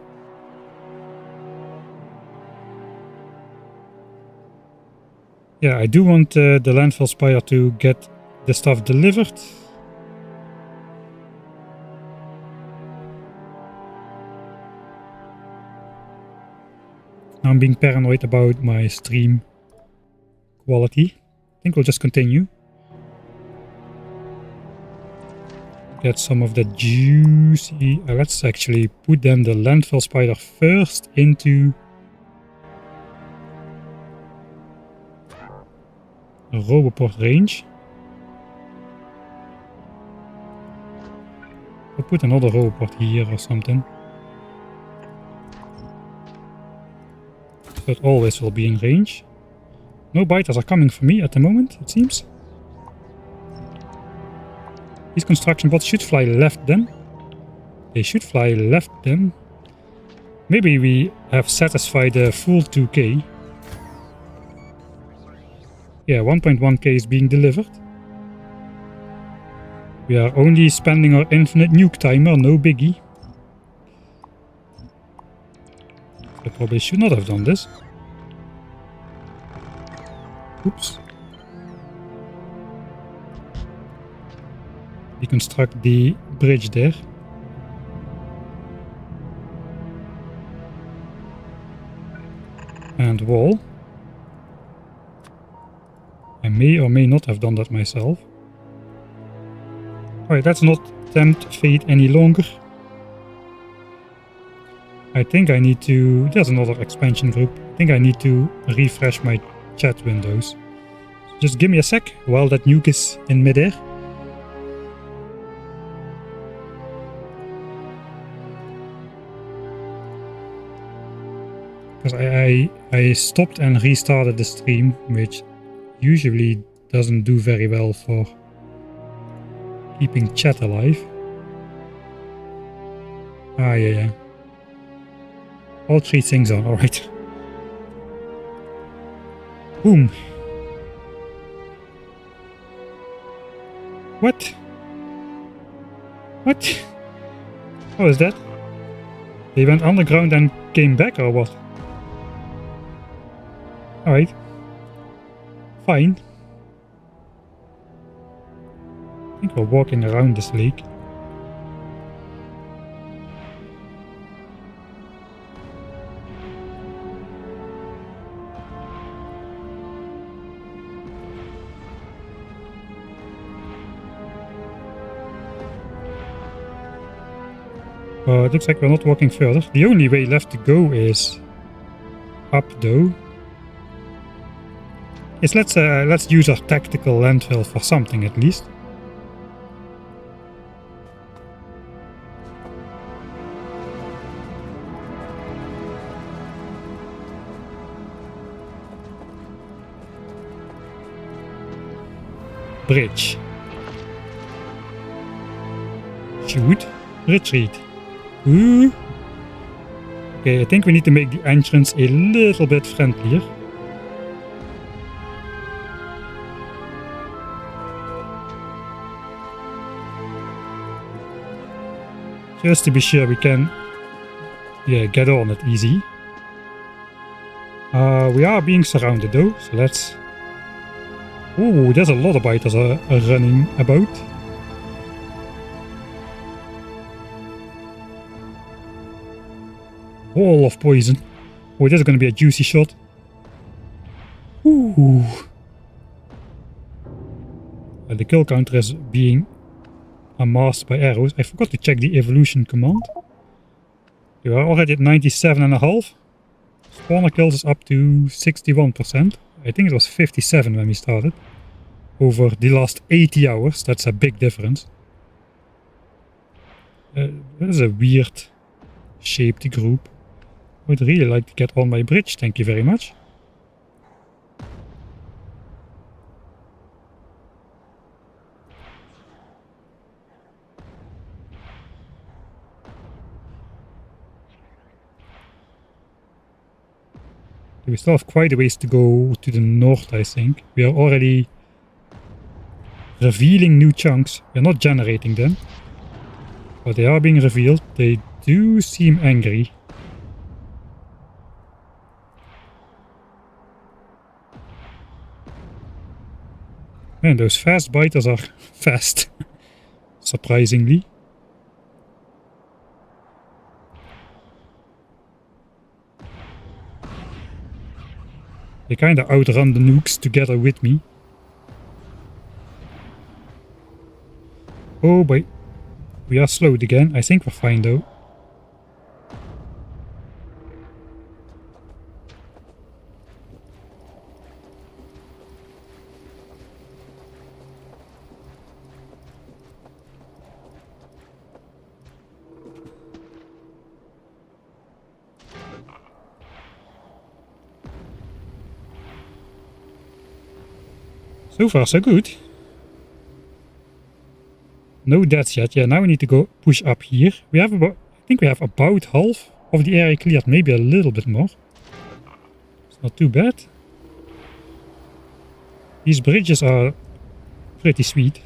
Yeah, I do want the landfill spider to get the stuff delivered. Now I'm being paranoid about my stream quality. I think we'll just continue. Get some of the juicy... let's actually put then the landfill spider first into a Roboport range. We'll put another Roboport here or something. So it always will be in range. No biters are coming for me at the moment, it seems. These construction bots should fly left then. They should fly left then. Maybe we have satisfied the full 2k. Yeah, 1.1k is being delivered. We are only spending our infinite nuke timer, no biggie. I probably should not have done this. Oops. Deconstruct the bridge there. And wall. I may or may not have done that myself. Alright, let's not tempt fate any longer. I think I need to... There's another expansion group. I think I need to refresh my chat windows. Just give me a sec while that nuke is in midair. Because I stopped and restarted the stream, which usually doesn't do very well for keeping chat alive. Ah, yeah. All three things on, alright. Boom. What? What? How is that? They went underground and came back or what? Alright. Fine. I think we're walking around this lake. It looks like we're not walking further. The only way left to go is up though. Yes, let's use our tactical landfill for something at least. Bridge. Shoot. Retreat. Ooh. Okay, I think we need to make the entrance a little bit friendlier. Just to be sure we can, get on it easy. We are being surrounded though, so let's... Ooh, there's a lot of biters are running about. Wall of poison. Oh, this is going to be a juicy shot. Ooh. The kill counter is being amassed by arrows. I forgot to check the evolution command. We are already at 97.5. Spawner kills is up to 61%. I think it was 57 when we started. Over the last 80 hours. That's a big difference. That is a weird shaped group. I would really like to get on my bridge, thank you very much. We still have quite a ways to go to the north, I think. We are already revealing new chunks. We are not generating them. But they are being revealed. They do seem angry. Man, those fast biters are fast. Surprisingly. They kinda outrun the nukes together with me. Oh boy. We are slowed again. I think we're fine though. So far so good. No deaths yet. Yeah, now we need to go push up here. We have about, I think we have about half of the area cleared, maybe a little bit more. It's not too bad. These bridges are pretty sweet,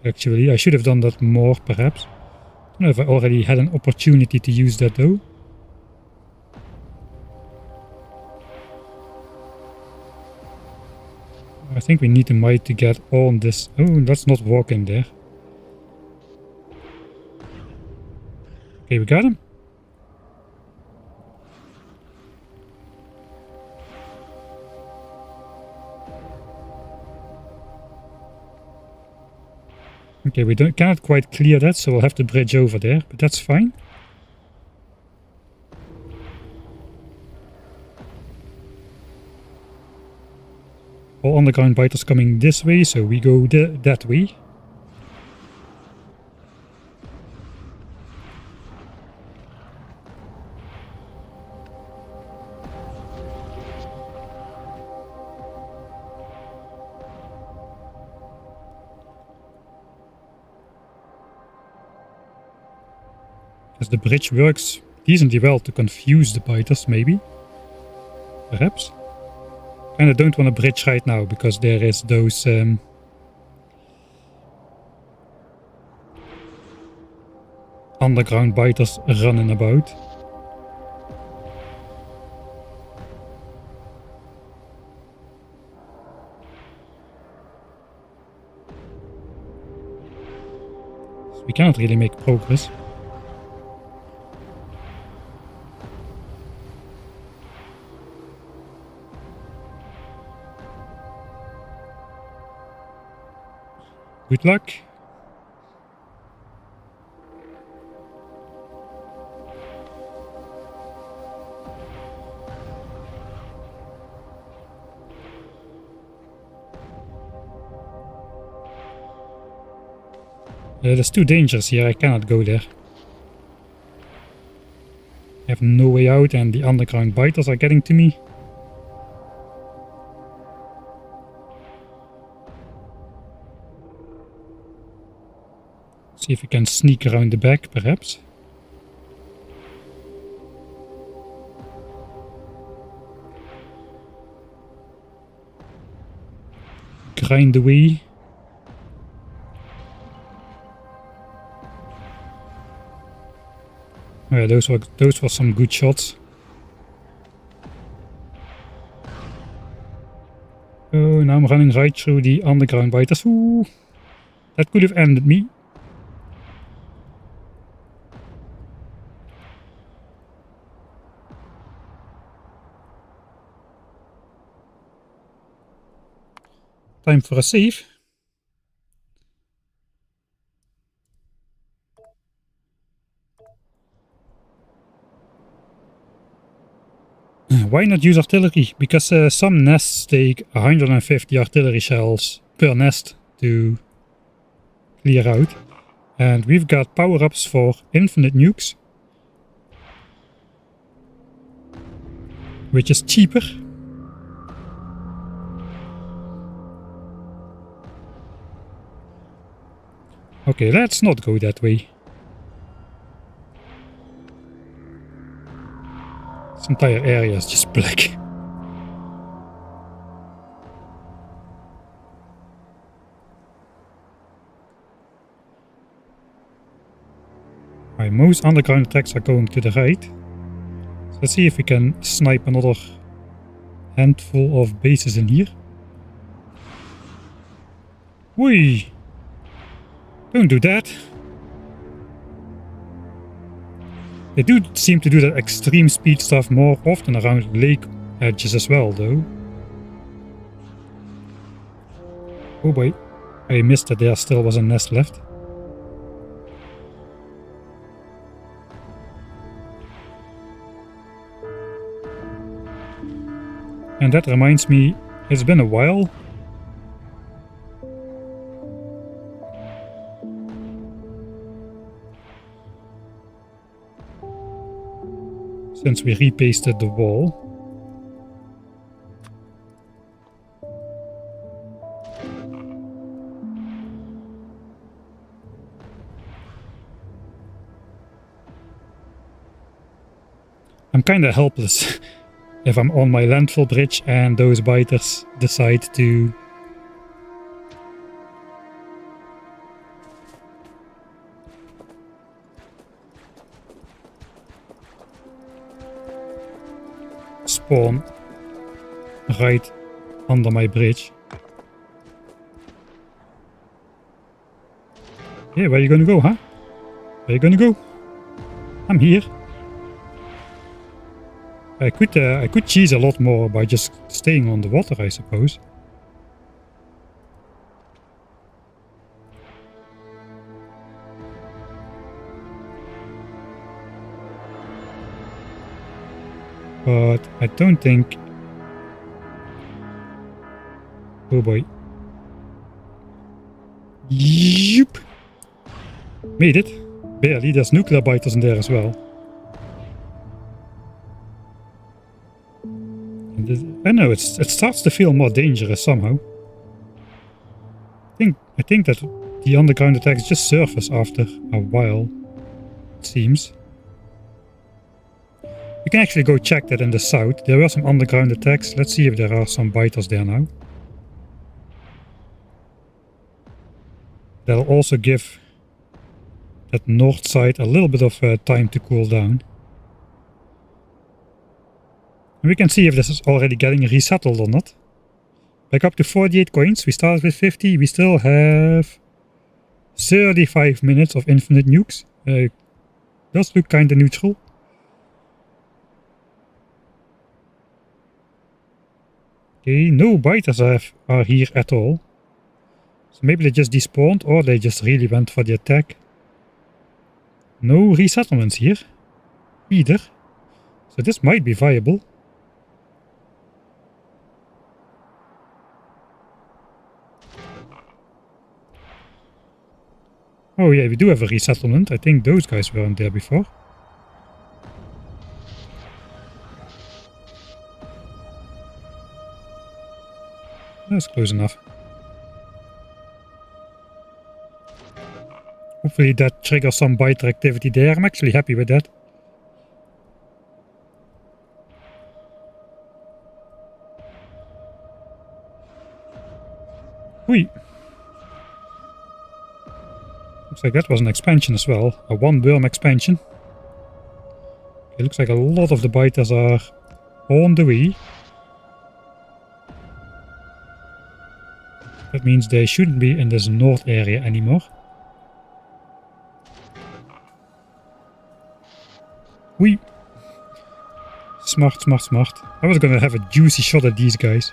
actually. I should have done that more, perhaps. I don't know if I already had an opportunity to use that though. I think we need to might to get on this. Oh, let's not walk in there. Okay, we got him. Okay, we cannot quite clear that, so we'll have to bridge over there, but that's fine. All underground biters coming this way, so we go that way. As the bridge works decently well to confuse the biters, maybe. Perhaps. And I don't want to bridge right now, because there is those... underground biters running about. So we cannot really make progress. Good luck. There's too dangerous here, I cannot go there. I have no way out and the underground biters are getting to me. See if we can sneak around the back, perhaps. Grind away. Oh yeah, those were some good shots. Oh, now I'm running right through the underground biters. Ooh, that could have ended me. Time for a save. Why not use artillery? Because some nests take 150 artillery shells per nest to clear out. And we've got power-ups for infinite nukes. Which is cheaper. Okay, let's not go that way. This entire area is just black. Right, most underground attacks are going to the right. So let's see if we can snipe another handful of bases in here. Whee! Don't do that. They do seem to do that extreme speed stuff more often around lake edges as well, though. Oh boy, I missed that there still was a nest left. And that reminds me, it's been a while. Since we repasted the wall. I'm kinda helpless if I'm on my landfill bridge and those biters decide to spawn right under my bridge. Yeah, where are you gonna go, huh? Where are you gonna go? I'm here. I could cheese a lot more by just staying on the water, I suppose. But I don't think... Oh boy. Yep. Made it. Barely. There's nuclear biters in there as well. And I know it starts to feel more dangerous somehow. I think that the underground attacks just surface after a while, it seems. You can actually go check that in the south. There were some underground attacks. Let's see if there are some biters there now. That'll also give that north side a little bit of time to cool down. And we can see if this is already getting resettled or not. Back up to 48 coins. We started with 50. We still have 35 minutes of infinite nukes. Does look kinda neutral. Okay, no biters are here at all. So maybe they just despawned or they just really went for the attack. No resettlements here either. So this might be viable. Oh yeah, we do have a resettlement. I think those guys weren't there before. That's close enough. Hopefully that triggers some biter activity there. I'm actually happy with that. Whee! Looks like that was an expansion as well. A one worm expansion. It looks like a lot of the biters are on the way. That means they shouldn't be in this north area anymore. Whee! Smart, smart, smart. I was gonna have a juicy shot at these guys.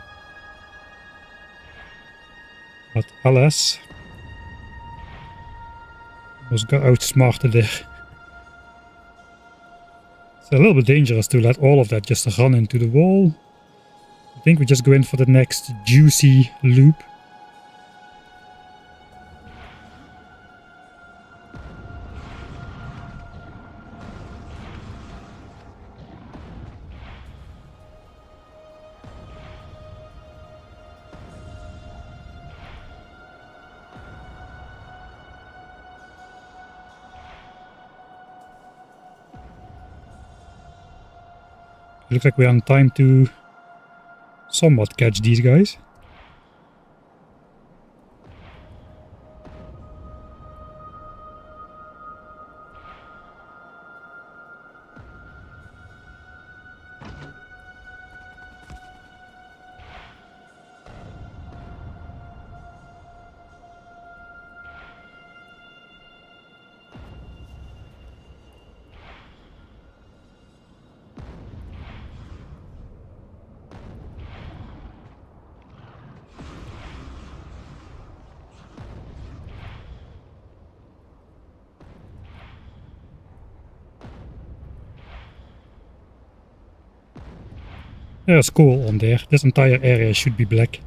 But alas, got outsmarted there. It's a little bit dangerous to let all of that just run into the wall. I think we just go in for the next juicy loop. Looks like we're on time to somewhat catch these guys. There's coal on there. This entire area should be black.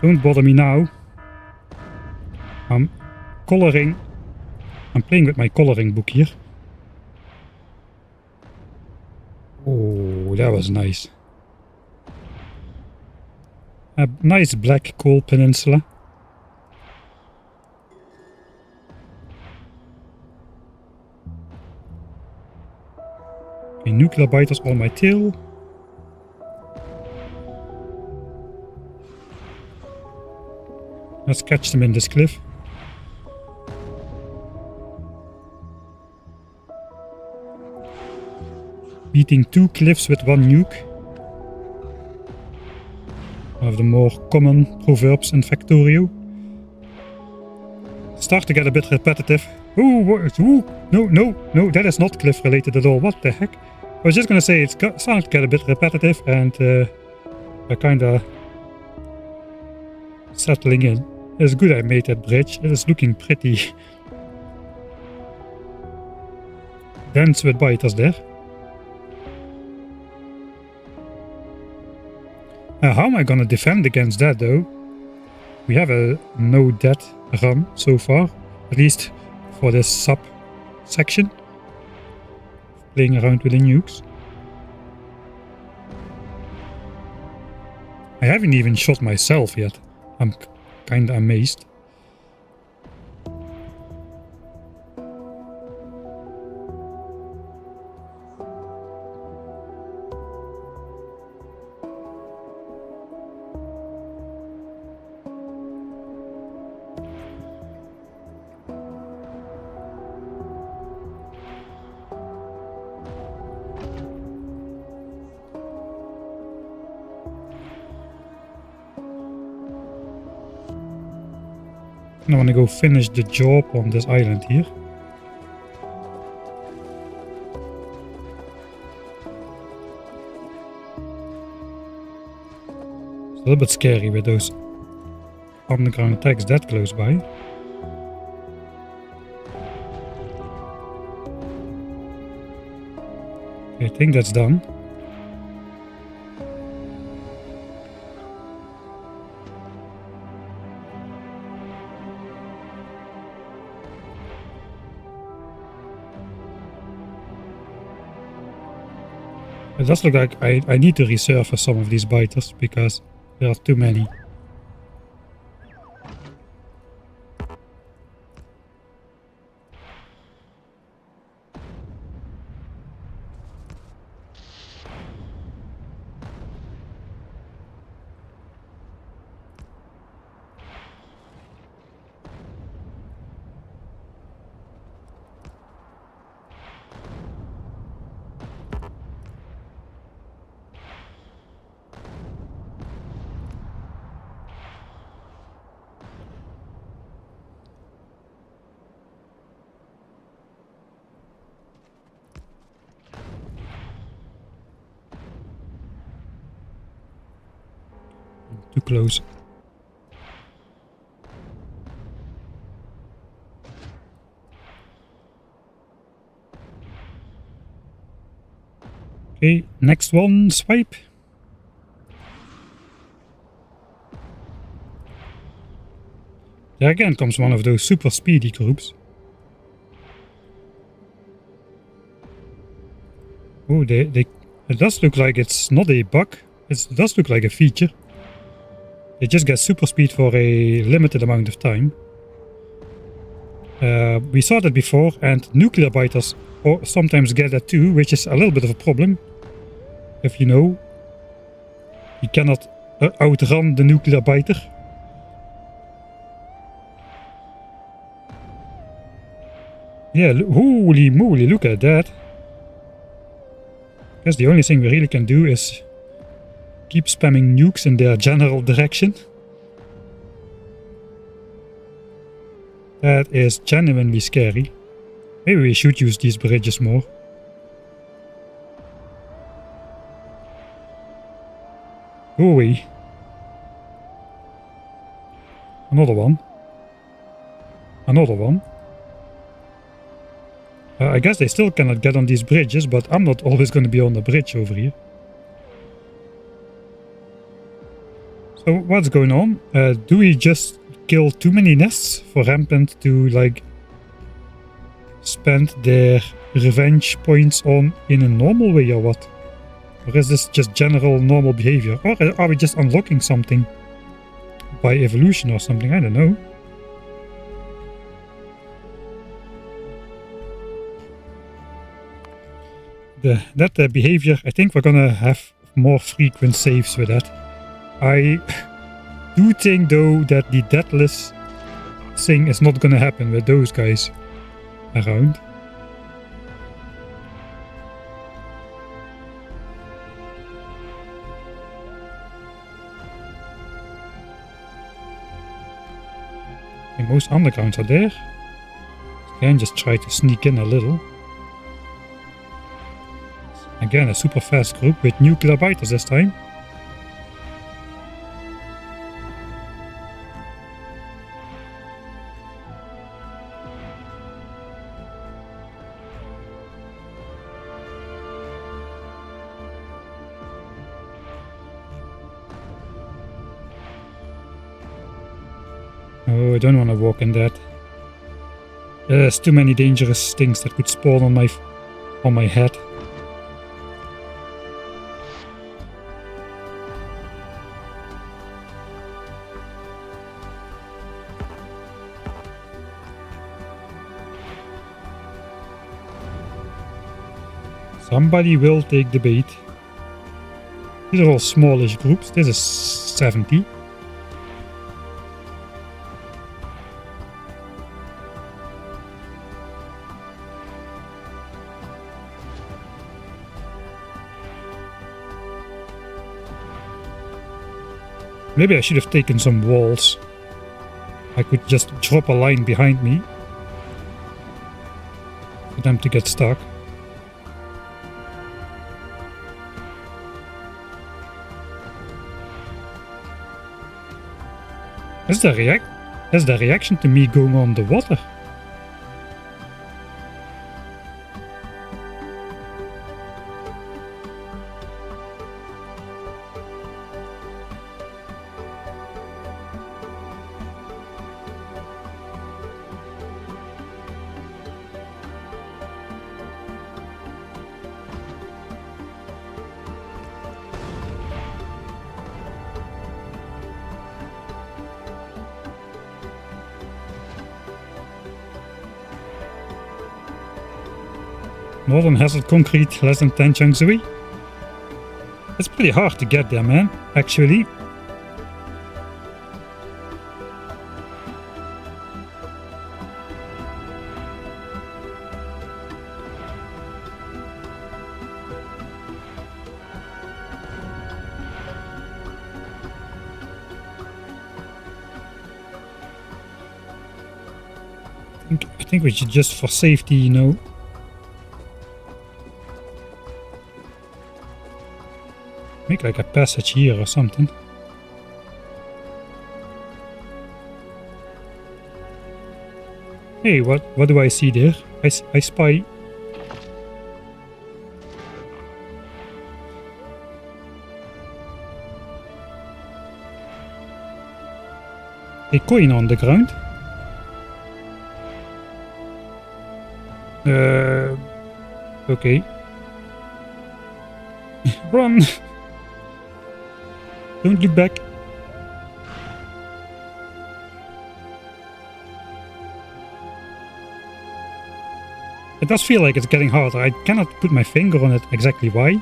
Don't bother me now. I'm coloring. I'm playing with my coloring book here. Oh, that was nice. A nice black coal peninsula. Okay, nuclear biters on my tail. Let's catch them in this cliff. Beating 2 cliffs with 1 nuke. One of the more common proverbs in Factorio. Start to get a bit repetitive. Ooh, no, that is not cliff related at all. What the heck? I was just gonna say it's starting to get a bit repetitive and we're kinda settling in. It's good I made that bridge. It is looking pretty dense with biters there. How am I gonna defend against that though? We have a no death run so far, at least for this sub section. Playing around with the nukes. I haven't even shot myself yet. I'm kinda amazed. And I want to go finish the job on this island here. It's a little bit scary with those underground attacks that close by. I think that's done. It does look like I need to resurface some of these biters because there are too many. Too close. Okay, next one, swipe. There again comes one of those super speedy groups. Oh, it does look like it's not a bug. It does look like a feature. They just get super speed for a limited amount of time. We saw that before, and nuclear biters sometimes get that too, which is a little bit of a problem. If you know, you cannot outrun the nuclear biter. Yeah, holy moly, look at that. I guess the only thing we really can do is keep spamming nukes in their general direction. That is genuinely scary. Maybe we should use these bridges more. Go away. Another one. Another one. I guess they still cannot get on these bridges, but I'm not always going to be on the bridge over here. So what's going on? Do we just kill too many nests for Rampant to like spend their revenge points on in a normal way or what? Or is this just general normal behavior? Or are we just unlocking something by evolution or something? I don't know. That behavior, I think we're gonna have more frequent saves with that. I do think though that the deathless thing is not gonna happen with those guys around. And most undergrounds are there. Again, just try to sneak in a little. Again, a super fast group with nuclear biters this time. Oh, I don't want to walk in that. There's too many dangerous things that could spawn on my head. Somebody will take the bait. These are all smallish groups. This is 70. Maybe I should have taken some walls. I could just drop a line behind me for them to get stuck. That's the reaction to me going on the water. Northern Hazard Concrete, less than 10 chunks away. It's pretty hard to get there, man, actually. I think we should just, for safety, you know, make like a passage here or something. Hey, what do I see there? I spy. A coin on the ground. Okay. Run! Don't look back. It does feel like it's getting harder. I cannot put my finger on it exactly why.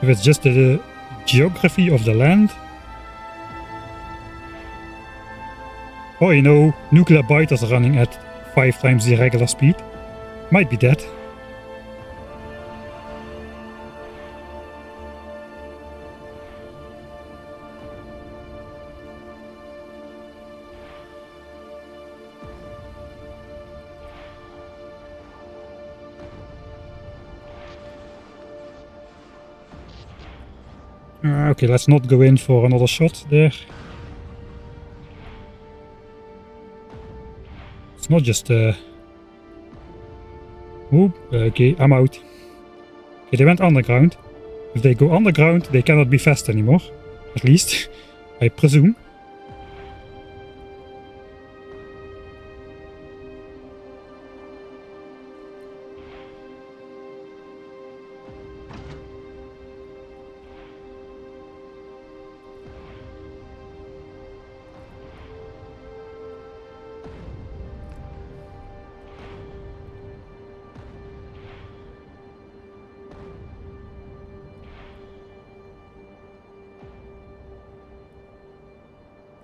If it's just the geography of the land. Or, you know, nuclear biters running at 5 times the regular speed. Might be that. Okay, let's not go in for another shot there. It's not just okay, I'm out. Okay, they went underground. If they go underground, they cannot be fast anymore. At least, I presume.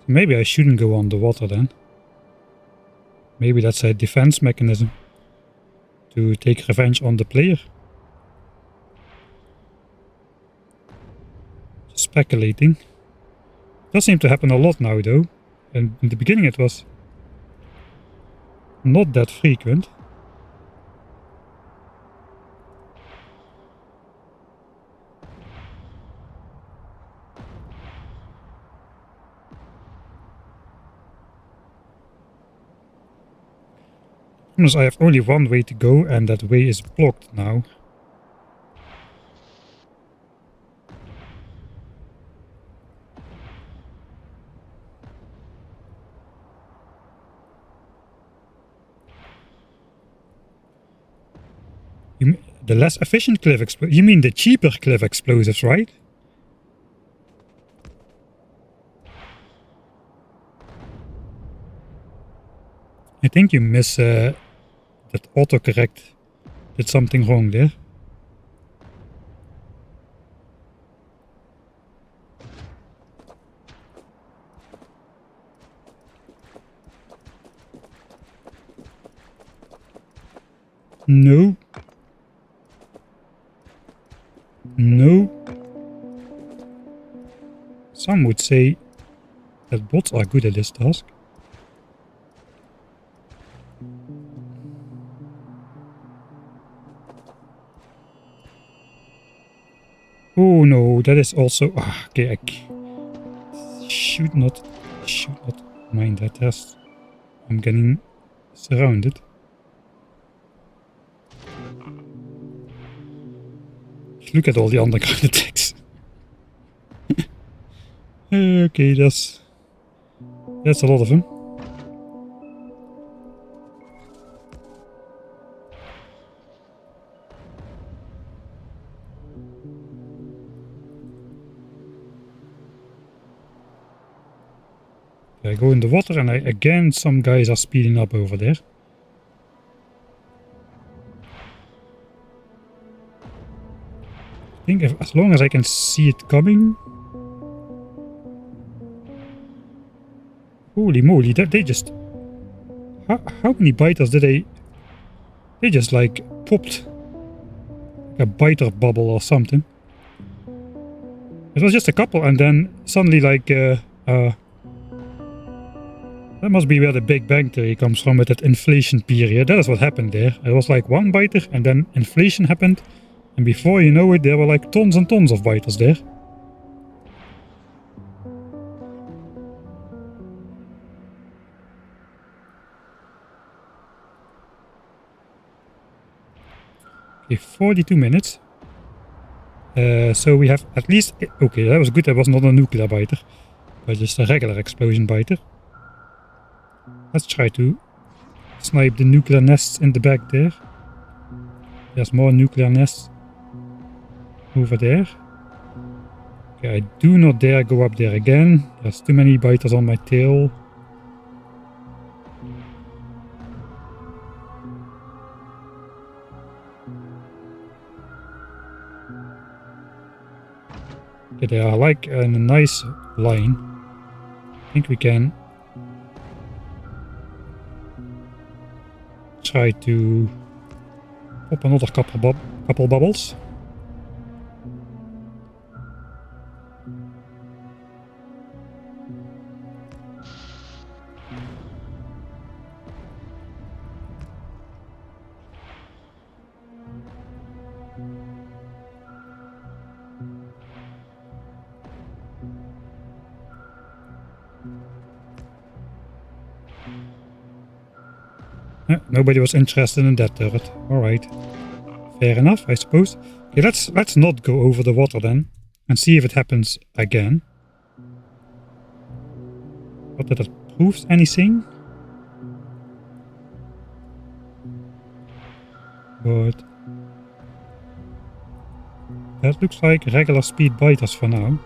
Maybe I shouldn't go underwater then. Maybe that's a defense mechanism to take revenge on the player. Speculating. Does seem to happen a lot now though. And in the beginning it was not that frequent. I have only one way to go and that way is blocked now. The less efficient cliff explosives? You mean the cheaper cliff explosives, right? I think you miss that autocorrect did something wrong there. No. No. Some would say that bots are good at this task. Oh no, that is also... okay, I should not mind that test. I'm getting surrounded. Look at all the underground attacks. Okay, that's a lot of them. I go in the water and again some guys are speeding up over there. I think as long as I can see it coming. Holy moly, they just... How many biters did they... They just like popped like a biter bubble or something. It was just a couple and then suddenly like... that must be where the Big Bang Theory comes from with that inflation period. That is what happened there. It was like one biter and then inflation happened. And before you know it, there were like tons and tons of biters there. Okay, 42 minutes. So we have at least... Okay, that was good. That was not a nuclear biter, but just a regular explosion biter. Let's try to snipe the nuclear nests in the back there. There's more nuclear nests over there. Okay, I do not dare go up there again. There's too many biters on my tail. Okay, they are like in a nice line. I think we can try to pop another couple bubbles. Nobody was interested in that turret. Alright. Fair enough, I suppose. Okay, let's not go over the water then. And see if it happens again. Not that it proves anything. But... that looks like regular speed biters for now.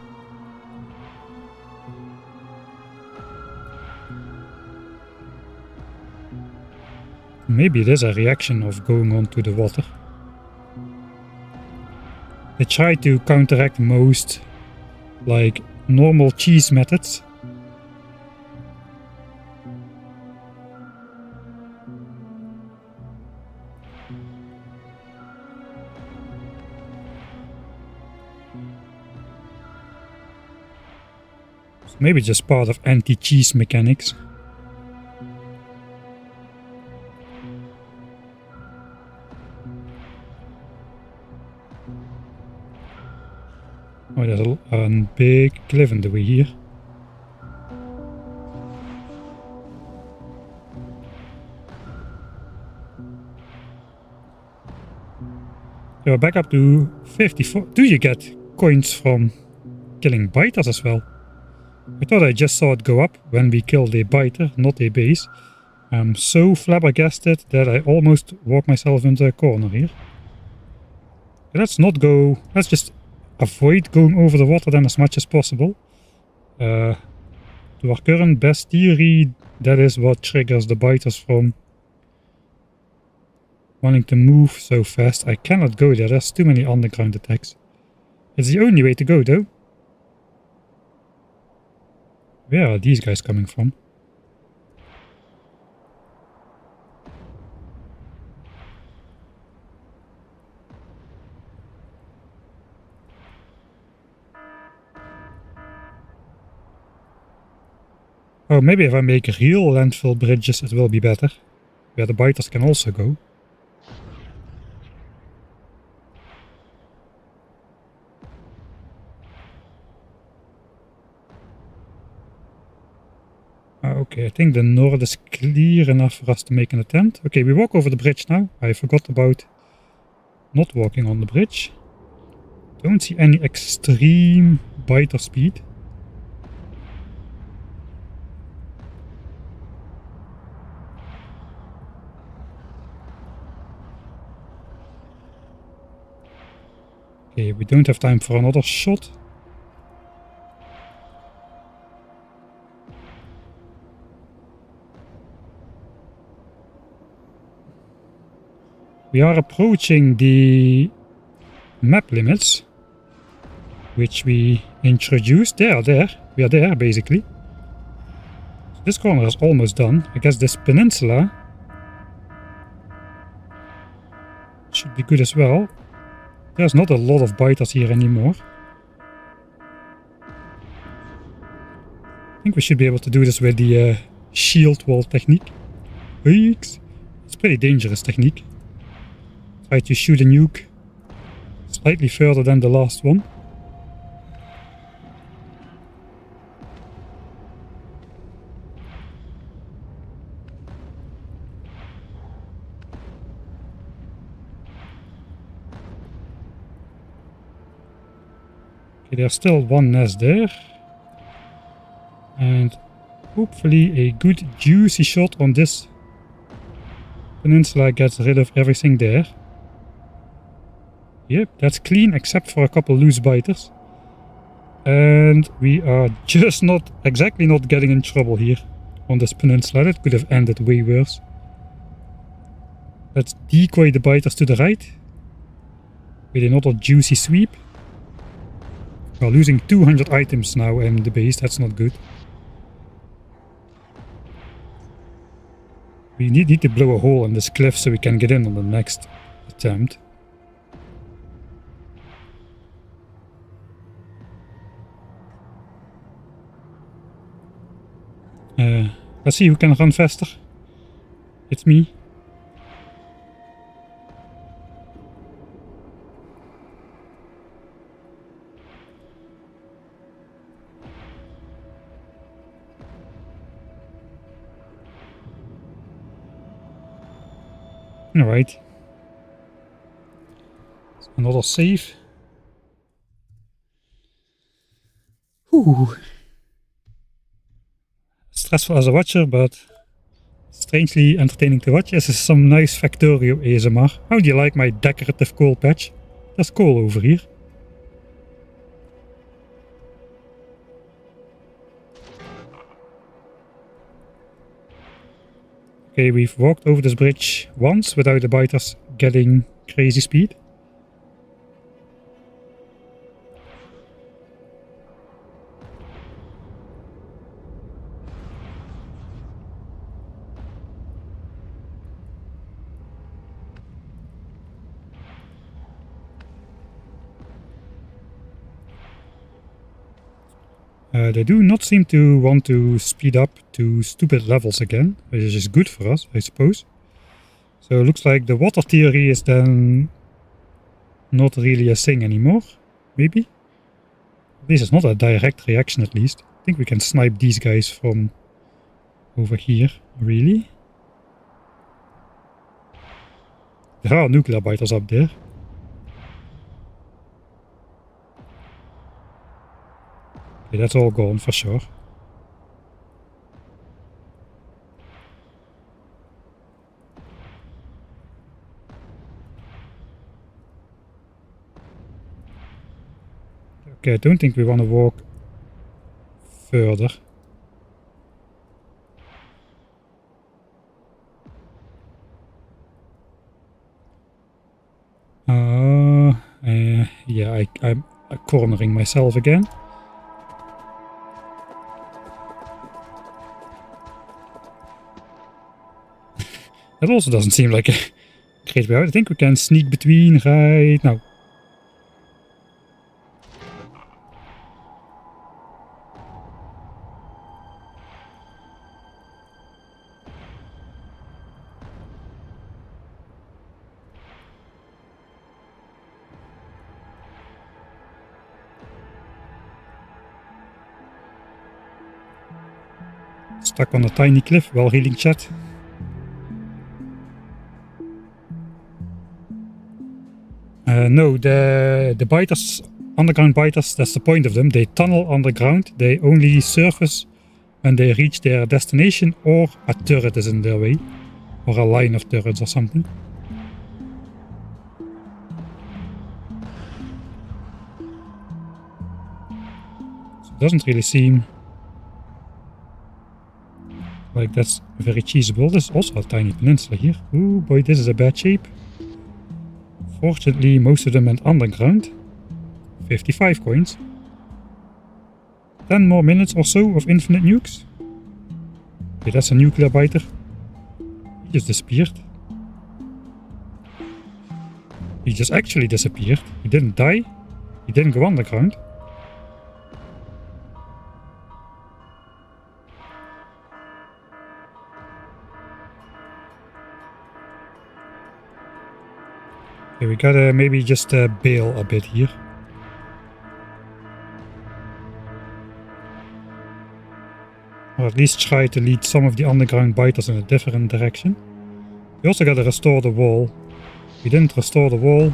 Maybe it is a reaction of going onto the water. They try to counteract most, like, normal cheese methods. So maybe just part of anti-cheese mechanics. Oh, there's a big cliff in the way here. So back up to 54. Do you get coins from killing biters as well? I thought I just saw it go up when we killed a biter, not a base. I'm so flabbergasted that I almost walked myself into a corner here. Let's not go, let's just avoid going over the water then as much as possible. To our current best theory, that is what triggers the biters from wanting to move so fast. I cannot go there, there's too many underground attacks. It's the only way to go though. Where are these guys coming from? Oh, maybe if I make real landfill bridges it will be better. Where the biters can also go. Okay, I think the north is clear enough for us to make an attempt. Okay, we walk over the bridge now. I forgot about not walking on the bridge. Don't see any extreme biter speed. Okay, we don't have time for another shot. We are approaching the map limits, which we introduced. They are there. We are there, basically. So this corner is almost done. I guess this peninsula should be good as well. There's not a lot of biters here anymore. I think we should be able to do this with the shield wall technique. Yikes. It's a pretty dangerous technique. Try to shoot a nuke slightly further than the last one. Okay, there's still one nest there. And hopefully a good juicy shot on this peninsula gets rid of everything there. Yep, that's clean except for a couple loose biters. And we are just not getting in trouble here on this peninsula. That could have ended way worse. Let's decoy the biters to the right with another juicy sweep. We're losing 200 items now in the base, that's not good. We need to blow a hole in this cliff so we can get in on the next attempt. Let's see who can run faster. It's me. Alright. Another save. Whew. Stressful as a watcher, but strangely entertaining to watch. This is some nice Factorio ASMR. How do you like my decorative coal patch? There's coal over here. Okay, we've walked over this bridge once without the biters getting crazy speed. They do not seem to want to speed up to stupid levels again, which is good for us, I suppose. So it looks like the water theory is then not really a thing anymore, maybe? This is not a direct reaction at least. I think we can snipe these guys from over here, really? There are nuclear biters up there. Okay, that's all gone for sure. Okay, I don't think we want to walk further. Yeah, I'm cornering myself again. That also doesn't seem like a great way out. I think we can sneak between right now. Stuck on a tiny cliff while healing chat. No, the biters, underground biters, that's the point of them. They tunnel underground. They only surface when they reach their destination or a turret is in their way. Or a line of turrets or something. So it doesn't really seem like that's very cheesable. There's also a tiny peninsula here. Oh boy, this is a bad shape. Fortunately, most of them went underground. 55 coins. 10 more minutes or so of infinite nukes. Okay, that's a nuclear biter. He just disappeared. He just actually disappeared. He didn't die. He didn't go underground. Okay, we gotta maybe just bail a bit here. Or at least try to lead some of the underground biters in a different direction. We also gotta restore the wall. We didn't restore the wall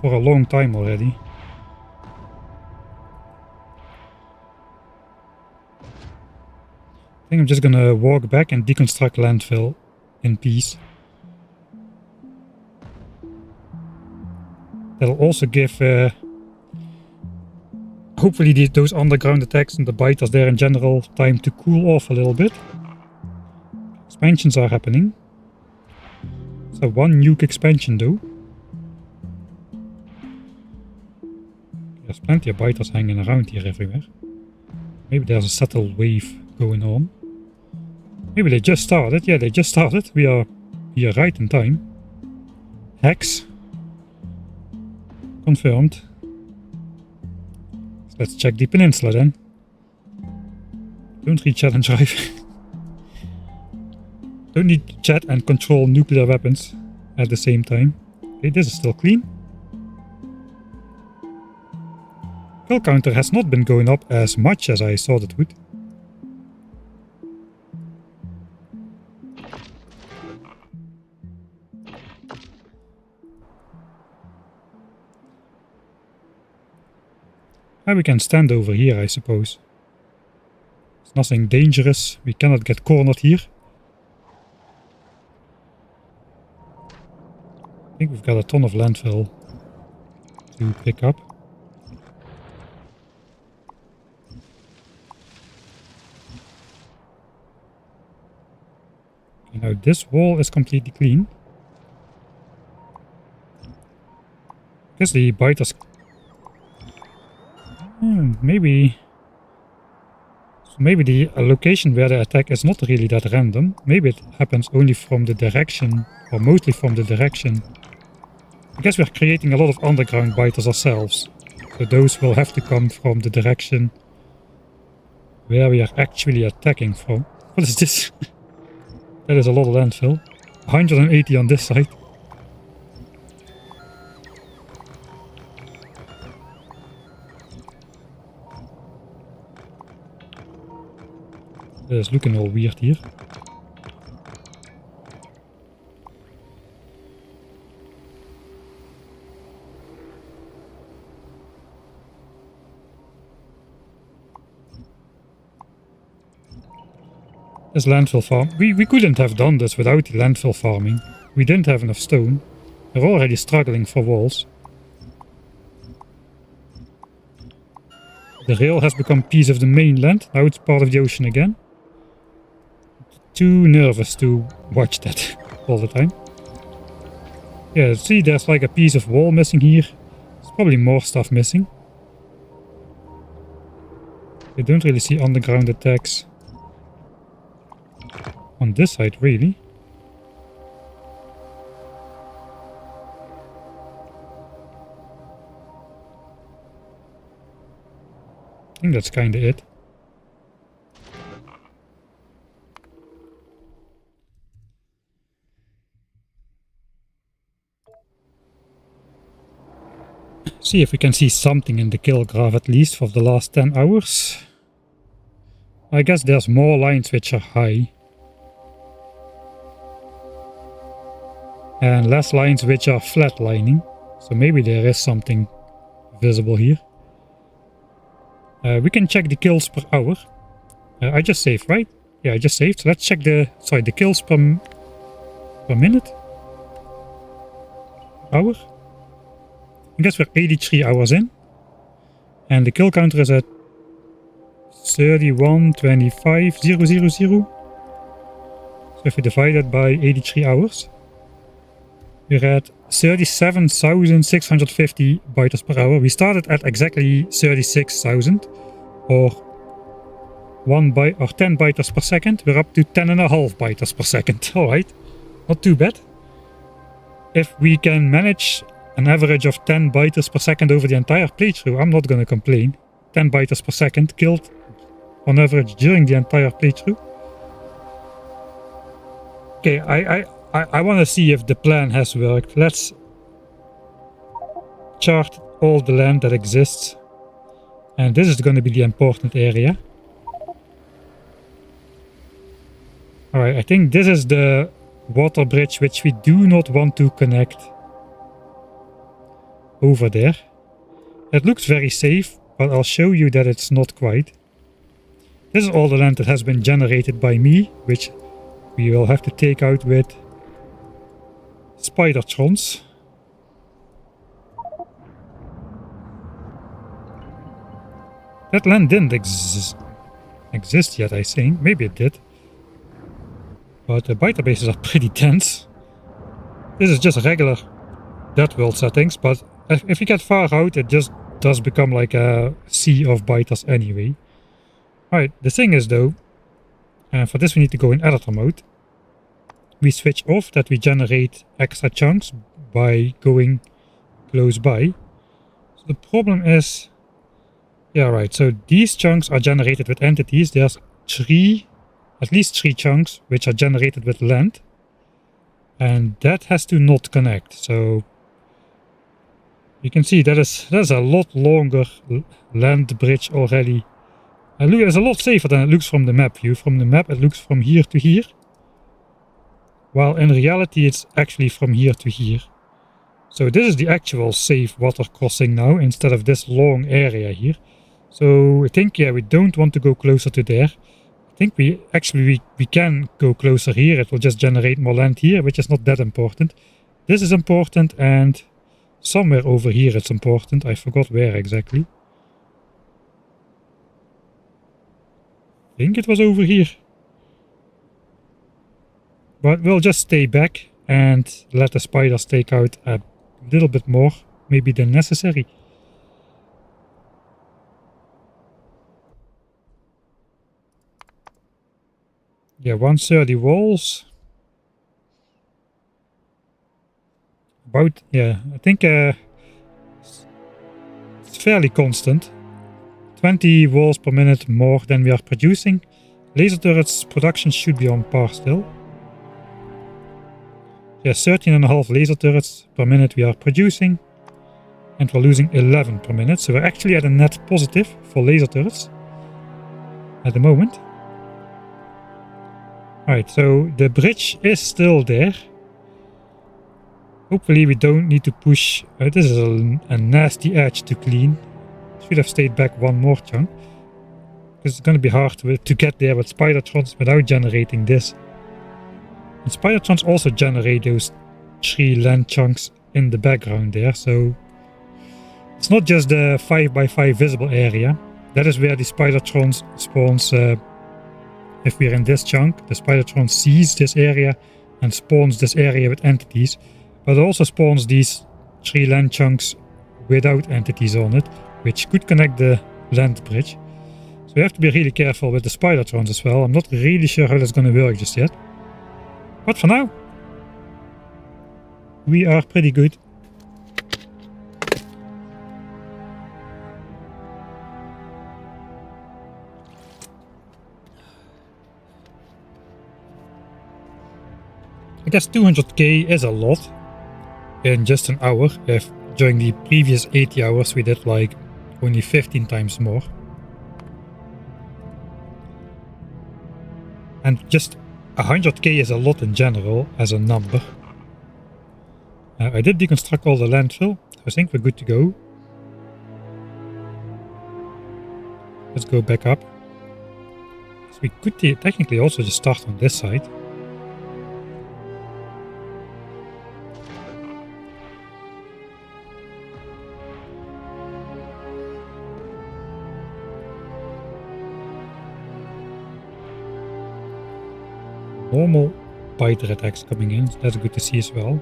for a long time already. I think I'm just gonna walk back and deconstruct landfill in peace. That'll also give hopefully those underground attacks and the biters there in general time to cool off a little bit. Expansions are happening. So one nuke expansion though. There's plenty of biters hanging around here everywhere. Maybe there's a subtle wave going on. Maybe they just started. Yeah, they just started. We are here right in time. Hex. Confirmed. So let's check the peninsula then. Don't read chat and drive. Don't need to chat and control nuclear weapons at the same time. Okay, this is still clean. Kill counter has not been going up as much as I thought it would. And we can stand over here, I suppose. It's nothing dangerous. We cannot get cornered here. I think we've got a ton of landfill to pick up. Okay, now this wall is completely clean. I guess the biters... maybe the location where they attack is not really that random. Maybe it happens only from the direction, or mostly from the direction. I guess we're creating a lot of underground biters ourselves. So those will have to come from the direction where we are actually attacking from. What is this? That is a lot of landfill. 180 on this side. That is looking all weird here. This landfill farm. We couldn't have done this without the landfill farming. We didn't have enough stone. We're already struggling for walls. The rail has become piece of the mainland. Now it's part of the ocean again. Too nervous to watch that all the time. Yeah, see, there's like a piece of wall missing here. There's probably more stuff missing. I don't really see underground attacks on this side, really. I think that's kinda it. See if we can see something in the kill graph at least for the last 10 hours. I guess there's more lines which are high. And less lines which are flatlining. So maybe there is something visible here. We can check the kills per hour. I just saved, right? Yeah, I just saved. So let's check the kills per minute. Hour. I guess we're 83 hours in. And the kill counter is at 31,25,000. So if we divide that by 83 hours, we're at 37,650 bytes per hour. We started at exactly 36,000 or 10 bytes per second. We're up to 10.5 bytes per second. Alright, not too bad. If we can manage an average of 10 bytes per second over the entire playthrough, I'm not gonna complain. 10 bytes per second killed on average during the entire playthrough. Okay, I want to see if the plan has worked. Let's chart all the land that exists. And this is going to be the important area. Alright, I think this is the water bridge which we do not want to connect over there. It looks very safe, but I'll show you that it's not quite. This is all the land that has been generated by me, which we will have to take out with Spidertrons. That land didn't exist yet, I think. Maybe it did. But the biter bases are pretty dense. This is just regular DEATHWORLD settings, but if you get far out, it just does become like a sea of biters anyway. Alright, the thing is though, for this we need to go in editor mode. We switch off that we generate extra chunks by going close by. So the problem is, yeah, right, so these chunks are generated with entities. There's at least three chunks which are generated with land. And that has to not connect. So you can see that's a lot longer land bridge already. It's a lot safer than it looks from the map view. From the map it looks from here to here. While in reality it's actually from here to here. So this is the actual safe water crossing now, instead of this long area here. So I think, yeah, we don't want to go closer to there. I think we can go closer here. It will just generate more land here, which is not that important. This is important, and somewhere over here it's important. I forgot where exactly. I think it was over here. But we'll just stay back and let the spiders take out a little bit more, maybe than necessary. Yeah, 130 walls. About, yeah, I think it's fairly constant. 20 walls per minute more than we are producing. Laser turrets production should be on par still. Yeah, 13.5 laser turrets per minute we are producing. And we're losing 11 per minute. So we're actually at a net positive for laser turrets at the moment. Alright, so the bridge is still there. Hopefully we don't need to push. This is a nasty edge to clean. Should have stayed back one more chunk. Because it's going to be hard to get there with Spidertrons without generating this. And Spidertrons also generate those 3 land chunks in the background there. So it's not just the 5x5 visible area. That is where the Spidertron spawns. If we're in this chunk, the Spidertron sees this area and spawns this area with entities, but also spawns these 3 land chunks without entities on it, which could connect the land bridge. So we have to be really careful with the Spidertrons as well. I'm not really sure how that's going to work just yet. But for now, we are pretty good. I guess 200k is a lot in just an hour. If during the previous 80 hours we did like only 15 times more. And just 100k is a lot in general as a number. I did deconstruct all the landfill. I think we're good to go. Let's go back up. So we could technically also just start on this side. Normal biter attacks coming in, so that's good to see as well.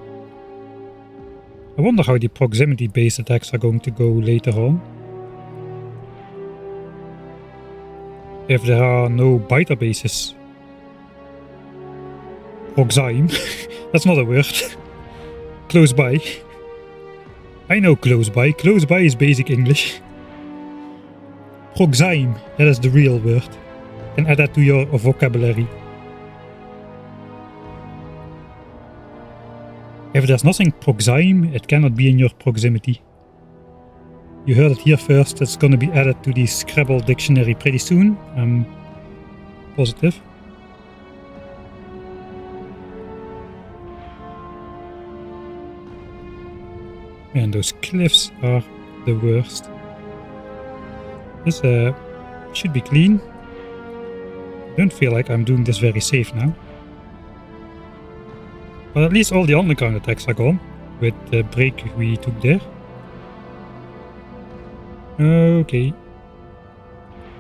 I wonder how the proximity based attacks are going to go later on. If there are no biter bases. Proxime, that's not a word. Close by. I know close by is basic English. Proxime, that is the real word. You can add that to your vocabulary. If there's nothing proxime, it cannot be in your proximity. You heard it here first, it's gonna be added to the Scrabble dictionary pretty soon. I'm positive. Man, those cliffs are the worst. This should be clean. I don't feel like I'm doing this very safe now. But at least all the underground attacks are gone, with the break we took there. Okay.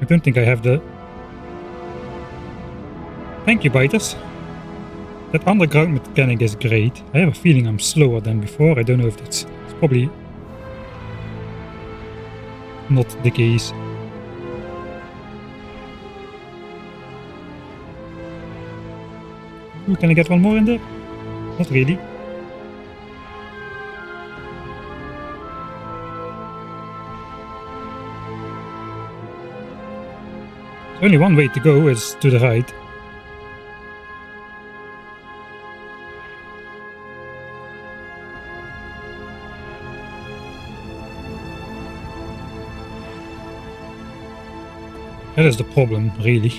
I don't think I have the... Thank you, biters. That underground mechanic is great. I have a feeling I'm slower than before. I don't know if it's probably not the case. Ooh, can I get one more in there? Not really. There's only one way to go, is to the right. That is the problem, really.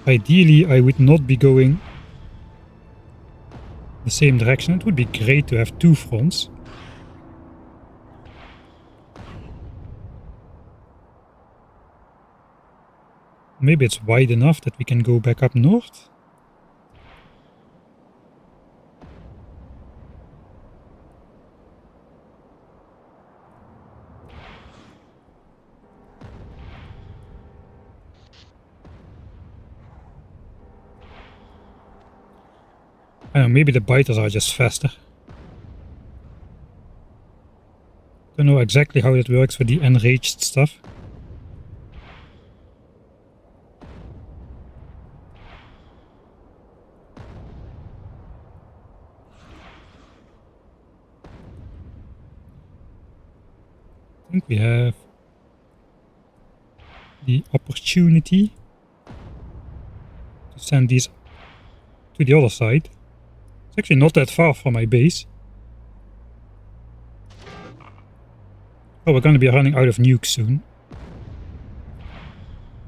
Ideally, I would not be going the same direction. It would be great to have 2 fronts. Maybe it's wide enough that we can go back up north. I don't know, maybe the biters are just faster. Don't know exactly how that works with the enraged stuff. I think we have the opportunity to send these to the other side. It's actually not that far from my base. Oh, we're going to be running out of nukes soon.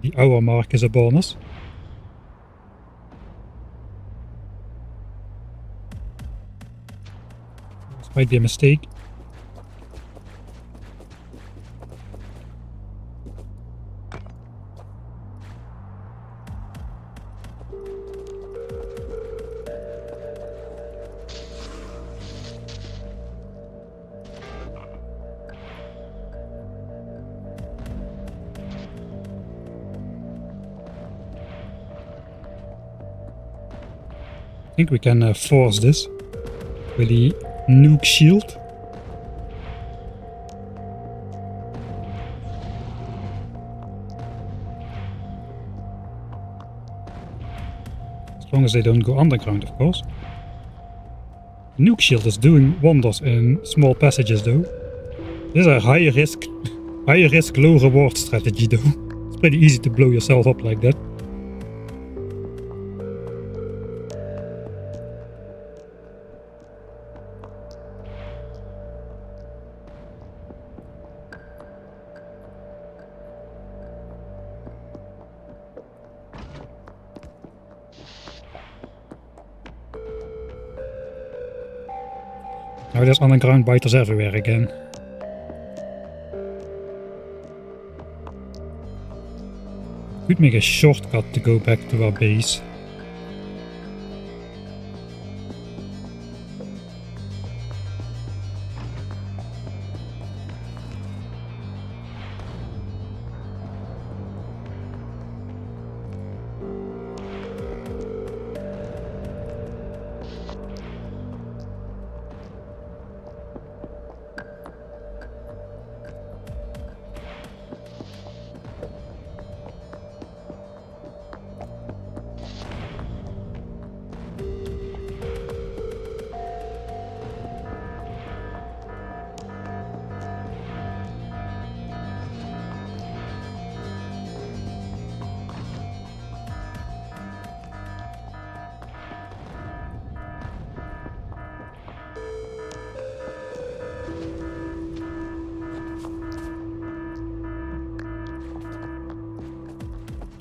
The hour mark is a bonus. This might be a mistake. think we can force this with the nuke shield. As long as they don't go underground, of course. The nuke shield is doing wonders in small passages though. This is a high risk, low reward strategy though. It's pretty easy to blow yourself up like that. Now there's underground biters everywhere again. Could make a shortcut to go back to our base.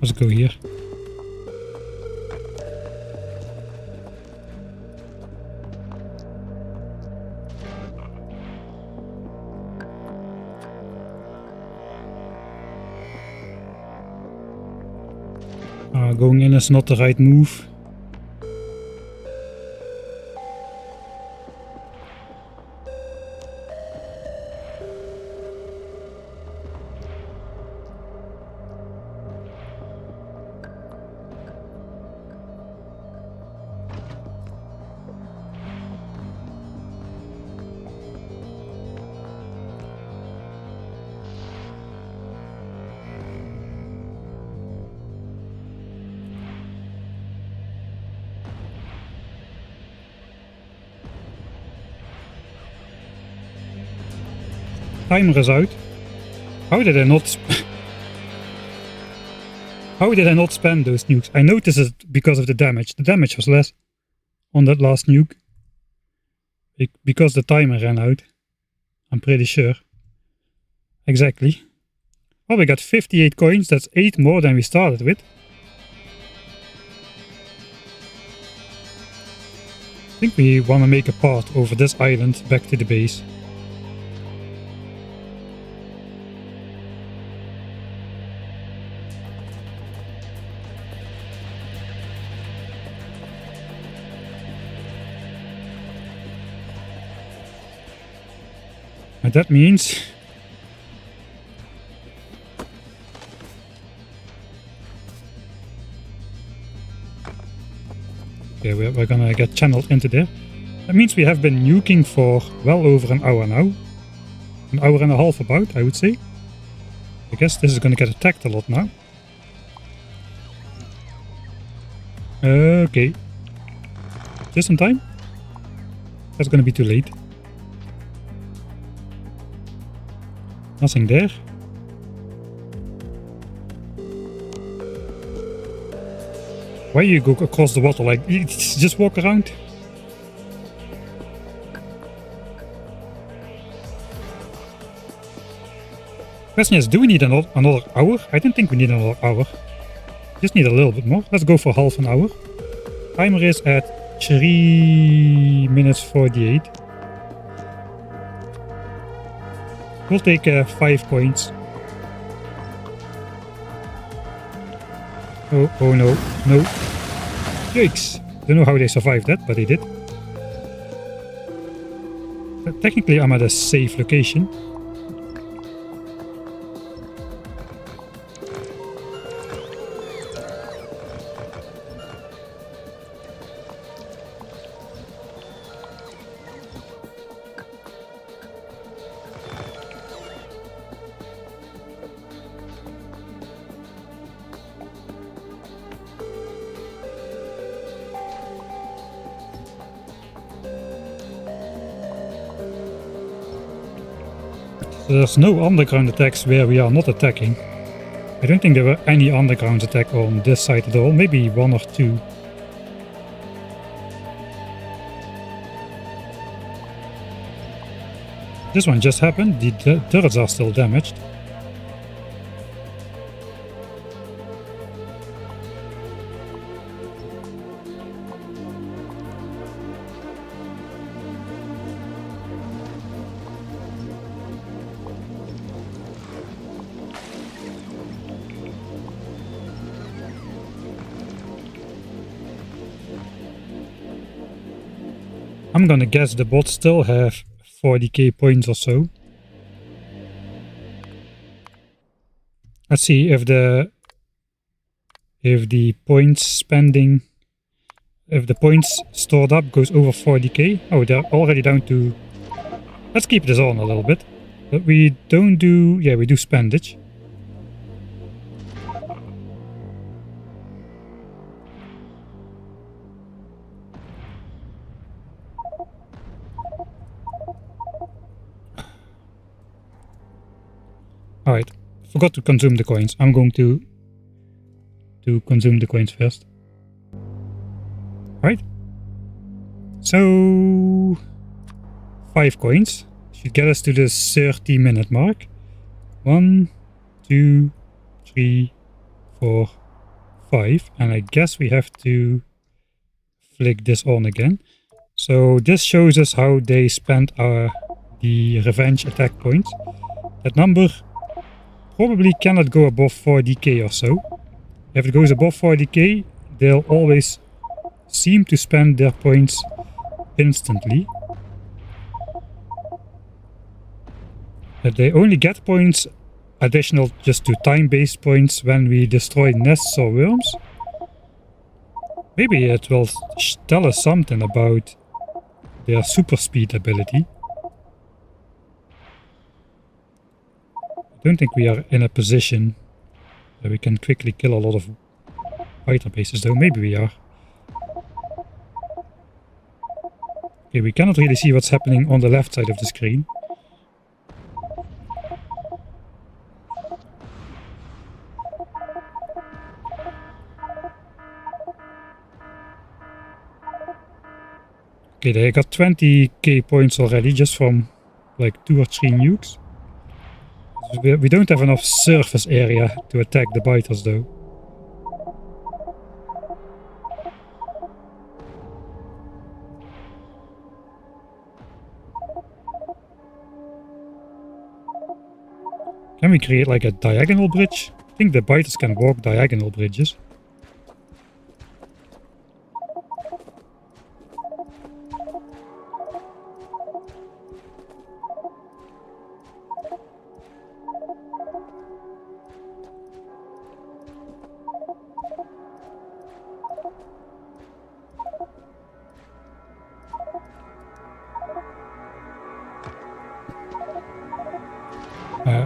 Let's go here. Going in is not the right move. Timer is out. How did I not How did I not spam those nukes? I noticed it because of the damage. The damage was less on that last nuke. Because the timer ran out. I'm pretty sure. Exactly. Well, we got 58 coins. That's 8 more than we started with. I think we want to make a path over this island back to the base. And that means okay, we're gonna get channeled into there. That means we have been nuking for well over an hour now. An hour and a half about, I would say. I guess this is gonna get attacked a lot now. Okay. Just in time? That's gonna be too late. Nothing there. Why you go across the water like just walk around? Question is, do we need another hour? I don't think we need another hour. Just need a little bit more. Let's go for half an hour. Timer is at 3 minutes 48. We'll take 5 coins. Oh no, no. Yikes. Don't know how they survived that, but they did. But technically I'm at a safe location. So there's no underground attacks where we are not attacking. I don't think there were any underground attack on this side at all. Maybe one or two. This one just happened. The turrets are still damaged. I'm gonna guess the bots still have 40k points or so. Let's see if the points spending, if the points stored up goes over 40k. Oh, they're already down to... Let's keep this on a little bit. But we don't do... Yeah, we do spendage. Alright, forgot to consume the coins. I'm going to consume the coins first. Alright. So 5 coins should get us to the 30-minute mark. 1, 2, 3, 4, 5. And I guess we have to flick this on again. So this shows us how they spent the revenge attack points. That number probably cannot go above 40k or so. If it goes above 40k, they'll always seem to spend their points instantly. But they only get points additional just to time-based points when we destroy nests or worms. Maybe it will tell us something about their super speed ability. I don't think we are in a position where we can quickly kill a lot of fighter bases, though. Maybe we are. Okay, we cannot really see what's happening on the left side of the screen. Okay, they got 20k points already just from like 2 or 3 nukes. We don't have enough surface area to attack the biters, though. Can we create like a diagonal bridge? I think the biters can walk diagonal bridges.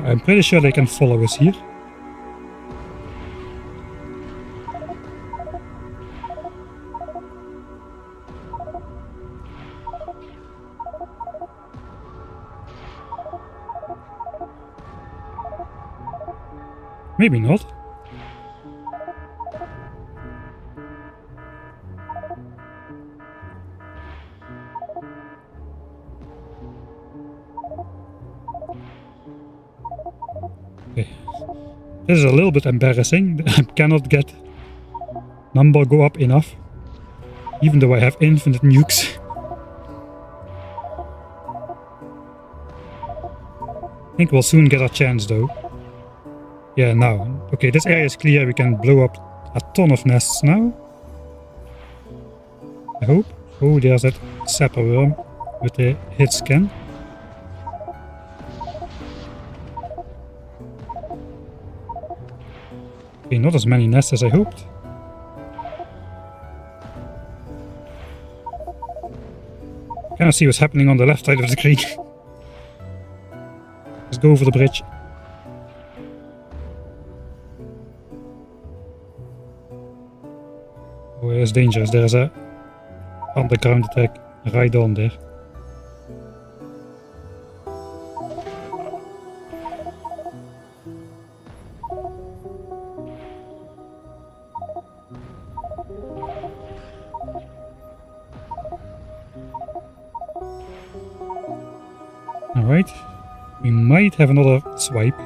I'm pretty sure they can follow us here. Maybe not. Okay. This is a little bit embarrassing. I cannot get number go up enough, even though I have infinite nukes. I think we'll soon get our chance, though. Yeah, now. Okay, this area is clear. We can blow up a ton of nests now. I hope. Oh, there's that sapper worm with the hit scan. Okay, not as many nests as I hoped. Cannot see what's happening on the left side of the screen. Let's go over the bridge. Oh, it's dangerous. There's a underground attack right on there. Alright. We might have another swipe.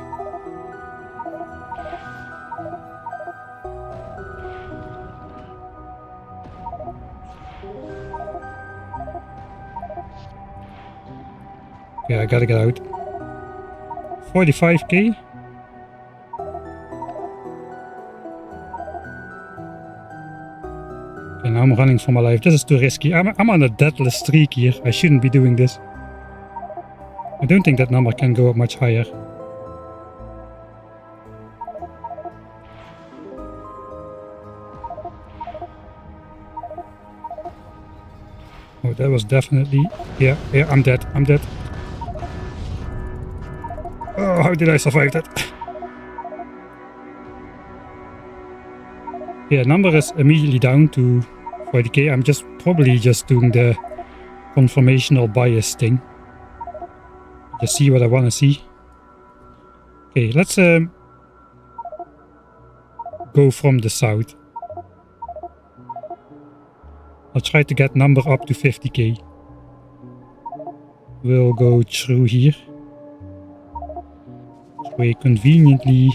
Okay, I gotta get out. 45k. Okay, now I'm running for my life. This is too risky. I'm on a deadless streak here. I shouldn't be doing this. I don't think that number can go up much higher. Oh, that was definitely... Yeah, I'm dead. I'm dead. Oh, how did I survive that? Yeah, number is immediately down to 40k. I'm probably just doing the confirmational bias thing. Just see what I want to see. Okay, let's go from the south. I'll try to get number up to 50k. We'll go through here. Way conveniently.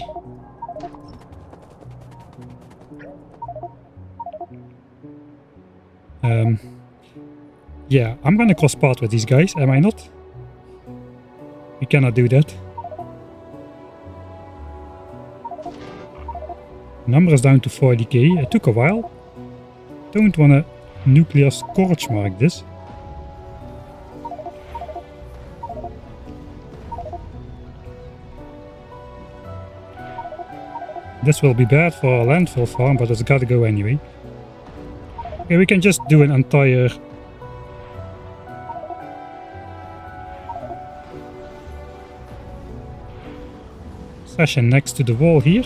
Yeah, I'm gonna cross path with these guys, am I not? We cannot do that. Number is down to 40k. It took a while. Don't wanna nuclear scorch mark this. This will be bad for our landfill farm, but it's gotta go anyway. Okay, we can just do an entire session next to the wall here.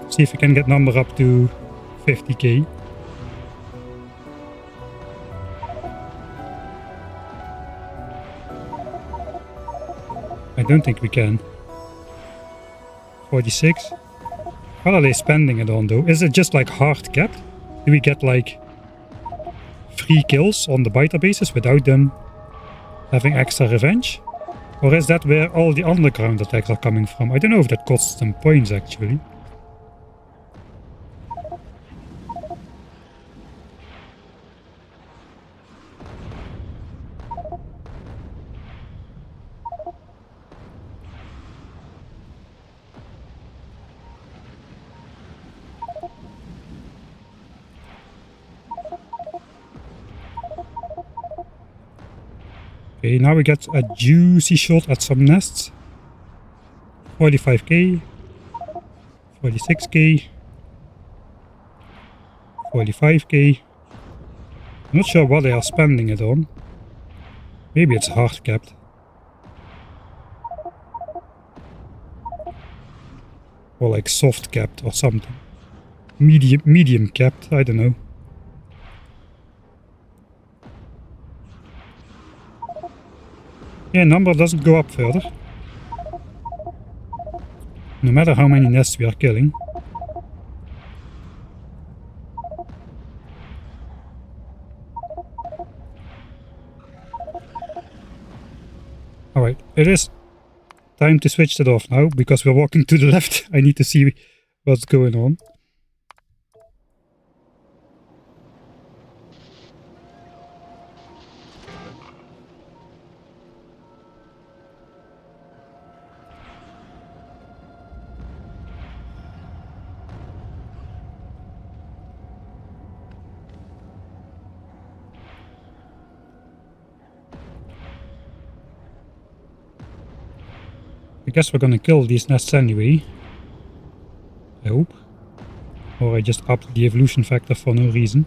See if we can get number up to 50k. I don't think we can. 46. What are they spending it on though? Is it just like hard capped? Do we get like free kills on the biter basis without them having extra revenge? Or is that where all the underground attacks are coming from? I don't know if that costs them points actually. Okay, now we get a juicy shot at some nests. 45k, 46k, 45k. I'm not sure what they are spending it on. Maybe it's hard capped. Or like soft capped or something. Medium capped, I don't know. Yeah, number doesn't go up further. No matter how many nests we are killing. Alright, it is time to switch that off now, because we're walking to the left. I need to see what's going on. I guess we're gonna kill these nests anyway. I hope. Or I just upped the evolution factor for no reason.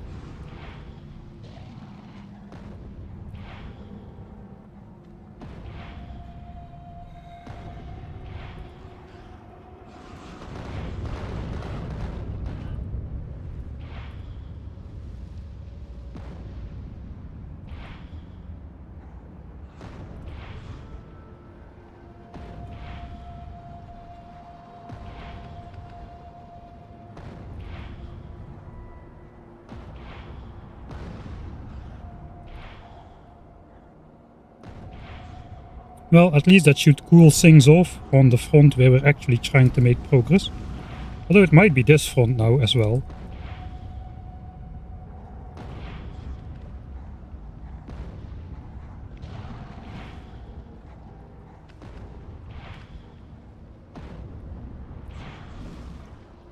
Well, at least that should cool things off on the front where we're actually trying to make progress. Although it might be this front now as well.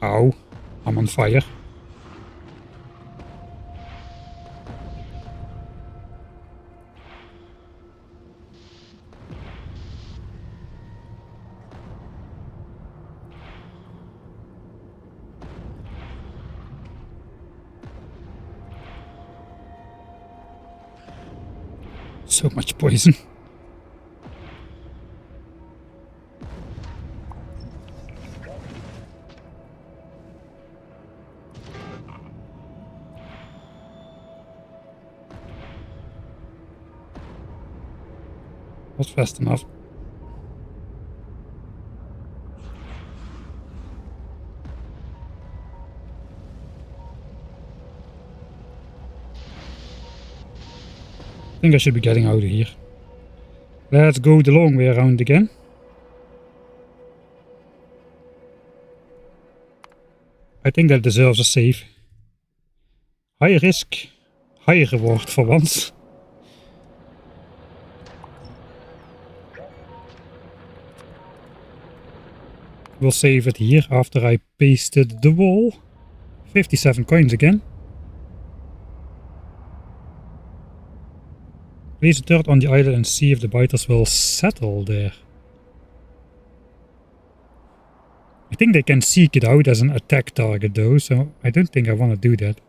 Ow, I'm on fire. So much poison. Not fast enough. I think I should be getting out of here. Let's go the long way around again. I think that deserves a save. High risk, high reward for once. We'll save it here after I pasted the wall. 57 coins again. Place a dirt on the island and see if the biters will settle there. I think they can seek it out as an attack target though, so I don't think I want to do that.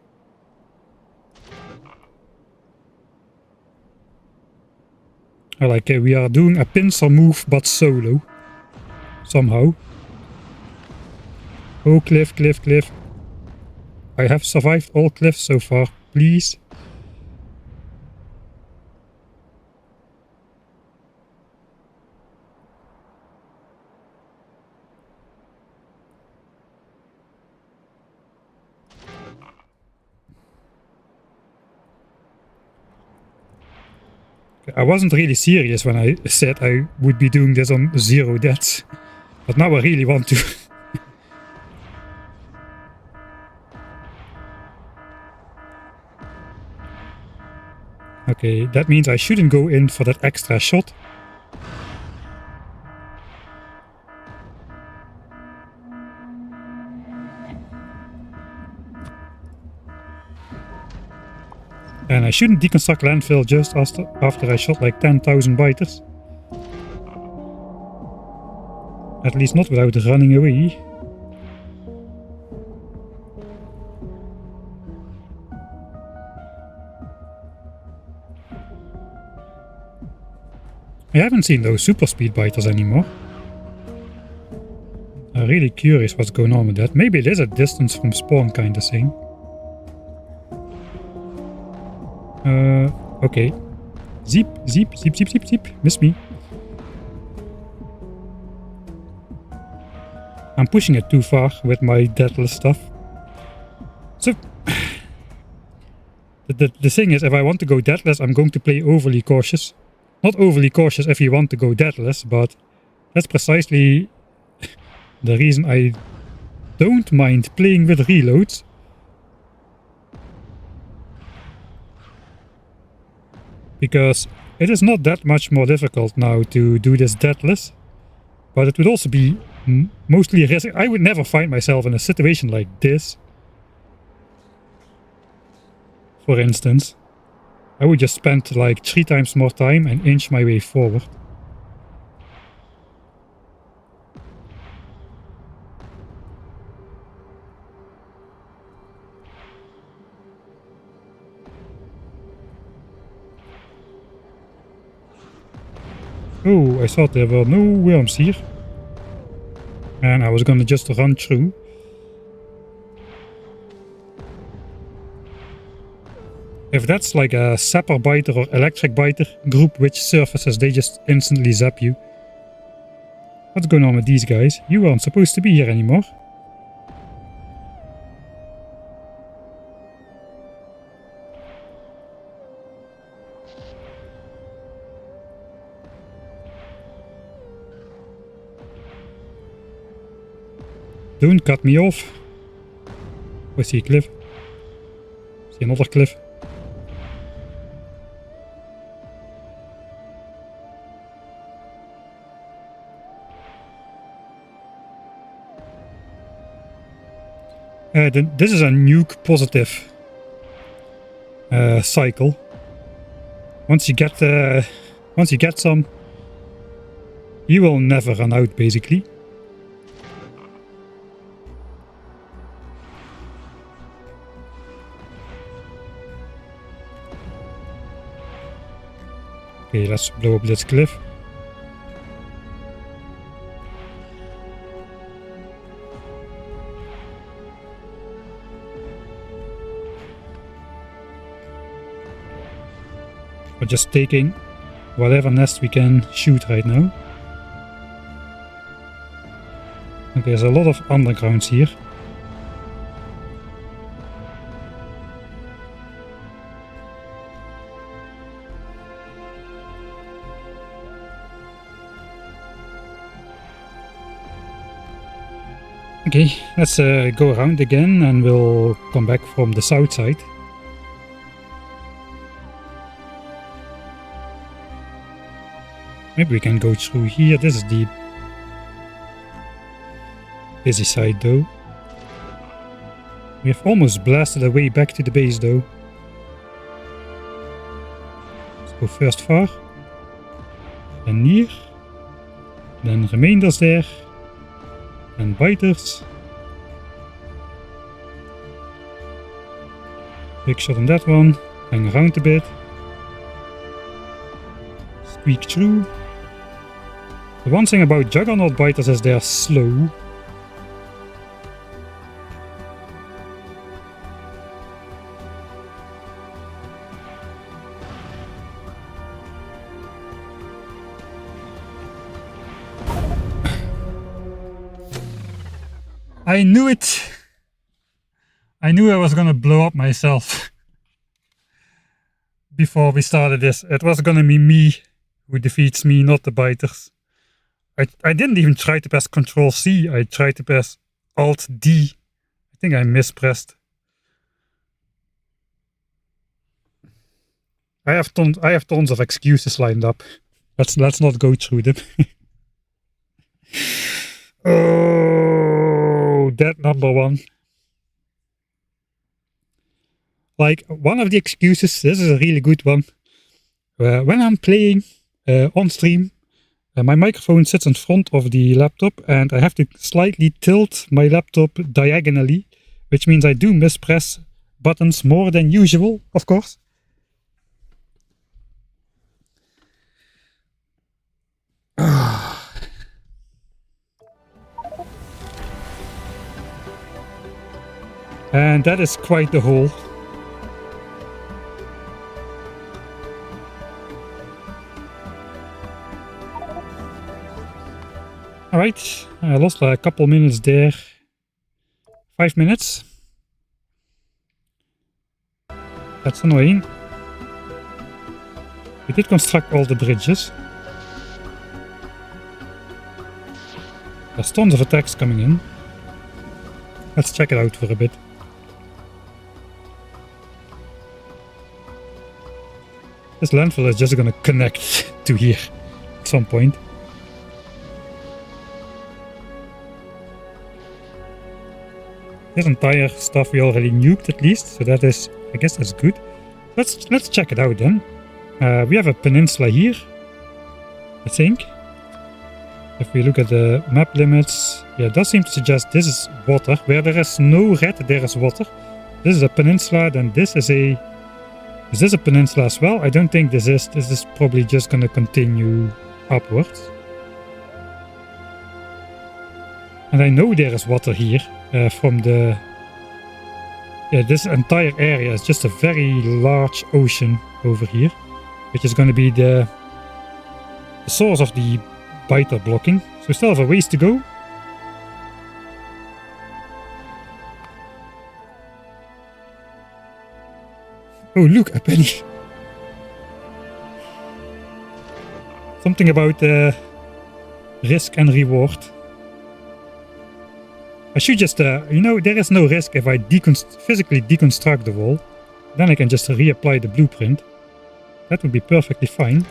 We are doing a pincer move but solo. Somehow. Oh, cliff, cliff, cliff. I have survived all cliffs so far, please. I wasn't really serious when I said I would be doing this on 0 deaths, but now I really want to. Okay, that means I shouldn't go in for that extra shot. And I shouldn't deconstruct landfill just after I shot like 10,000 biters. At least not without running away. I haven't seen those super speed biters anymore. I'm really curious what's going on with that. Maybe it is a distance from spawn kind of thing. Okay. Zeep, zeep, zeep, zeep, zeep, zeep. Miss me. I'm pushing it too far with my deathless stuff. So, the thing is, if I want to go deathless, I'm going to play overly cautious. Not overly cautious if you want to go deathless, but that's precisely the reason I don't mind playing with reloads. Because it is not that much more difficult now to do this deathless, but it would also be mostly risky. I would never find myself in a situation like this. For instance, I would just spend like 3 times more time and inch my way forward. Oh, I thought there were no worms here. And I was gonna just run through. If that's like a sapper biter or electric biter group which surfaces, they just instantly zap you. What's going on with these guys? You aren't supposed to be here anymore. Don't cut me off. Oh, I see a cliff. See another cliff. This is a nuke positive cycle. Once you get some, you will never run out, basically. Okay, let's blow up this cliff. We're just taking whatever nest we can shoot right now. Okay, there's a lot of undergrounds here. Okay, let's go around again and we'll come back from the south side. Maybe we can go through here. This is the busy side though. We have almost blasted our way back to the base though. Let's go first far. Then near. Then remainders there. And biters. Big shot on that one. Hang around a bit. Squeak through. The one thing about Juggernaut biters is they're slow. I knew it! I knew I was gonna blow up myself before we started this. It was gonna be me who defeats me, not the biters. I didn't even try to press Control C, I tried to press Alt D. I think I mispressed. I have tons of excuses lined up. Let's not go through them. Oh, that number one. Like, one of the excuses, this is a really good one. When I'm playing on stream, my microphone sits in front of the laptop and I have to slightly tilt my laptop diagonally, which means I do mispress buttons more than usual, of course. And that is quite the hole. Alright, I lost a couple minutes there. 5 minutes. That's annoying. We did construct all the bridges. There's tons of attacks coming in. Let's check it out for a bit. This landfill is just gonna connect to here at some point. This entire stuff we already nuked at least, so that is, I guess that's good. Let's check it out then. We have a peninsula here, I think. If we look at the map limits, yeah, it does seem to suggest this is water. Where there is no red, there is water. This is a peninsula, then this is a... Is this a peninsula as well? I don't think this is. This is probably just gonna continue upwards. And I know there is water here from the... Yeah, this entire area is just a very large ocean over here, which is gonna be the source of the biter blocking. So we still have a ways to go. Oh look, a penny. Something about risk and reward. I should just, you know, there is no risk if I physically deconstruct the wall. Then I can just reapply the blueprint. That would be perfectly fine.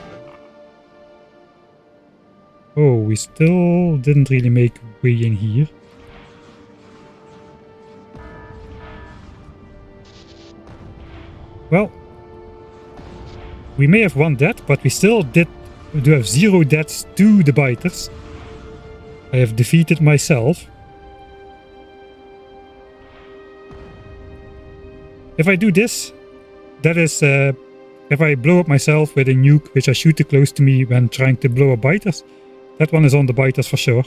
Oh, we still didn't really make way in here. Well, we may have one death, but we still do have 0 deaths to the biters. I have defeated myself. If I do this, that is, if I blow up myself with a nuke which I shoot too close to me when trying to blow up biters, that one is on the biters for sure.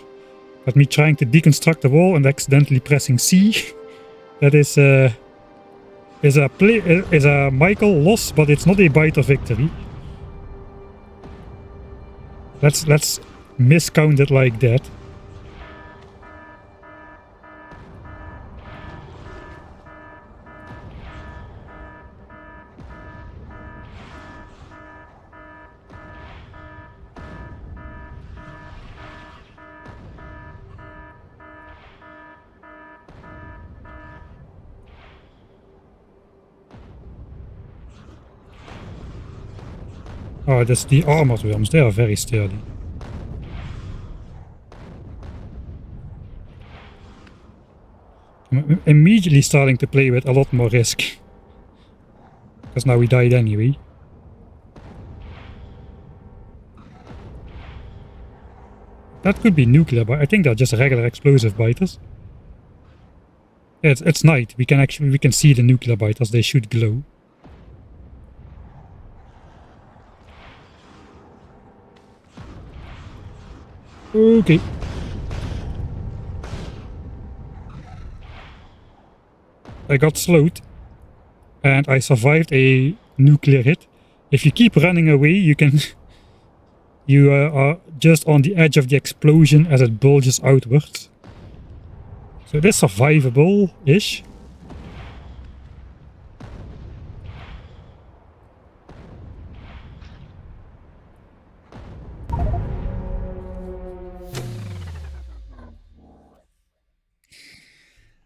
But me trying to deconstruct the wall and accidentally pressing C, that is a Michael loss, but it's not a biter victory. Let's miscount it like that. Oh, that's the armored worms. They are very sturdy. I'm immediately starting to play with a lot more risk. Because now we died anyway. That could be nuclear, but I think they're just regular explosive biters. Yeah, it's night. We can see the nuclear biters. They should glow. Okay. I got slowed and I survived a nuclear hit. If you keep running away, you are just on the edge of the explosion as it bulges outwards. So it is survivable-ish.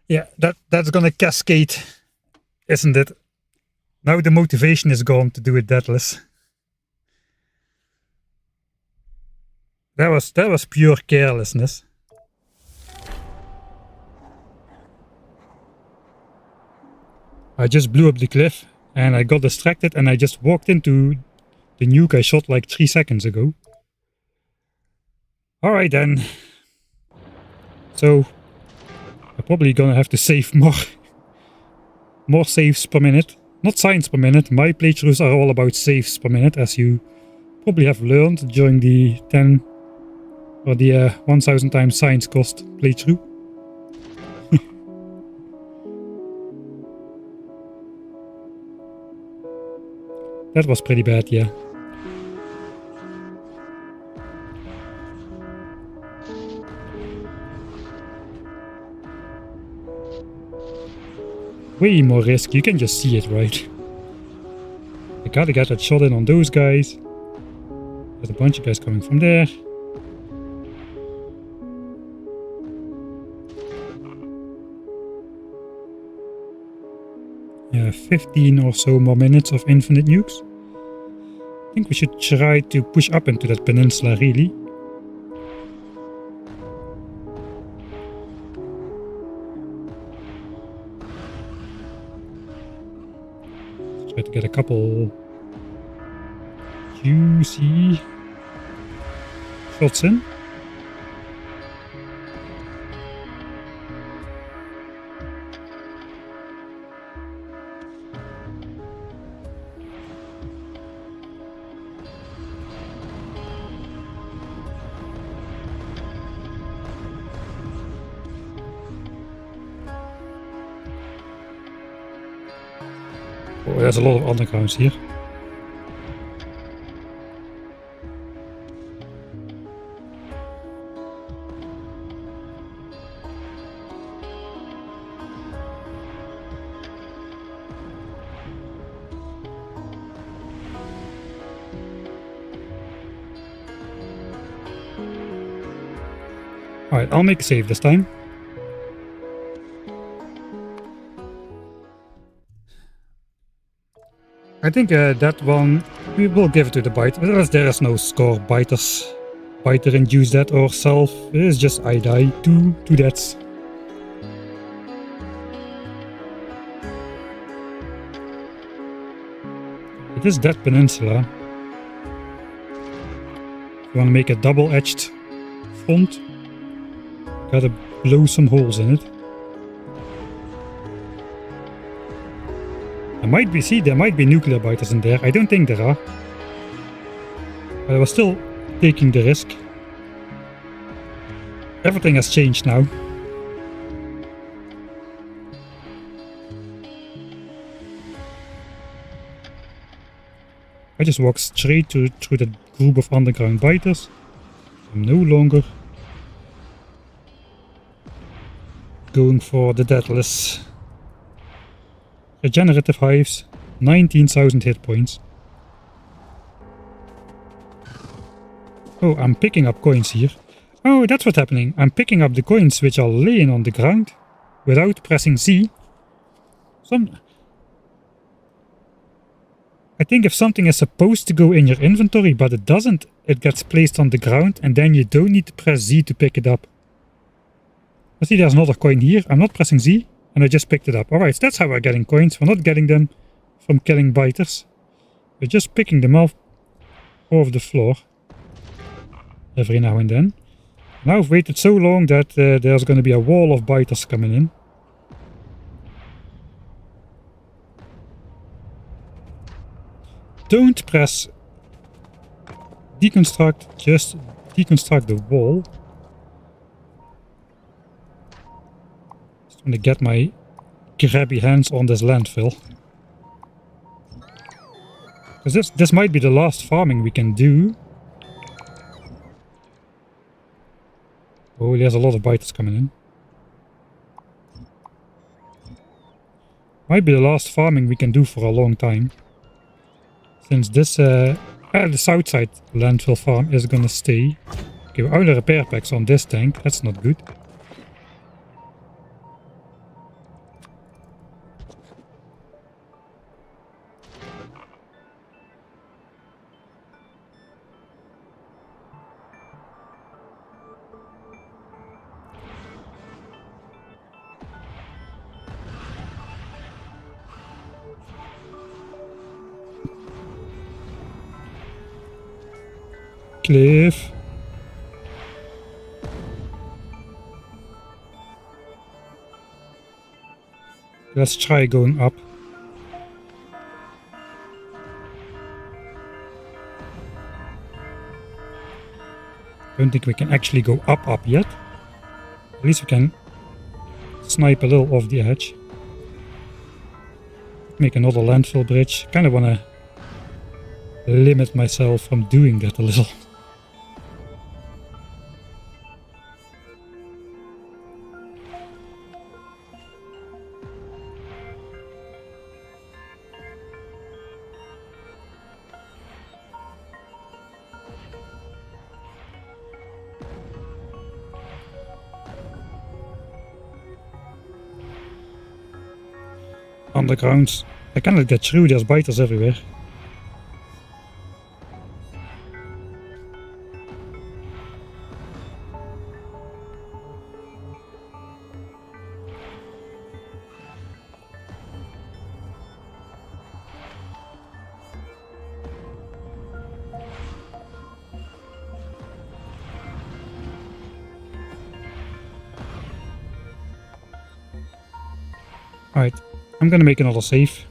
Yeah, that's gonna cascade, isn't it? Now the motivation is gone to do it deathless. That was pure carelessness. I just blew up the cliff and I got distracted and I just walked into the nuke I shot like 3 seconds ago. Alright then. So I'm probably gonna have to save more saves per minute. Not signs per minute. My playthroughs are all about saves per minute, as you probably have learned during the 10 or the 1000 times science cost playthrough. That was pretty bad, yeah. Way more risk, you can just see it, right? I gotta get that shot in on those guys. There's a bunch of guys coming from there. Yeah, 15 or so more minutes of infinite nukes. I think we should try to push up into that peninsula, really. Try to get a couple juicy shots in. Oh, there's a lot of undergrounds here. Alright, I'll make a save this time. I think that one we will give it to the biter. There is no score. Biter induce that or self. It is just I die. Two deaths. It is that peninsula. You want to make a double-edged front. Gotta blow some holes in it. There might be nuclear biters in there. I don't think there are. But I was still taking the risk. Everything has changed now. I just walked straight through the group of underground biters. I'm no longer going for the deathless. Regenerative hives, 19,000 hit points. Oh, I'm picking up coins here. Oh, that's what's happening. I'm picking up the coins which are laying on the ground without pressing Z. I think if something is supposed to go in your inventory but it doesn't, it gets placed on the ground and then you don't need to press Z to pick it up. I see there's another coin here. I'm not pressing Z and I just picked it up. Alright, so that's how we're getting coins. We're not getting them from killing biters. We're just picking them off the floor every now and then. Now I've waited so long that there's going to be a wall of biters coming in. Don't press deconstruct, just deconstruct the wall. Just want to get my grabby hands on this landfill. Because this might be the last farming we can do. Oh, there's a lot of biters coming in. Might be the last farming we can do for a long time. Since this, the south side landfill farm is gonna stay. Okay, we're out of repair packs on this tank. That's not good. Cliff. Let's try going up. Don't think we can actually go up yet. At least we can snipe a little off the edge. Make another landfill bridge. Kind of want to limit myself from doing that a little. Undergrounds. I cannot get through, there's biters everywhere. Alright, I'm gonna make another save.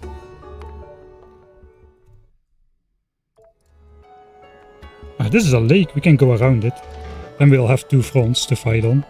This is a lake, we can go around it. Then we'll have two fronts to fight on.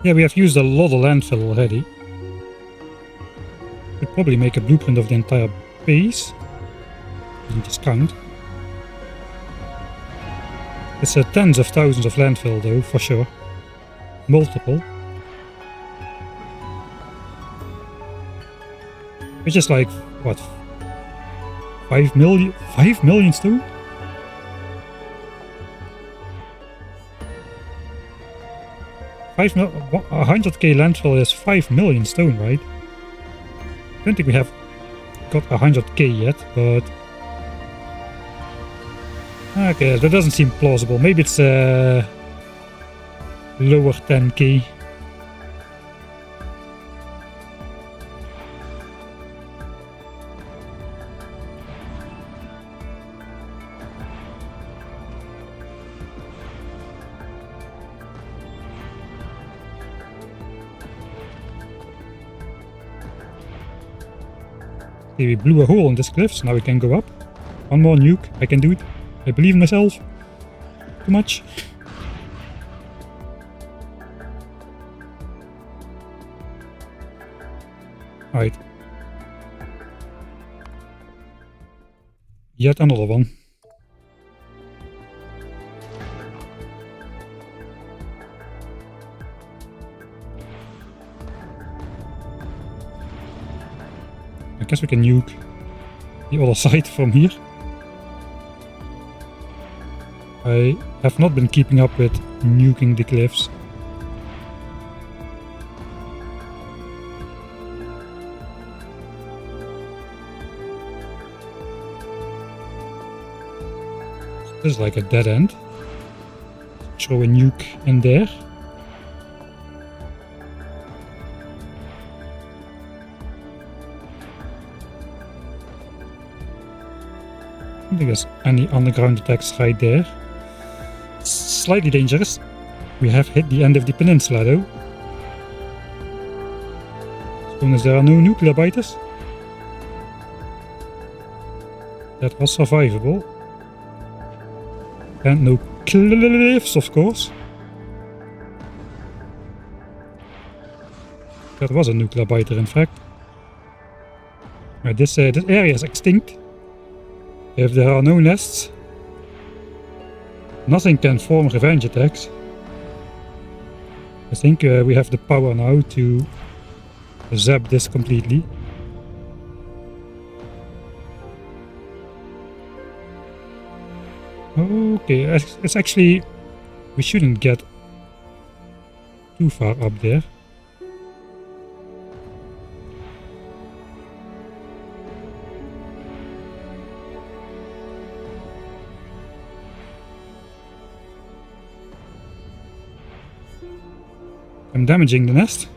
Yeah, we have used a lot of landfill already. Could probably make a blueprint of the entire base. Doesn't just count. It's tens of thousands of landfill though, for sure. Multiple. Which is like, what? 5 million? 5 million stone? A 100k landfill is 5 million stone, right? I don't think we have got 100k yet, but... Okay, that doesn't seem plausible. Maybe it's lower 10k. Okay, we blew a hole in this cliff, so now we can go up. One more nuke, I can do it. I believe in myself. Too much. Alright. Yet another one. I guess we can nuke the other side from here. I have not been keeping up with nuking the cliffs. This is like a dead end. Throw a nuke in there. I don't think there's any underground attacks right there. Slightly dangerous. We have hit the end of the peninsula though. As long as there are no nuclear biters. That was survivable. And no cliffs, of course. That was a nuclear biter, in fact. Right, this area is extinct. If there are no nests, nothing can form revenge attacks. I think we have the power now to zap this completely. Okay, it's actually... we shouldn't get too far up there. I'm damaging the nest.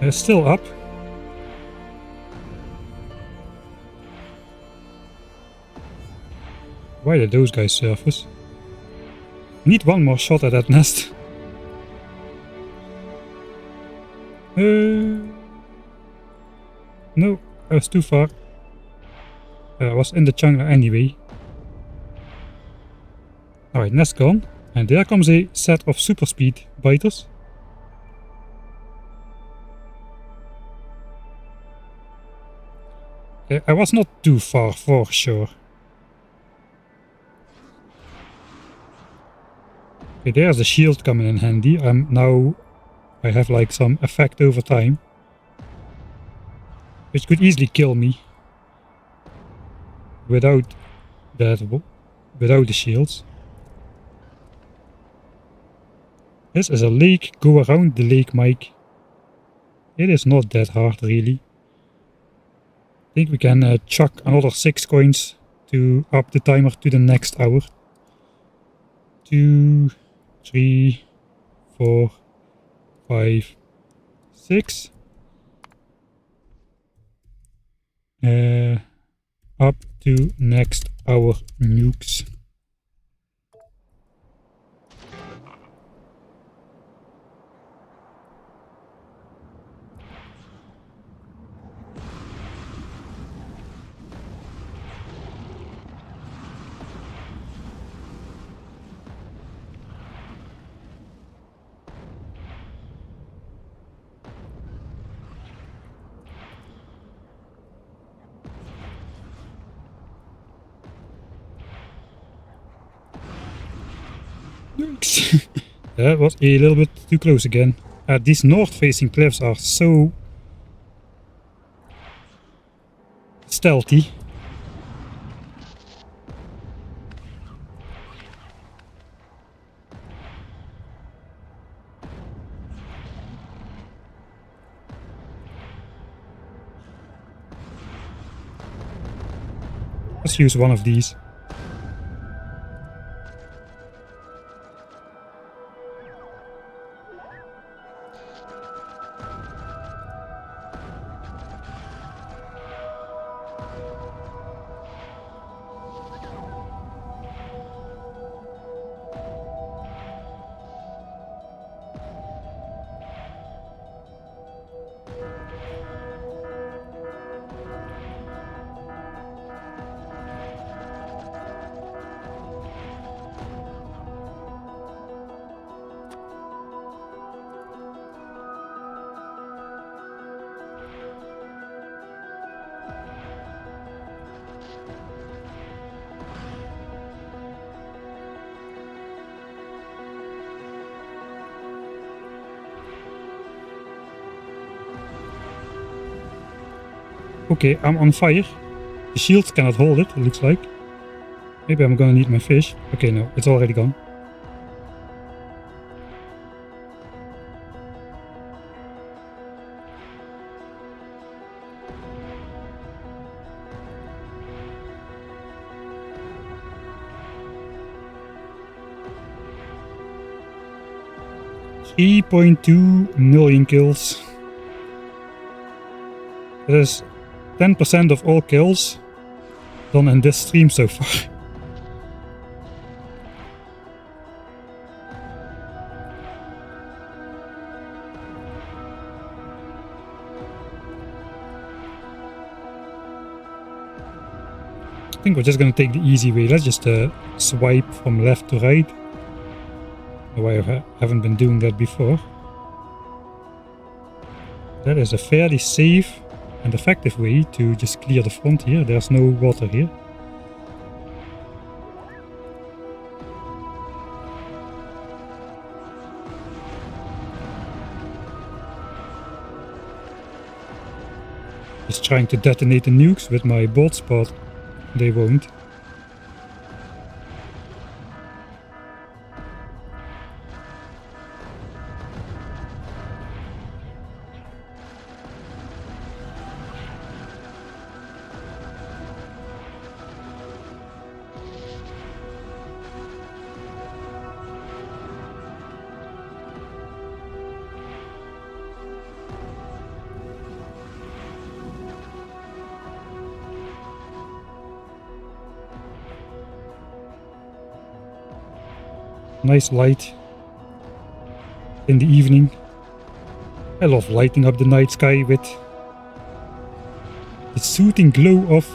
It's still up. Why did those guys surface? Need one more shot at that nest. No, I was too far. I was in the jungle anyway. Alright, nest gone. And there comes a set of super speed biters. Okay, I was not too far for sure. Okay, there's the shield coming in handy. Now I have like some effect over time. Which could easily kill me. Without the shields. This is a lake. Go around the lake, Mike. It is not that hard, really. I think we can chuck another 6 coins to up the timer to the next hour. 2, 3, 4, 5, 6. Up to next hour nukes. Yikes. That was a little bit too close again. These north-facing cliffs are so stealthy. Let's use one of these. Okay, I'm on fire. The shields cannot hold it looks like. Maybe I'm gonna need my fish. Okay, no, it's already gone. $3.2 million kills. That is 10% of all kills done in this stream so far. I think we're just gonna take the easy way. Let's just swipe from left to right. No, I haven't been doing that before. That is a fairly safe and effective way to just clear the front here. There's no water here. Just trying to detonate the nukes with my bolt spot. They won't. Nice light in the evening. I love lighting up the night sky with the soothing glow of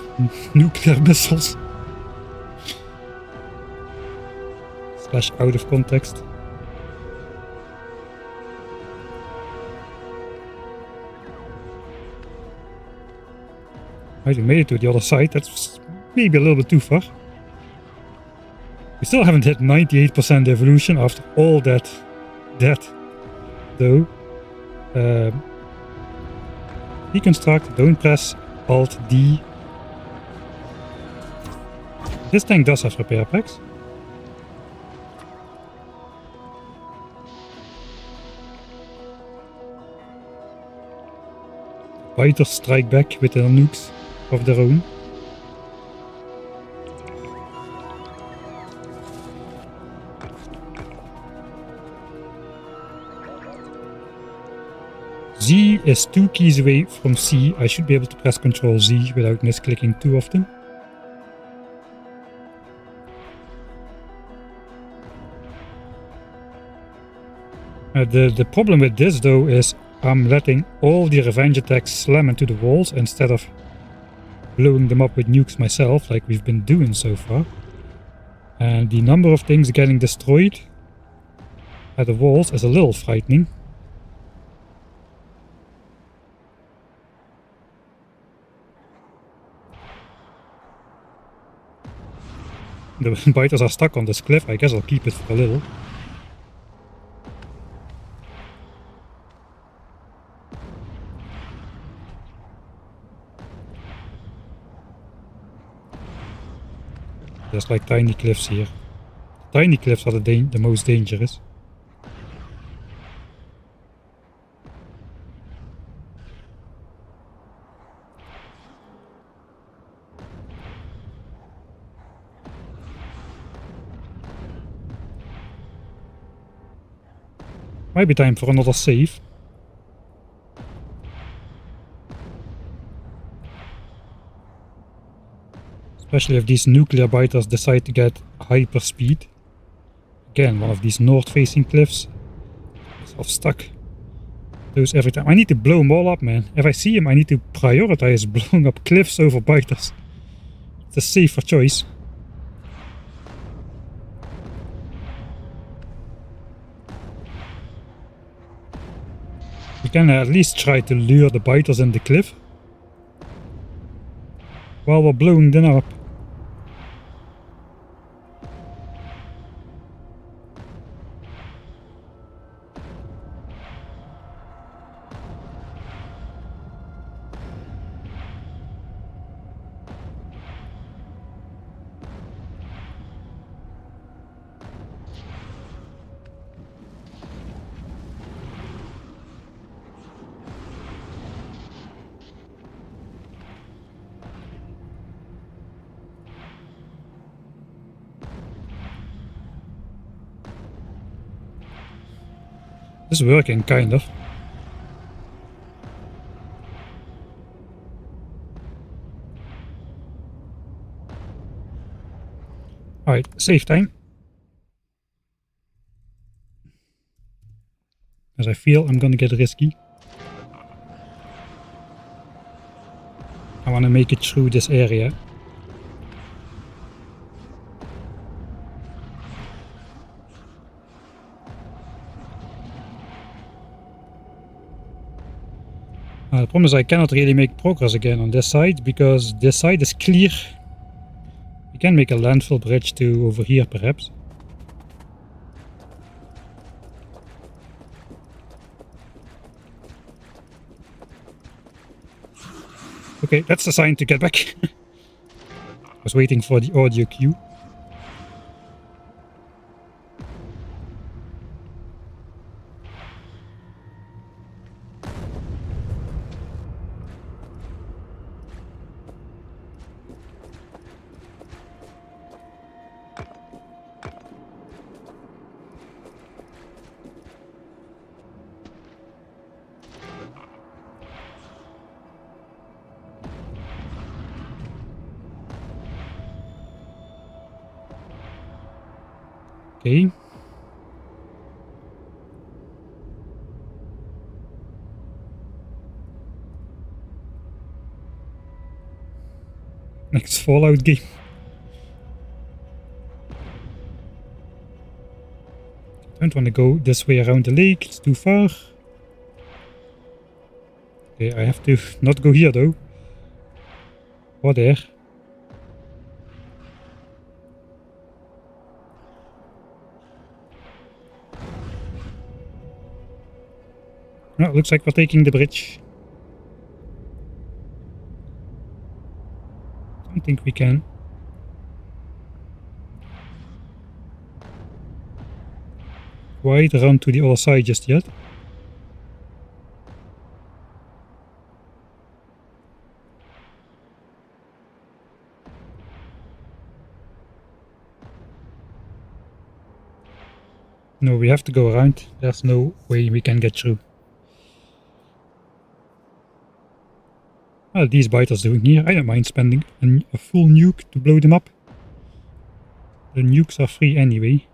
nuclear missiles. Slash out of context. Right, we made it to the other side. That's maybe a little bit too far. We still haven't hit 98% evolution after all that though. Deconstruct, don't press Alt D. This tank does have repair packs. Fighters strike back with their nukes of their own. Z is 2 keys away from C. I should be able to press Ctrl Z without misclicking too often. The problem with this though is I'm letting all the revenge attacks slam into the walls instead of blowing them up with nukes myself like we've been doing so far. And the number of things getting destroyed at the walls is a little frightening. The biters are stuck on this cliff. I guess I'll keep it for a little. there's like tiny cliffs here. Tiny cliffs are the most dangerous. Might be time for another save. Especially if these nuclear biters decide to get hyper speed. Again, one of these north-facing cliffs. I'm stuck. Those every time. I need to blow them all up, man. If I see them, I need to prioritize blowing up cliffs over biters. It's a safer choice. We can at least try to lure the biters in the cliff while we're blowing them up. This is working, kind of. Alright, save time. As I feel I'm gonna get risky. I wanna make it through this area. The problem is I cannot really make progress again on this side, because this side is clear. We can make a landfill bridge to over here, perhaps. Okay, that's the sign to get back. I was waiting for the audio cue. Okay. Next Fallout game. I don't want to go this way around the lake, it's too far. Okay, I have to not go here though. Or there. No, looks like we're taking the bridge. Don't think we can. Quite run to the other side just yet. No, we have to go around. There's no way we can get through. What are these biters doing here? I don't mind spending a full nuke to blow them up. The nukes are free anyway.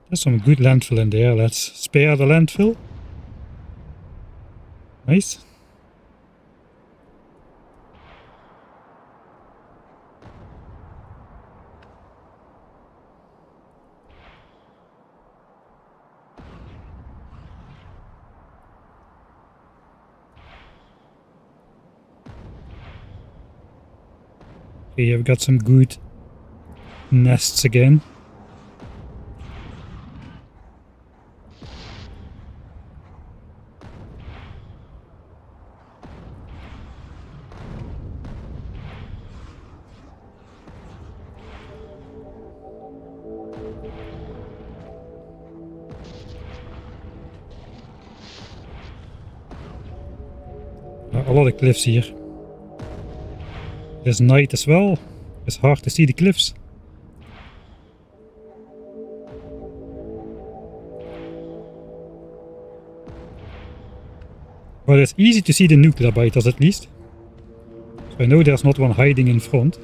There's some good landfill in there. Let's spare the landfill. Nice. Okay, I've got some good nests again. are a lot of cliffs here. There's night as well. It's hard to see the cliffs. But it's easy to see the nuclear biters at least. So I know there's not one hiding in front.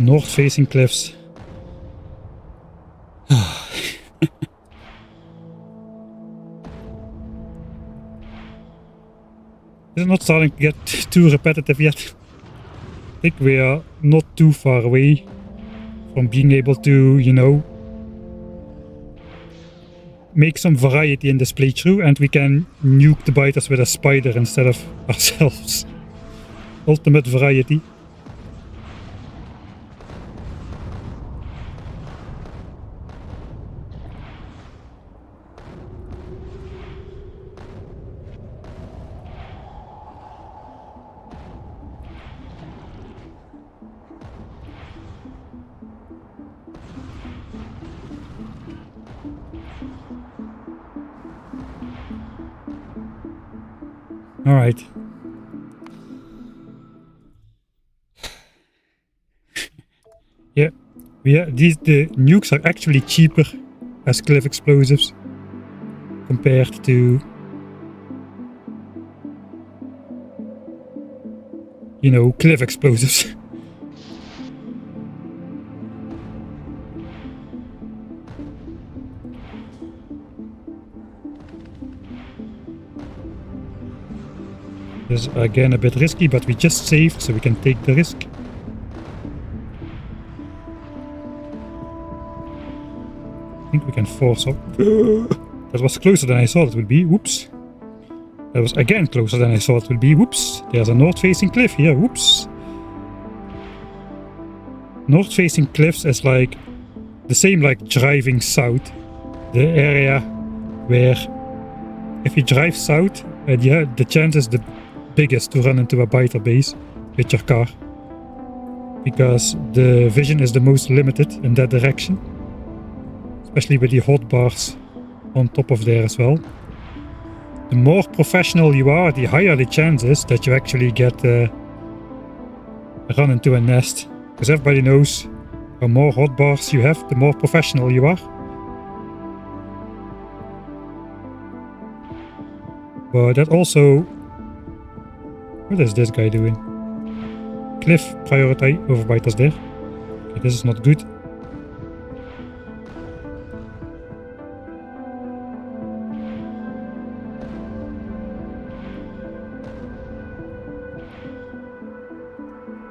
North-facing cliffs. It's not starting to get too repetitive yet. I think we are not too far away from being able to, you know, make some variety in this playthrough, and we can nuke the biters with a spider instead of ourselves. Ultimate variety. All right. Yeah, the nukes are actually cheaper as cliff explosives compared to, you know, cliff explosives. This is again a bit risky, but we just saved, so we can take the risk. I think we can force up. That was closer than I thought it would be. Whoops. That was again closer than I thought it would be. Whoops. There's a north-facing cliff here. Whoops. North-facing cliffs is like the same like driving south. The area where if you drive south, yeah, the chance is the biggest to run into a biter base with your car, because the vision is the most limited in that direction, especially with the hot bars on top of there as well. The more professional you are, the higher the chances that you actually get run into a nest, because everybody knows the more hot bars you have, the more professional you are. But that also... What is this guy doing? Cliff priority over biters there. Okay, this is not good.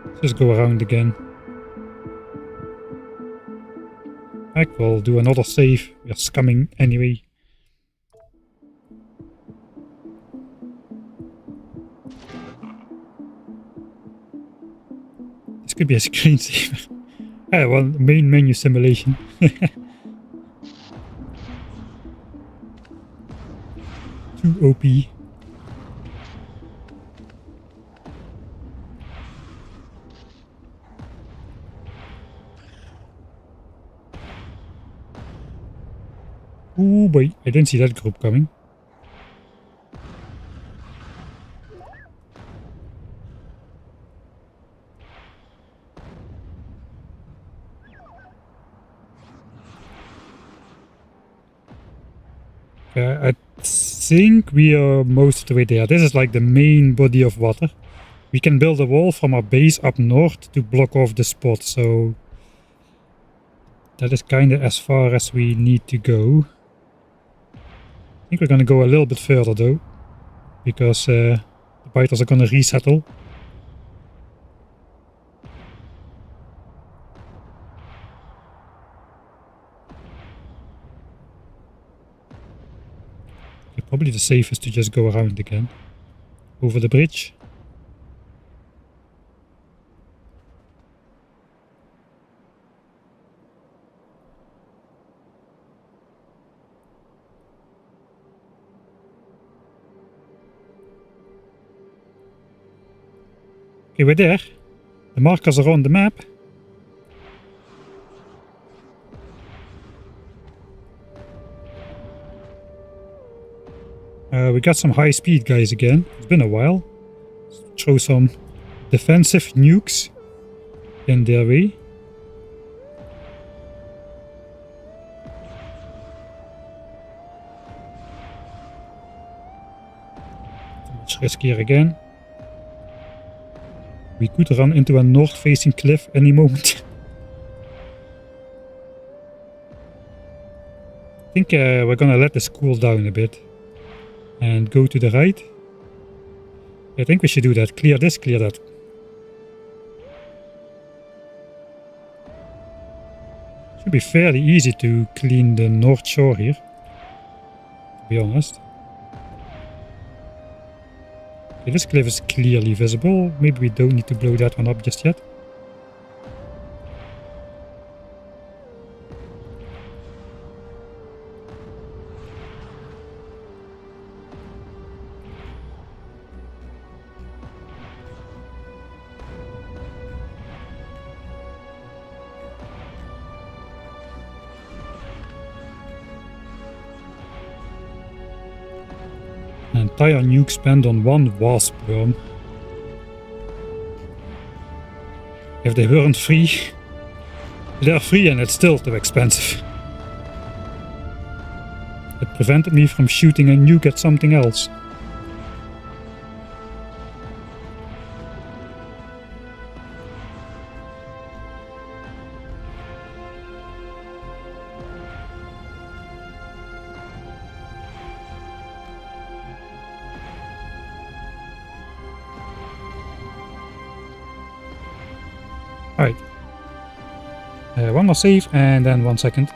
Let's just go around again. I will do another save. We are scumming anyway. Could be a screensaver. Ah, well, main menu simulation. Too OP. Oh boy, I didn't see that group coming. I think we are most of the way there. This is like the main body of water. We can build a wall from our base up north to block off the spot, so that is kind of as far as we need to go. I think we're going to go a little bit further though, because the biters are going to resettle. Probably the safest to just go around again. Over the bridge. Okay, we're there. The markers are on the map. We got some high speed guys again. It's been a while. Let's throw some defensive nukes in their way. Much riskier again. We could run into a north-facing cliff any moment. I think we're gonna let this cool down a bit and go to the right. I think we should do that. Clear this, clear that. Should be fairly easy to clean the north shore here, to be honest. Okay, this cliff is clearly visible. Maybe we don't need to blow that one up just yet. An entire nuke spent on one wasp worm. If they weren't free, they're free and it's still too expensive. It prevented me from shooting a nuke at something else. Alright. One more save and then 1 second.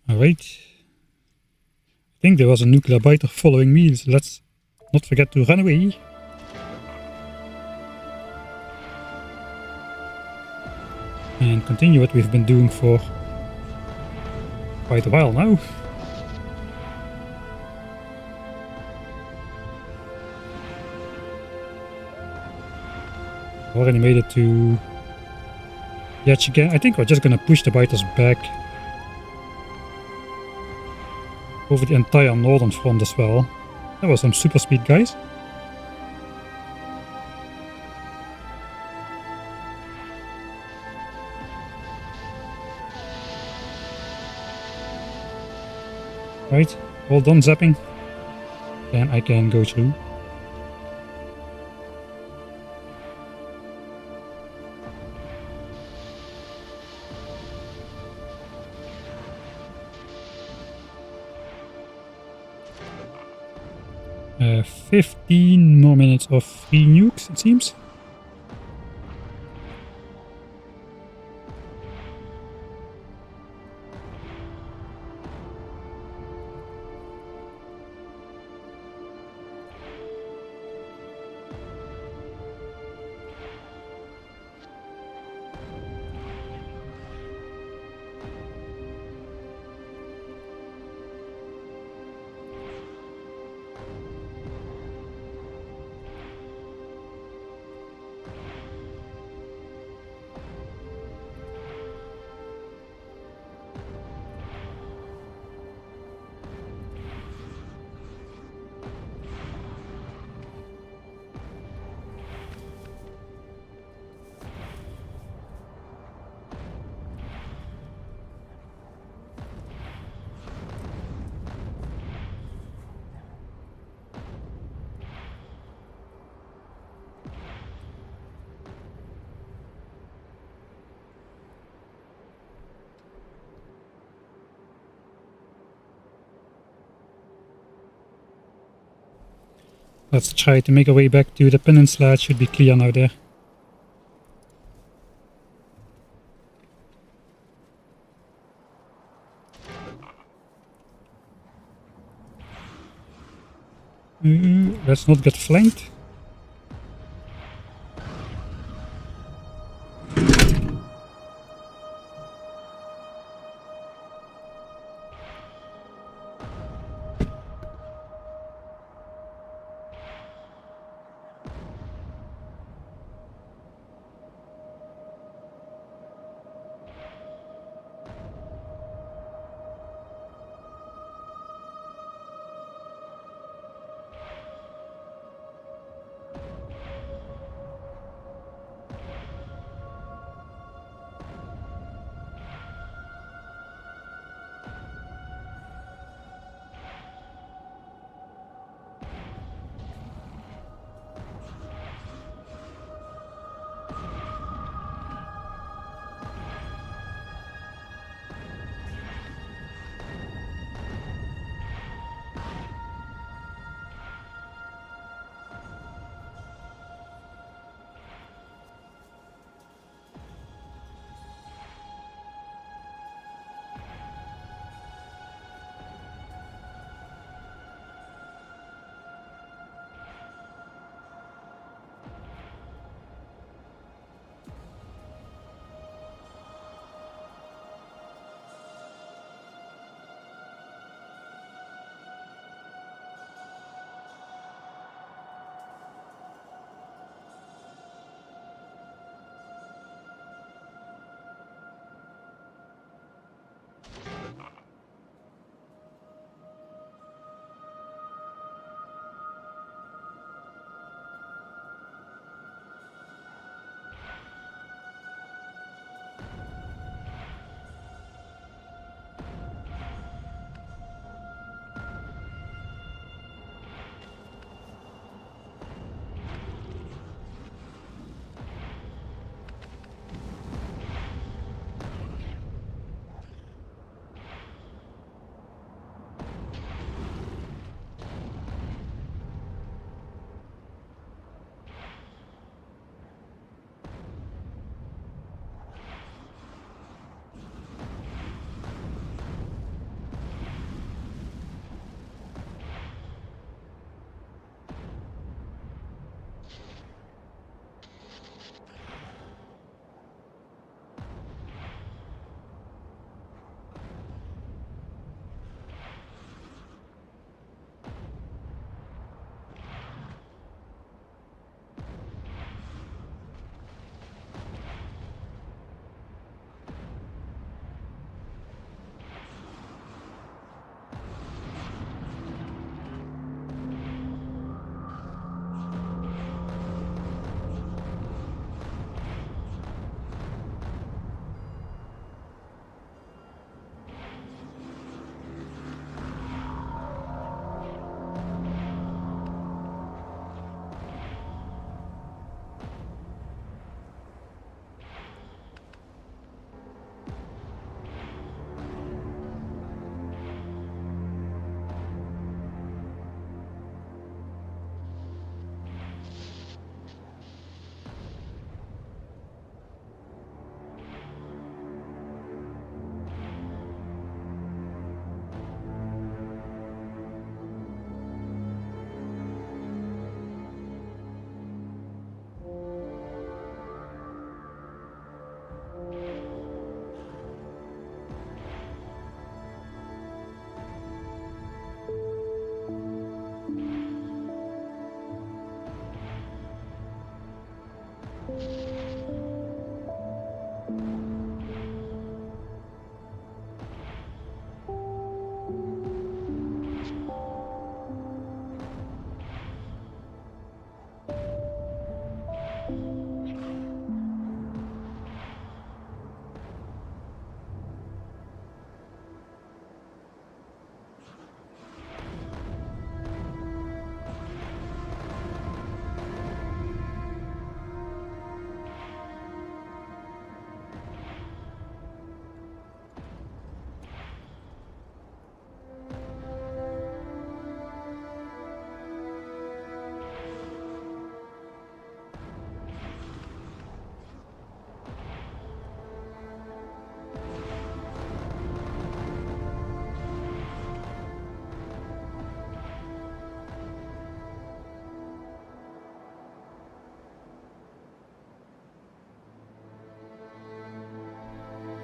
Alright. I think there was a nuclear biter following me, so let's not forget to run away. And continue what we've been doing for quite a while now. Already made it to the edge again. I think we're just gonna push the biters back over the entire northern front as well. That was some super speed, guys. Right, all done zapping. Then I can go through. Uh, 15 more minutes of free nukes, it seems. Let's try to make our way back to the peninsula. It should be clear now there. Let's not get flanked.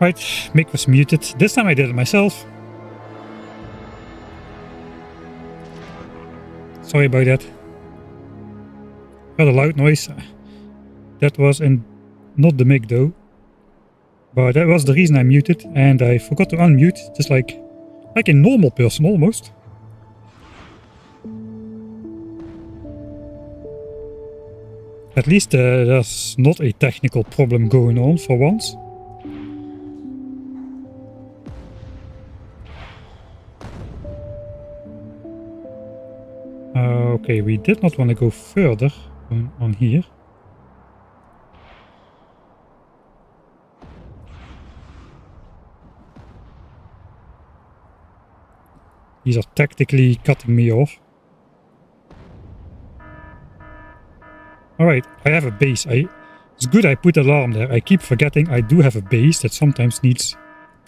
Right, mic was muted. This time I did it myself. Sorry about that. Got a loud noise. That was not the mic though. But that was the reason I muted, and I forgot to unmute, just like a normal person almost. At least there's not a technical problem going on for once. Okay, we did not want to go further on here. These are tactically cutting me off. Alright, I have a base. It's good I put alarm there. I keep forgetting I do have a base that sometimes needs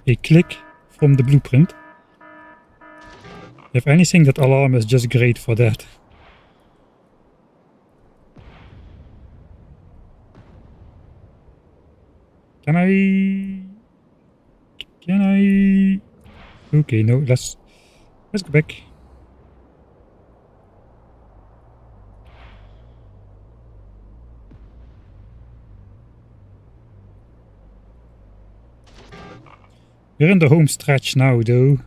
a click from the blueprint. If anything, that alarm is just great for that. Can I? Okay, no, let's go back. We're in the home stretch now, though.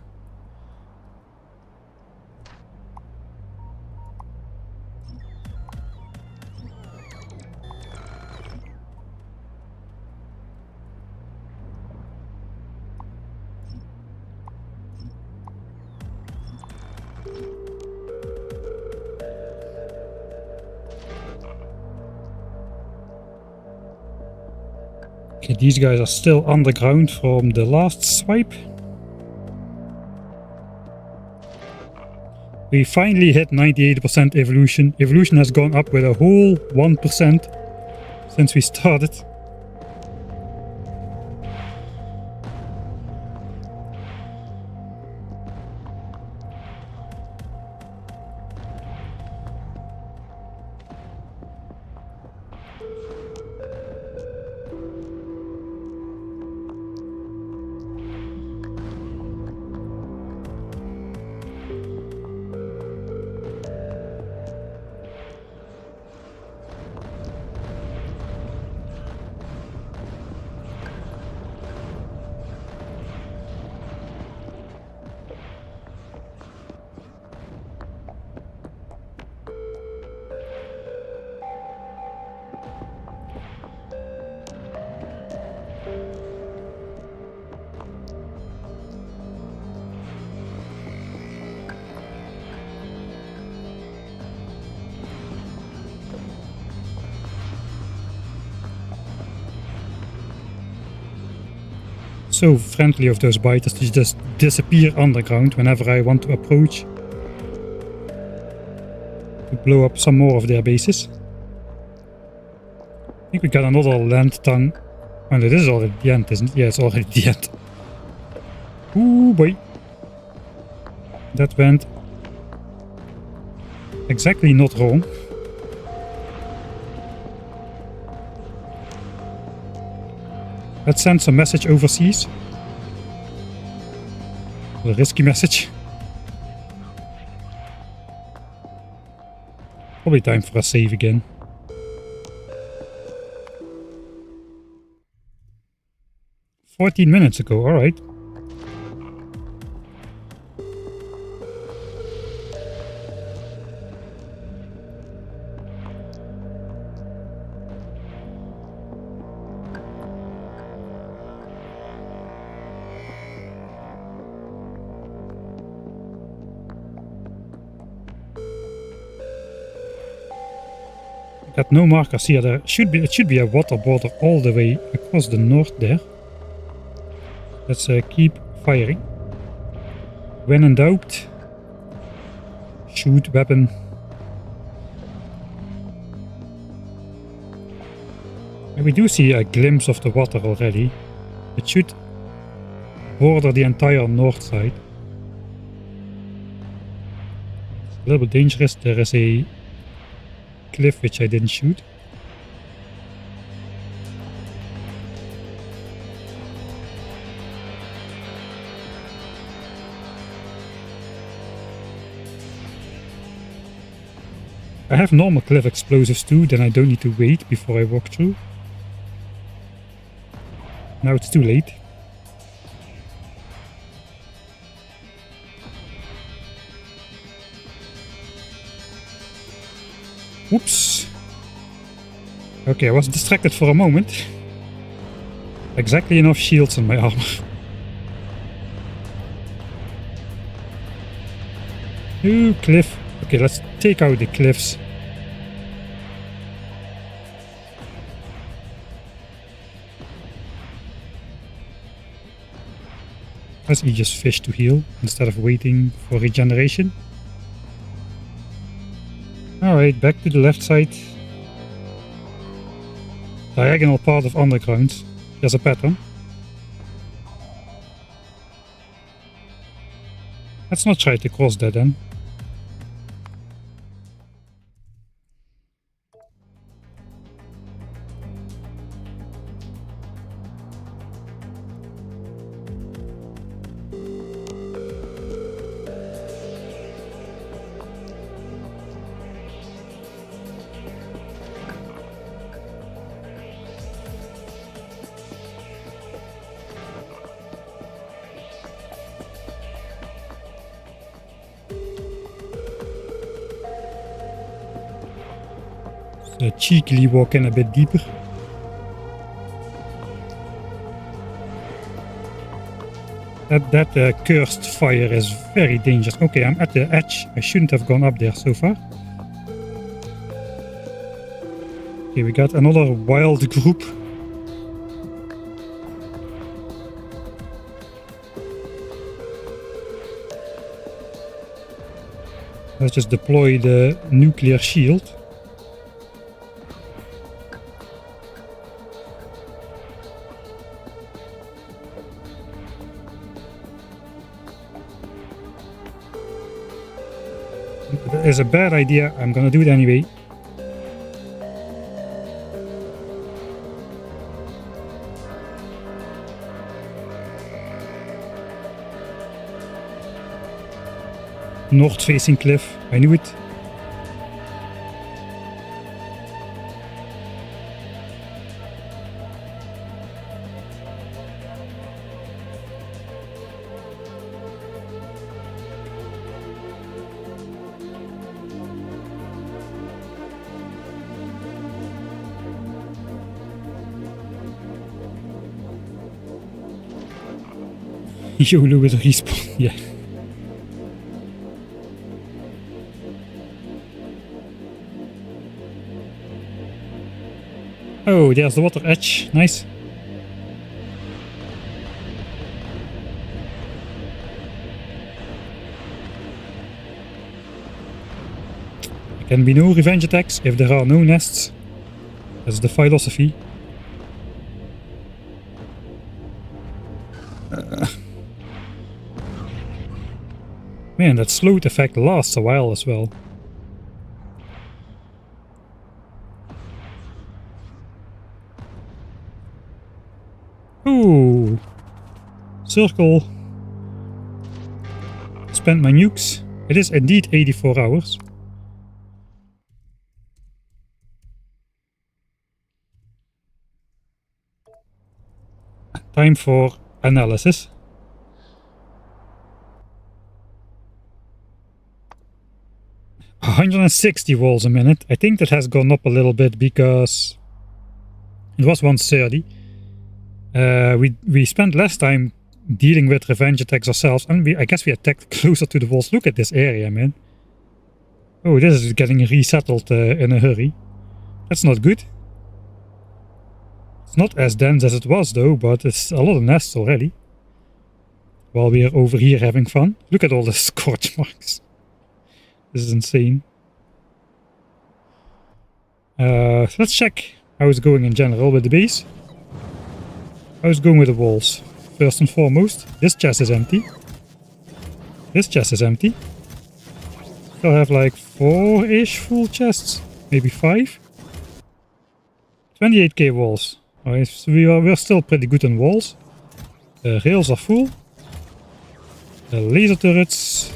Okay, these guys are still underground from the last swipe. We finally hit 98% evolution. Evolution has gone up with a whole 1% since we started. So friendly of those biters to just disappear underground whenever I want to approach. To blow up some more of their bases. I think we got another land tongue. Oh no, this is already the end, isn't it? Yeah, it's already the end. Ooh boy. That went exactly not wrong. Let's send some message overseas. A risky message. Probably time for a save again. 14 minutes ago, alright. Got no markers here. It should be a water border all the way across the north there. Let's keep firing. When in doubt, shoot weapon. And we do see a glimpse of the water already. It should border the entire north side. It's a little bit dangerous. There is a cliff which I didn't shoot. I have normal cliff explosives too, then I don't need to wait before I walk through. Now it's too late. Whoops. Okay, I was distracted for a moment. Exactly enough shields on my armor. Ooh, cliff. Okay, let's take out the cliffs. Let's just fish to heal instead of waiting for regeneration. Alright, back to the left side. Diagonal part of underground. There's a pattern. Let's not try to cross that then. Cheekily walk in a bit deeper. That cursed fire is very dangerous. Okay, I'm at the edge. I shouldn't have gone up there so far. Okay, we got another wild group. Let's just deploy the nuclear shield. That is a bad idea. I'm gonna do it anyway. North-facing cliff. I knew it. YOLO with a respawn, yeah. Oh, there's the water edge. Nice. There can be no revenge attacks if there are no nests. That's the philosophy. Man, that slowed effect lasts a while as well. Ooh. Circle. Spent my nukes. It is indeed 84 hours. Time for analysis. $160 walls a minute. I think that has gone up a little bit because it was 130. We spent less time dealing with revenge attacks ourselves, and I guess we attacked closer to the walls. Look at this area, man. Oh, this is getting resettled in a hurry. That's not good. It's not as dense as it was though, but it's a lot of nests already. While we are over here having fun. Look at all the scorch marks. This is insane. So let's check how it's going in general with the base. How it's going with the walls. First and foremost, this chest is empty. This chest is empty. Still have like 4-ish full chests. Maybe 5. 28k walls. Alright, so we're still pretty good on walls. The rails are full. The laser turrets.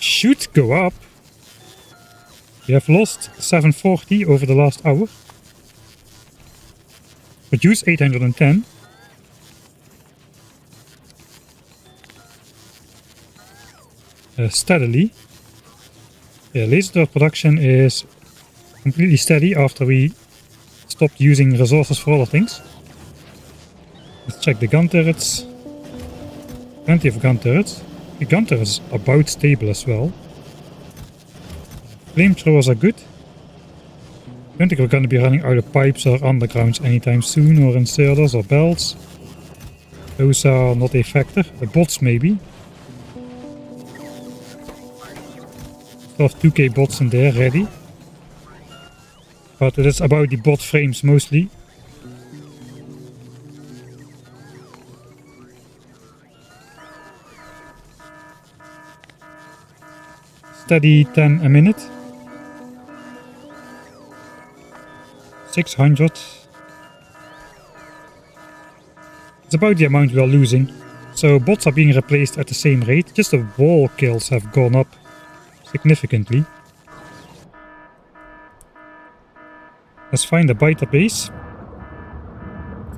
Should go up. We have lost 740 over the last hour. Produce 810. Steadily. Yeah, laser turret production is completely steady after we stopped using resources for other things. Let's check the gun turrets. Plenty of gun turrets. The gun turrets are about stable as well. Flamethrowers are good. I don't think we're going to be running out of pipes or undergrounds anytime soon, or inserters or belts. Those are not a factor. The bots maybe. Still have 2k bots in there ready. But it is about the bot frames mostly. Steady 10 a minute. 600. It's about the amount we are losing. So bots are being replaced at the same rate. Just the wall kills have gone up significantly. Let's find the biter base.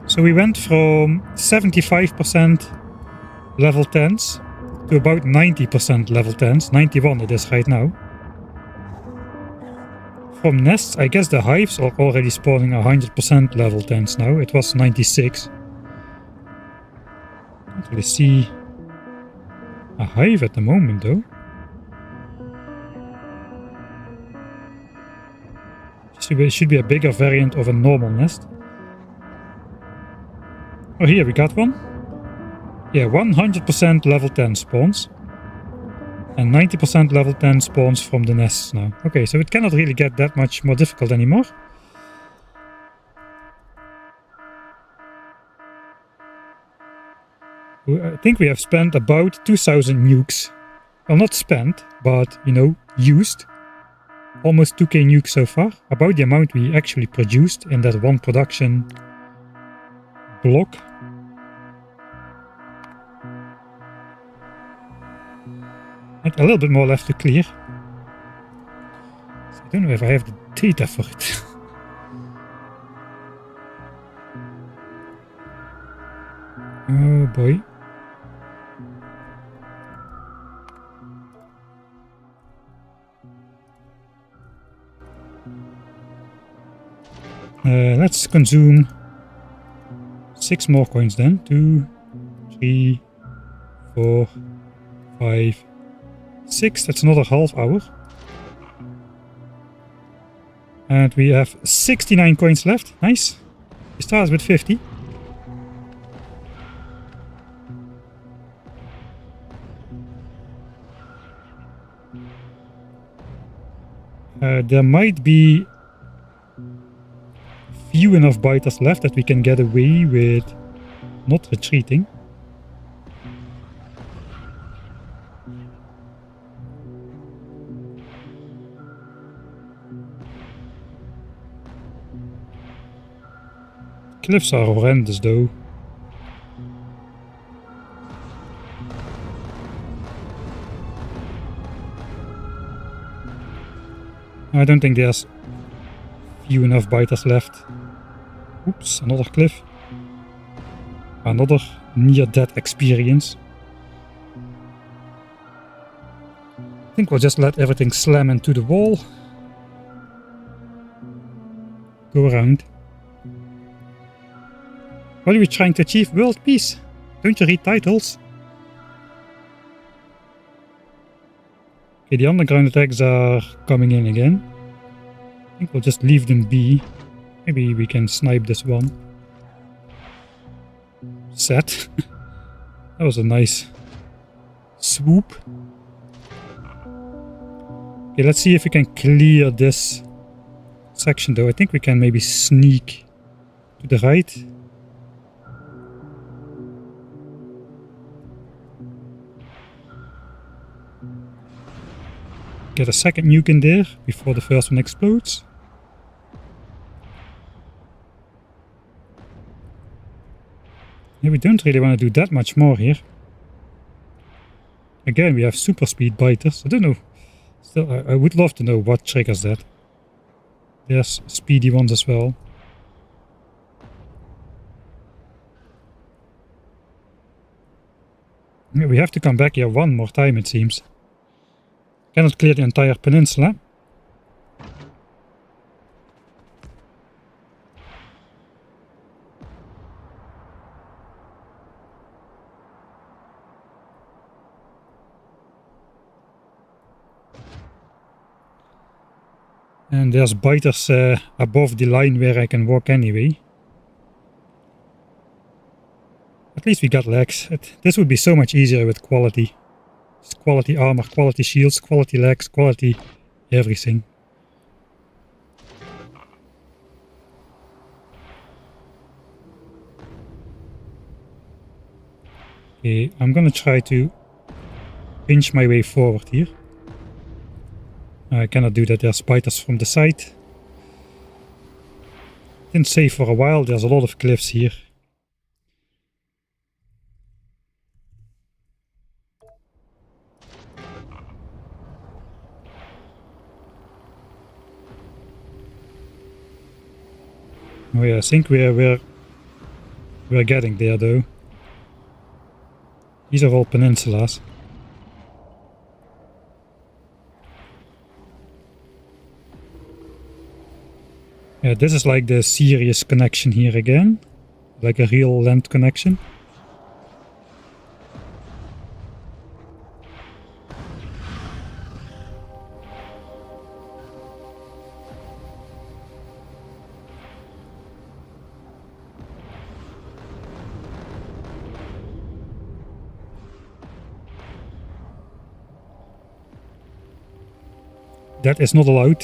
So we went from 75% level 10s to about 90% level 10s. 91 it is right now. From nests, I guess the hives are already spawning 100% level 10s now. It was 96. Can't really see a hive at the moment though. It should be a bigger variant of a normal nest. Oh, here we got one. Yeah, 100% level 10 spawns. And 90% level 10 spawns from the nests now. Okay, so it cannot really get that much more difficult anymore. I think we have spent about 2000 nukes. Well, not spent, but, you know, used. Almost 2k nukes so far. About the amount we actually produced in that one production block. And a little bit more left to clear. So I don't know if I have the data for it. Oh boy. Let's consume 6 more coins then. 2, 3, 4, 5, 6. That's another half hour. And we have 69 coins left. Nice. We started with 50. There might be few enough biters left that we can get away with not retreating. Cliffs are horrendous though. I don't think there's few enough biters left. Oops, another cliff. Another near-death experience. I think we'll just let everything slam into the wall. Go around. What are we trying to achieve? World peace. Don't you read titles? Okay, the underground attacks are coming in again. I think we'll just leave them be. Maybe we can snipe this one. Set. That was a nice swoop. Okay, let's see if we can clear this section though. I think we can maybe sneak to the right. Get a second nuke in there before the first one explodes. Yeah, we don't really want to do that much more here. Again, we have super speed biters. I don't know. Still, I would love to know what triggers that. There's speedy ones as well. Yeah, we have to come back here one more time, it seems. Cannot clear the entire peninsula. And there's biters above the line where I can walk anyway. At least we got legs. This would be so much easier with quality. It's quality armor, quality shields, quality legs, quality everything. Okay, I'm gonna try to pinch my way forward here. I cannot do that, there's biters from the side. Didn't say for a while, there's a lot of cliffs here. Oh yeah, I think we're getting there though. These are all peninsulas. Yeah, this is like the serious connection here again. Like a real land connection. That is not allowed.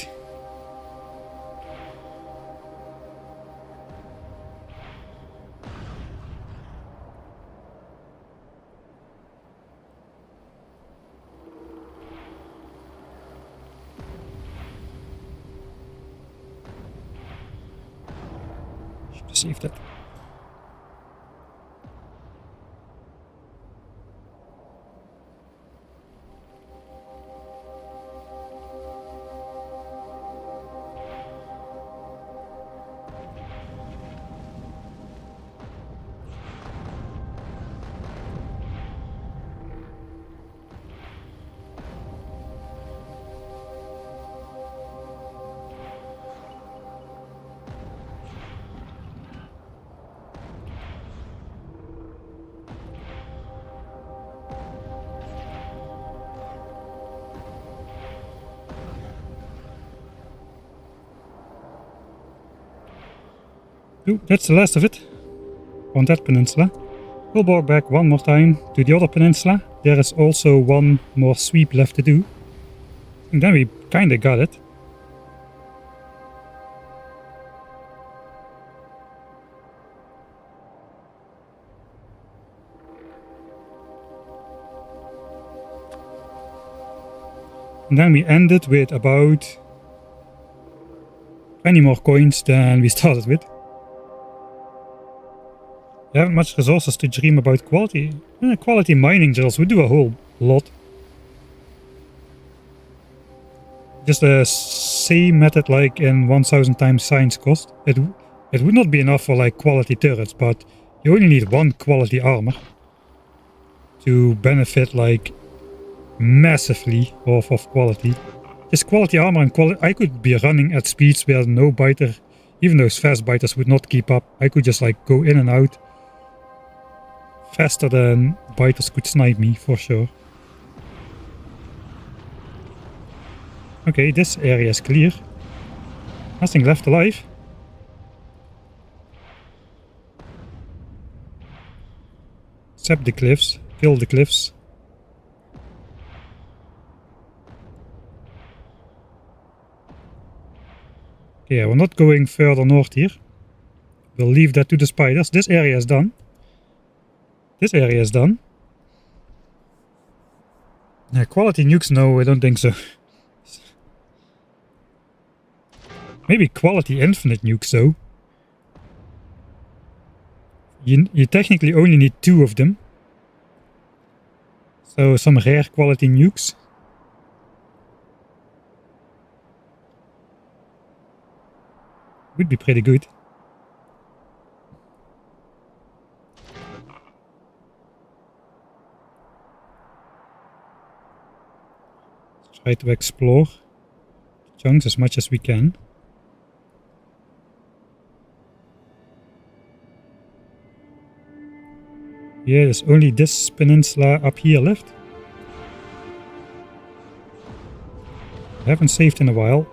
Should save that. Oh, that's the last of it on that peninsula. We'll walk back one more time to the other peninsula. There is also one more sweep left to do. And then we kinda got it. And then we ended with about 20 more coins than we started with. We haven't much resources to dream about quality. Quality mining drills, we do a whole lot. Just a same method like in 1000 times science cost. It would not be enough for like quality turrets, but you only need one quality armor to benefit like massively off of quality. Just quality armor and quality. I could be running at speeds where no biter, even those fast biters, would not keep up. I could just like go in and out faster than biters could snipe me for sure. Okay, this area is clear. Nothing left alive. Except the cliffs. Kill the cliffs. Okay, we're not going further north here. We'll leave that to the spiders. This area is done. This area is done. Yeah, quality nukes? No, I don't think so. Maybe quality infinite nukes though. You technically only need 2 of them. So some rare quality nukes. Would be pretty good. Try to explore chunks as much as we can. Yeah, there's only this peninsula up here left. I haven't saved in a while.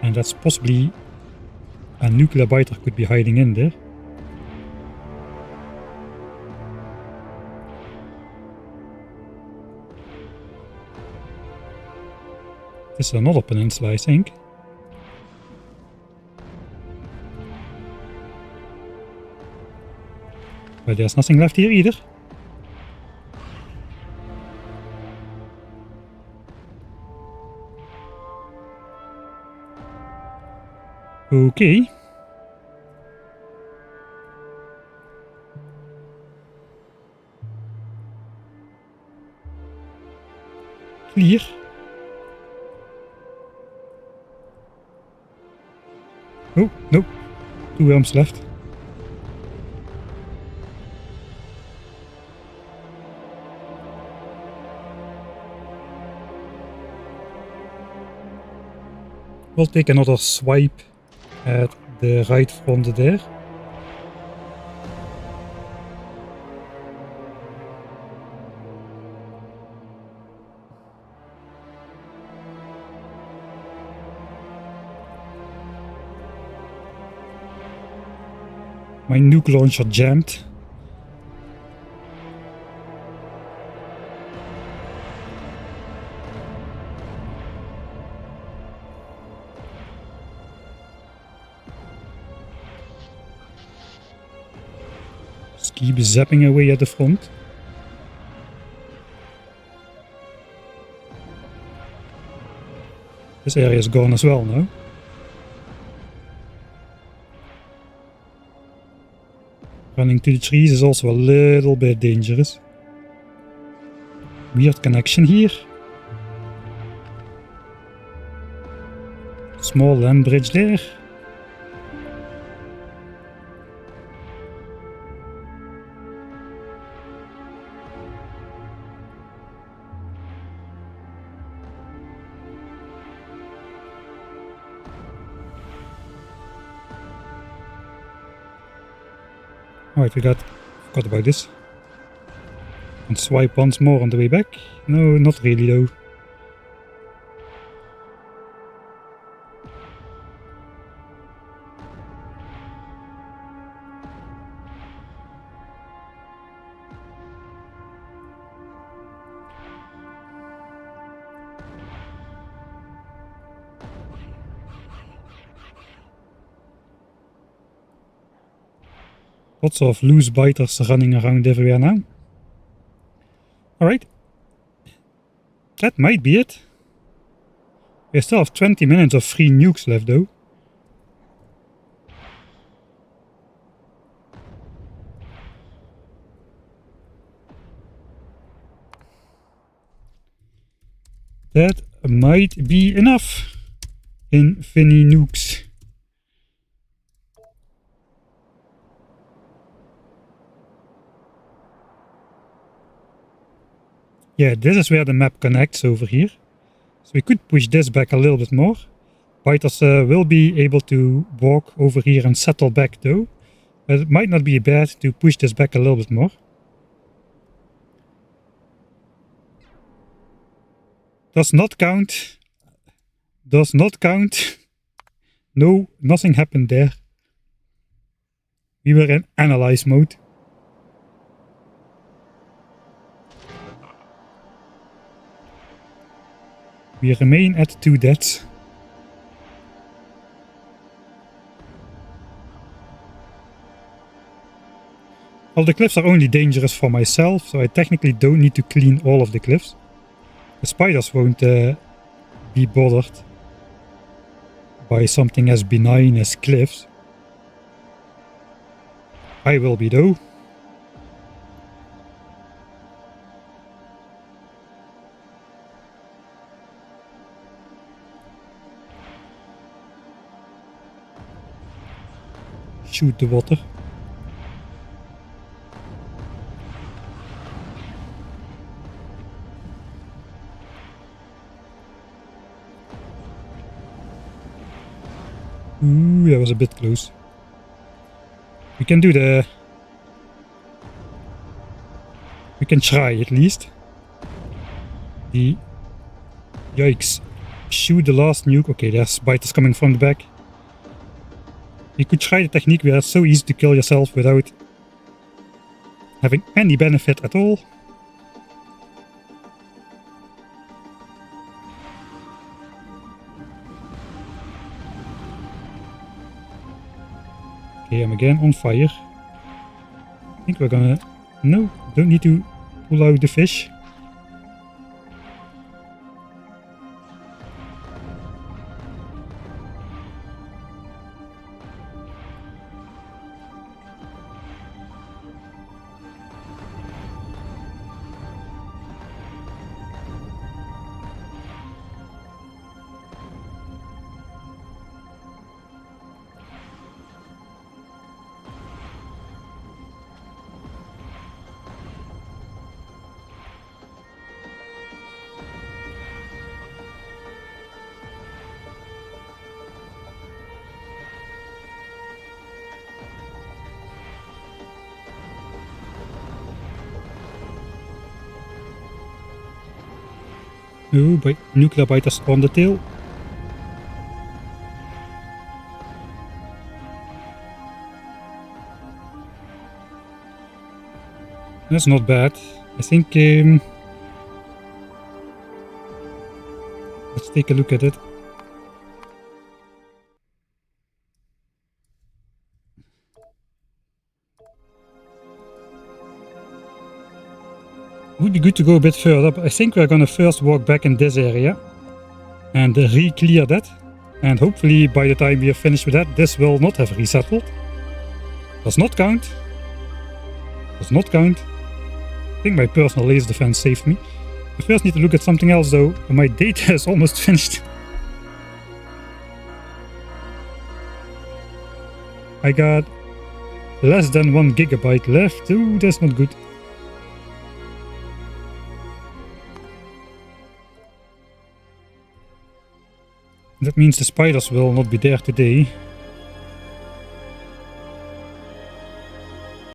And that's possibly a nuclear biter could be hiding in there. This is another peninsula, I think. But there's nothing left here either. Okay. Clear. Oh, nope. 2 worms left. We'll take another swipe at the right front there. My nuke launcher jammed. Just keep zapping away at the front. This area is gone as well now. Running to the trees is also a little bit dangerous. Weird connection here. Small land bridge there. Alright, forgot about this. And swipe once more on the way back. No, not really though. Lots of loose biters running around everywhere now. Alright. That might be it. We still have 20 minutes of free nukes left though. That might be enough in Finny Nooks. Yeah, this is where the map connects over here. So we could push this back a little bit more. Biters will be able to walk over here and settle back though. But it might not be bad to push this back a little bit more. Does not count. Does not count. No, nothing happened there. We were in analyze mode. We remain at 2 deaths. Well, the cliffs are only dangerous for myself, so I technically don't need to clean all of the cliffs. The spiders won't be bothered by something as benign as cliffs. I will be though. Shoot the water. Ooh, that was a bit close. We can do the... We can try at least. The... Yikes. Shoot the last nuke. Okay, there's biters coming from the back. You could try the technique where it's so easy to kill yourself without having any benefit at all. Okay, I'm again on fire. I think we're gonna... No, don't need to pull out the fish. Oh, but nuclear biters on the tail. That's not bad. I think let's take a look at it. Would be good to go a bit further, but I think we're gonna first walk back in this area and re-clear that. And hopefully by the time we are finished with that, this will not have resettled. Does not count. Does not count. I think my personal laser defense saved me. I first need to look at something else though. My data is almost finished. I got less than 1 gigabyte left. Ooh, that's not good. That means the spiders will not be there today.